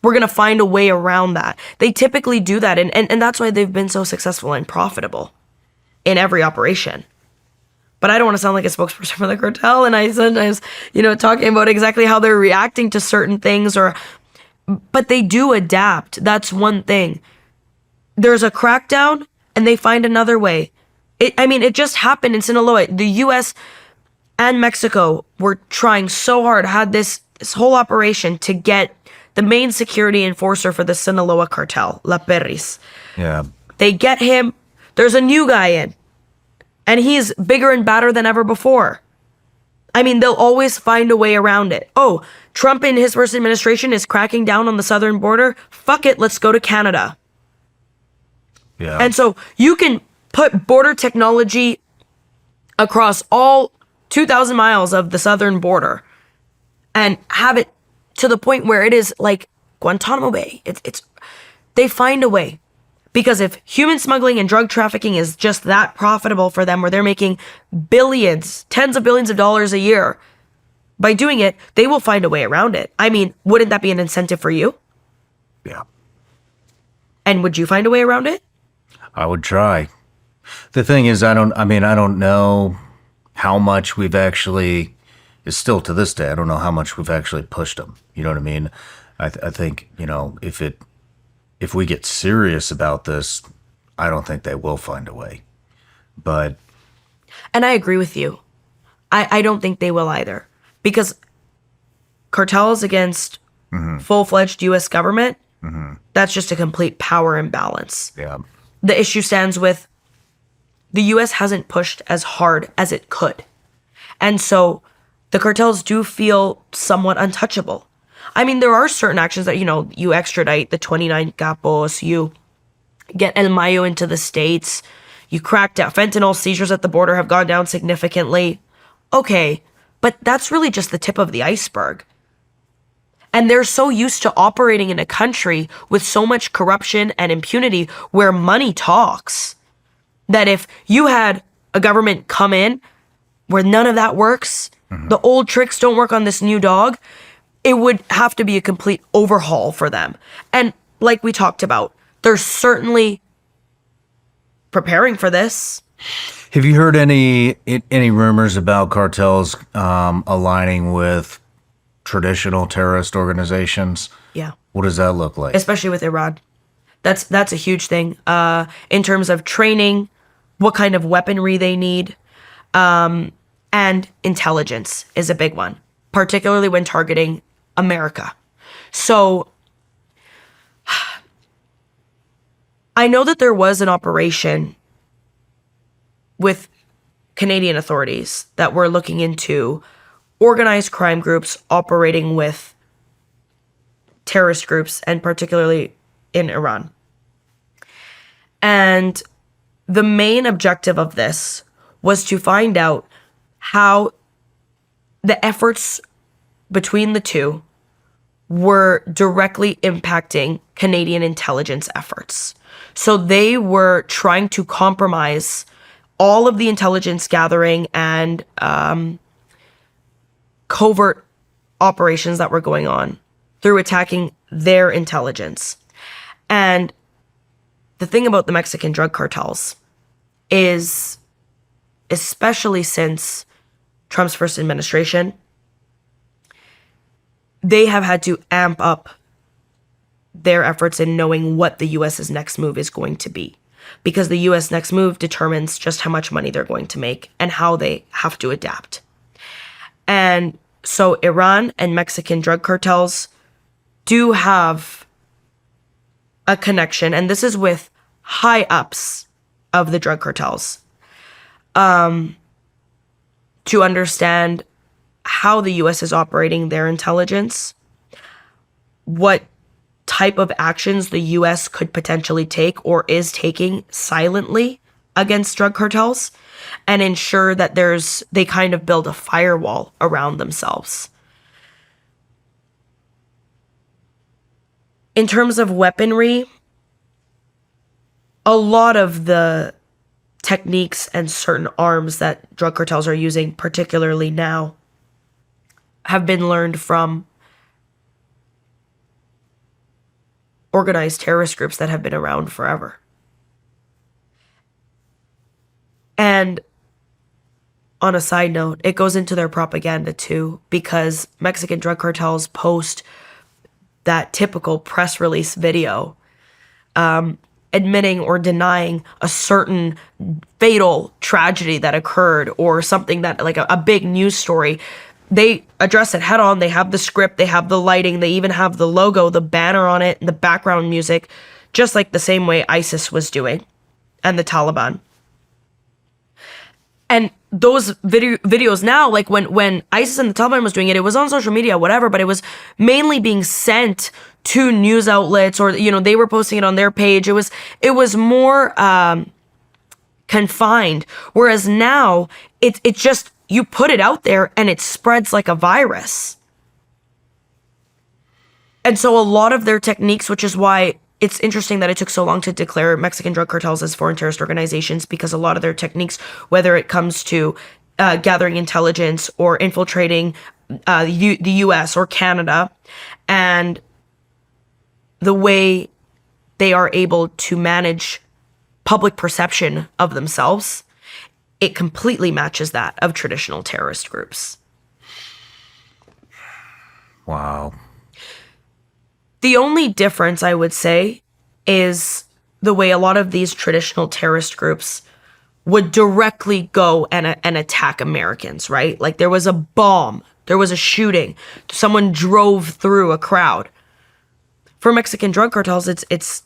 We're going to find a way around that. They typically do that, and that's why they've been so successful and profitable in every operation. But I don't want to sound like a spokesperson for the cartel, and I sometimes, talking about exactly how they're reacting to certain things, but they do adapt. That's one thing. There's a crackdown, and they find another way. It just happened in Sinaloa. The U.S. and Mexico were trying so hard, had this whole operation to get the main security enforcer for the Sinaloa cartel, La Perris. Yeah. They get him. There's a new guy in, and he's bigger and badder than ever before. They'll always find a way around it. Oh, Trump in his first administration is cracking down on the southern border. Fuck it, let's go to Canada. Yeah. And so you can put border technology across all 2,000 miles of the southern border and have it to the point where it is like Guantanamo Bay. They find a way. Because if human smuggling and drug trafficking is just that profitable for them, where they're making billions, tens of billions of dollars a year by doing it, they will find a way around it. Wouldn't that be an incentive for you? Yeah. And would you find a way around it? I would try. The thing is, I don't know how much we've actually, it's still to this day, I don't know how much we've actually pushed them. You know what I mean? I think, if we get serious about this, I don't think they will find a way. But. And I agree with you. I don't think they will either. Because cartels against full-fledged U.S. government, that's just a complete power imbalance. Yeah. The issue stands with the U.S. hasn't pushed as hard as it could. And so the cartels do feel somewhat untouchable. There are certain actions that, you extradite the 29 capos, you get El Mayo into the States, you crack down. Fentanyl seizures at the border have gone down significantly. Okay, but that's really just the tip of the iceberg. And they're so used to operating in a country with so much corruption and impunity where money talks, that if you had a government come in where none of that works, the old tricks don't work on this new dog, it would have to be a complete overhaul for them. And like we talked about, they're certainly preparing for this. Have you heard any rumors about cartels aligning with traditional terrorist organizations? Yeah. What does that look like? Especially with Iran. That's a huge thing. In terms of training, what kind of weaponry they need, and intelligence is a big one, particularly when targeting America. So I know that there was an operation with Canadian authorities that were looking into organized crime groups operating with terrorist groups, and particularly in Iran. And the main objective of this was to find out how the efforts between the two were directly impacting Canadian intelligence efforts. So they were trying to compromise all of the intelligence gathering and covert operations that were going on through attacking their intelligence. And the thing about the Mexican drug cartels is, especially since Trump's first administration, they have had to amp up their efforts in knowing what the U.S.'s next move is going to be. Because the U.S. next move determines just how much money they're going to make and how they have to adapt. And so Iran and Mexican drug cartels do have a connection, and this is with high ups of the drug cartels, to understand how the U.S. is operating their intelligence, what type of actions the U.S. could potentially take or is taking silently against drug cartels, and ensure that they kind of build a firewall around themselves. In terms of weaponry, a lot of the techniques and certain arms that drug cartels are using, particularly now, have been learned from organized terrorist groups that have been around forever. And on a side note, it goes into their propaganda too, because Mexican drug cartels post that typical press release video admitting or denying a certain fatal tragedy that occurred, or something that, like a big news story. They address it head on. They have the script, they have the lighting, they even have the logo, the banner on it, and the background music, just like the same way ISIS was doing and the Taliban. And those videos now, like when ISIS and the Taliban was doing it, it was on social media, whatever, but it was mainly being sent to news outlets, or, they were posting it on their page. It was more confined. Whereas now, it's just, you put it out there and it spreads like a virus. And so a lot of their techniques, which is why it's interesting that it took so long to declare Mexican drug cartels as foreign terrorist organizations, because a lot of their techniques, whether it comes to gathering intelligence or infiltrating the U.S. or Canada, and the way they are able to manage public perception of themselves, it completely matches that of traditional terrorist groups. Wow. The only difference, I would say, is the way a lot of these traditional terrorist groups would directly go and attack Americans, right? Like there was a bomb, there was a shooting, someone drove through a crowd. For Mexican drug cartels, it's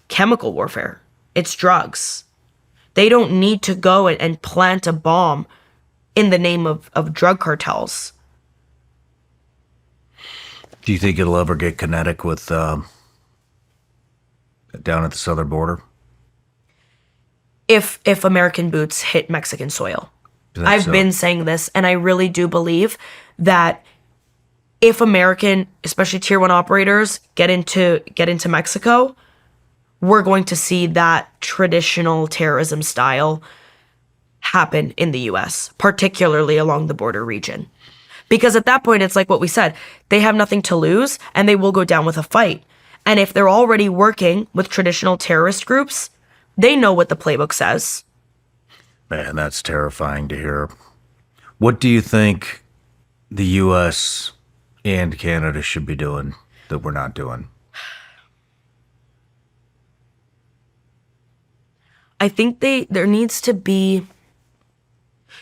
chemical warfare. It's drugs. They don't need to go and plant a bomb in the name of drug cartels. Do you think it'll ever get kinetic with down at the southern border? If American boots hit Mexican soil. I've been saying this, and I really do believe that if American, especially tier 1 operators, get into Mexico, we're going to see that traditional terrorism style happen in the US, particularly along the border region. Because at that point, it's like what we said, they have nothing to lose and they will go down with a fight. And if they're already working with traditional terrorist groups, they know what the playbook says. Man, that's terrifying to hear. What do you think the U.S. and Canada should be doing that we're not doing? I think there needs to be,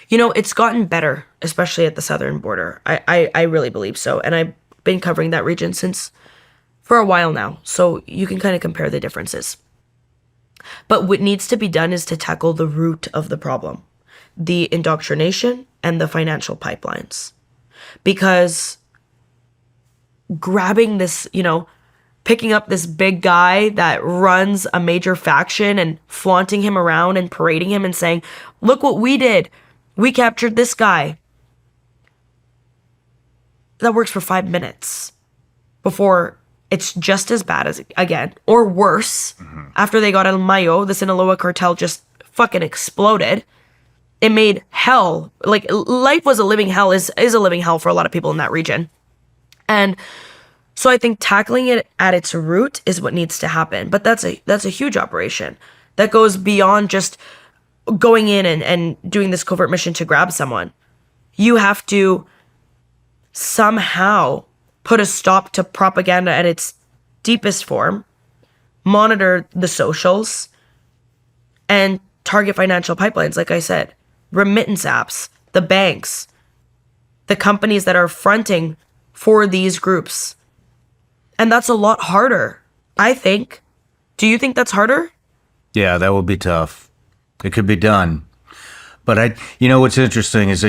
it's gotten better, especially at the southern border. I really believe so. And I've been covering that region for a while now. So you can kind of compare the differences. But what needs to be done is to tackle the root of the problem, the indoctrination and the financial pipelines. Because grabbing this, picking up this big guy that runs a major faction and flaunting him around and parading him and saying, look what we did. We captured this guy. That works for 5 minutes before it's just as bad as, again, or worse. Mm-hmm. After they got El Mayo, the Sinaloa cartel just fucking exploded. It made hell, like life was a living hell, is a living hell for a lot of people in that region. And so I think tackling it at its root is what needs to happen. But that's a huge operation that goes beyond just going in and doing this covert mission to grab someone. You have to somehow put a stop to propaganda at its deepest form, monitor the socials, and target financial pipelines, like I said, remittance apps, the banks, the companies that are fronting for these groups. And that's a lot harder, I think. Do you think that's harder? Yeah, that would be tough. It could be done. But what's interesting is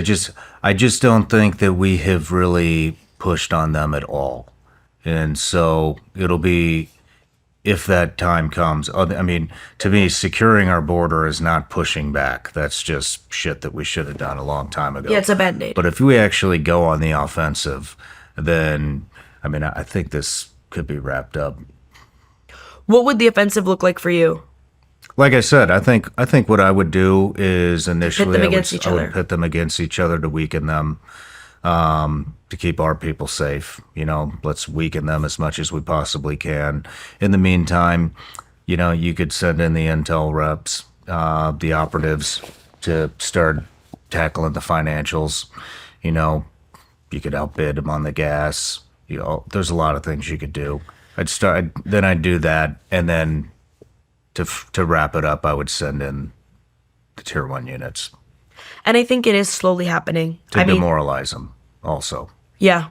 I just don't think that we have really pushed on them at all. And so it'll be, if that time comes, I mean, to me, securing our border is not pushing back. That's just shit that we should have done a long time ago. Yeah, it's a Band-Aid. But if we actually go on the offensive, then, I mean, I think this could be wrapped up. What would the offensive look like for you? Like I said, I think what I would do is initially I would pit them against each other to weaken them, to keep our people safe. Let's weaken them as much as we possibly can. In the meantime, you could send in the intel reps, the operatives, to start tackling the financials. You could outbid them on the gas. There's a lot of things you could do. I'd do that, and then to wrap it up, I would send in the Tier 1 units. And I think it is slowly happening. To demoralize them also. Yeah.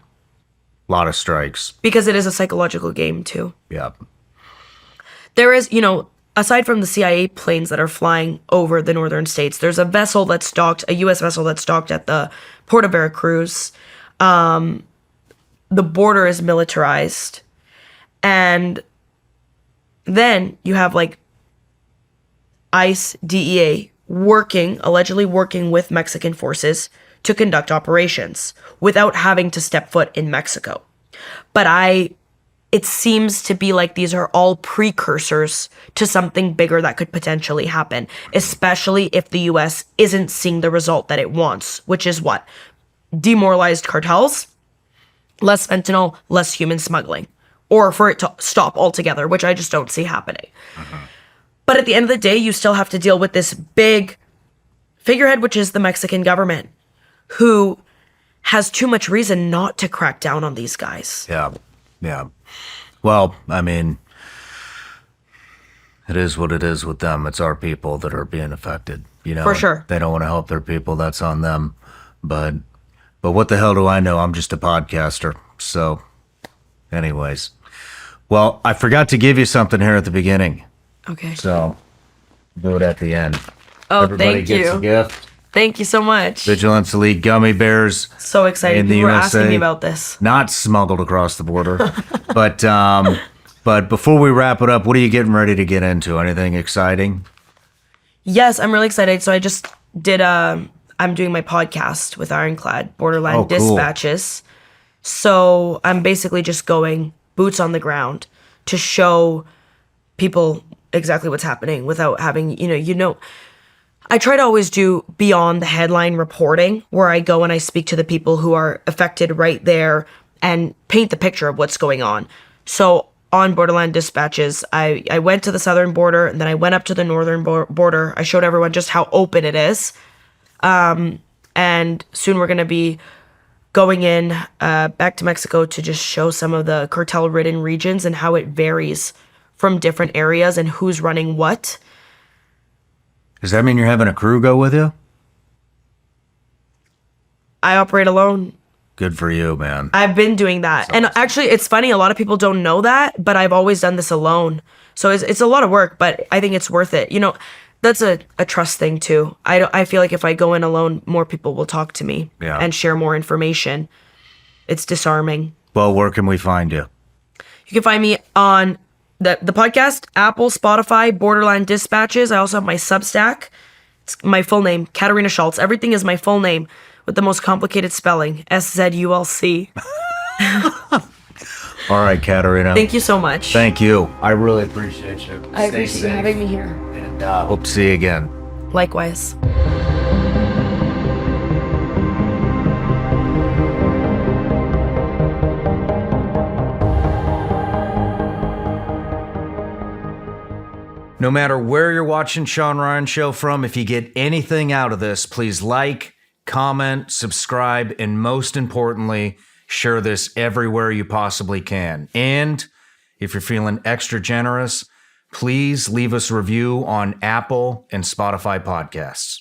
A lot of strikes. Because it is a psychological game, too. Yeah. There is, aside from the CIA planes that are flying over the northern states, there's a vessel that's docked, a U.S. vessel that's docked at the Port of Veracruz. The border is militarized. And then you have, ICE, DEA, allegedly working with Mexican forces to conduct operations without having to step foot in Mexico. But it seems to be like these are all precursors to something bigger that could potentially happen, especially if the U.S. isn't seeing the result that it wants, which is what? Demoralized cartels, less fentanyl, less human smuggling, or for it to stop altogether, which I just don't see happening. But at the end of the day, you still have to deal with this big figurehead, which is the Mexican government, who has too much reason not to crack down on these guys. Yeah. Well, I mean, it is what it is with them. It's our people that are being affected. For sure. They don't want to help their people. That's on them. But what the hell do I know? I'm just a podcaster. So, anyways. Well, I forgot to give you something here at the beginning. Okay. So, do it at the end. Oh, Everybody thank you. gets a gift. Thank you so much. Vigilance Elite gummy bears. So excited. In the You were USA, asking me about this. Not smuggled across the border. But before we wrap it up, what are you getting ready to get into? Anything exciting? Yes, I'm really excited. So I just did I'm doing my podcast with Ironclad, Borderline Dispatches. So I'm basically just going boots on the ground to show people exactly what's happening without having, I try to always do beyond the headline reporting, where I go and I speak to the people who are affected right there and paint the picture of what's going on. So on Borderline Dispatches, I went to the southern border, and then I went up to the northern border. I showed everyone just how open it is. And soon we're going to be going in back to Mexico to just show some of the cartel-ridden regions and how it varies from different areas and who's running what. Does that mean you're having a crew go with you? I operate alone. Good for you, man. I've been doing that. And actually, it's funny, a lot of people don't know that, but I've always done this alone. So it's a lot of work, but I think it's worth it. That's a trust thing, too. I feel like if I go in alone, more people will talk to me and share more information. It's disarming. Well, where can we find you? You can find me on the podcast, Apple, Spotify, Borderline Dispatches. I also have my Substack. It's my full name, Katarina Szulc. Everything is my full name with the most complicated spelling, SZULC. All right, Katarina. Thank you so much. Thank you. I really appreciate you. I appreciate you having me here. And hope to see you again. Likewise. No matter where you're watching Shawn Ryan Show from, if you get anything out of this, please like, comment, subscribe, and most importantly, share this everywhere you possibly can. And if you're feeling extra generous, please leave us a review on Apple and Spotify podcasts.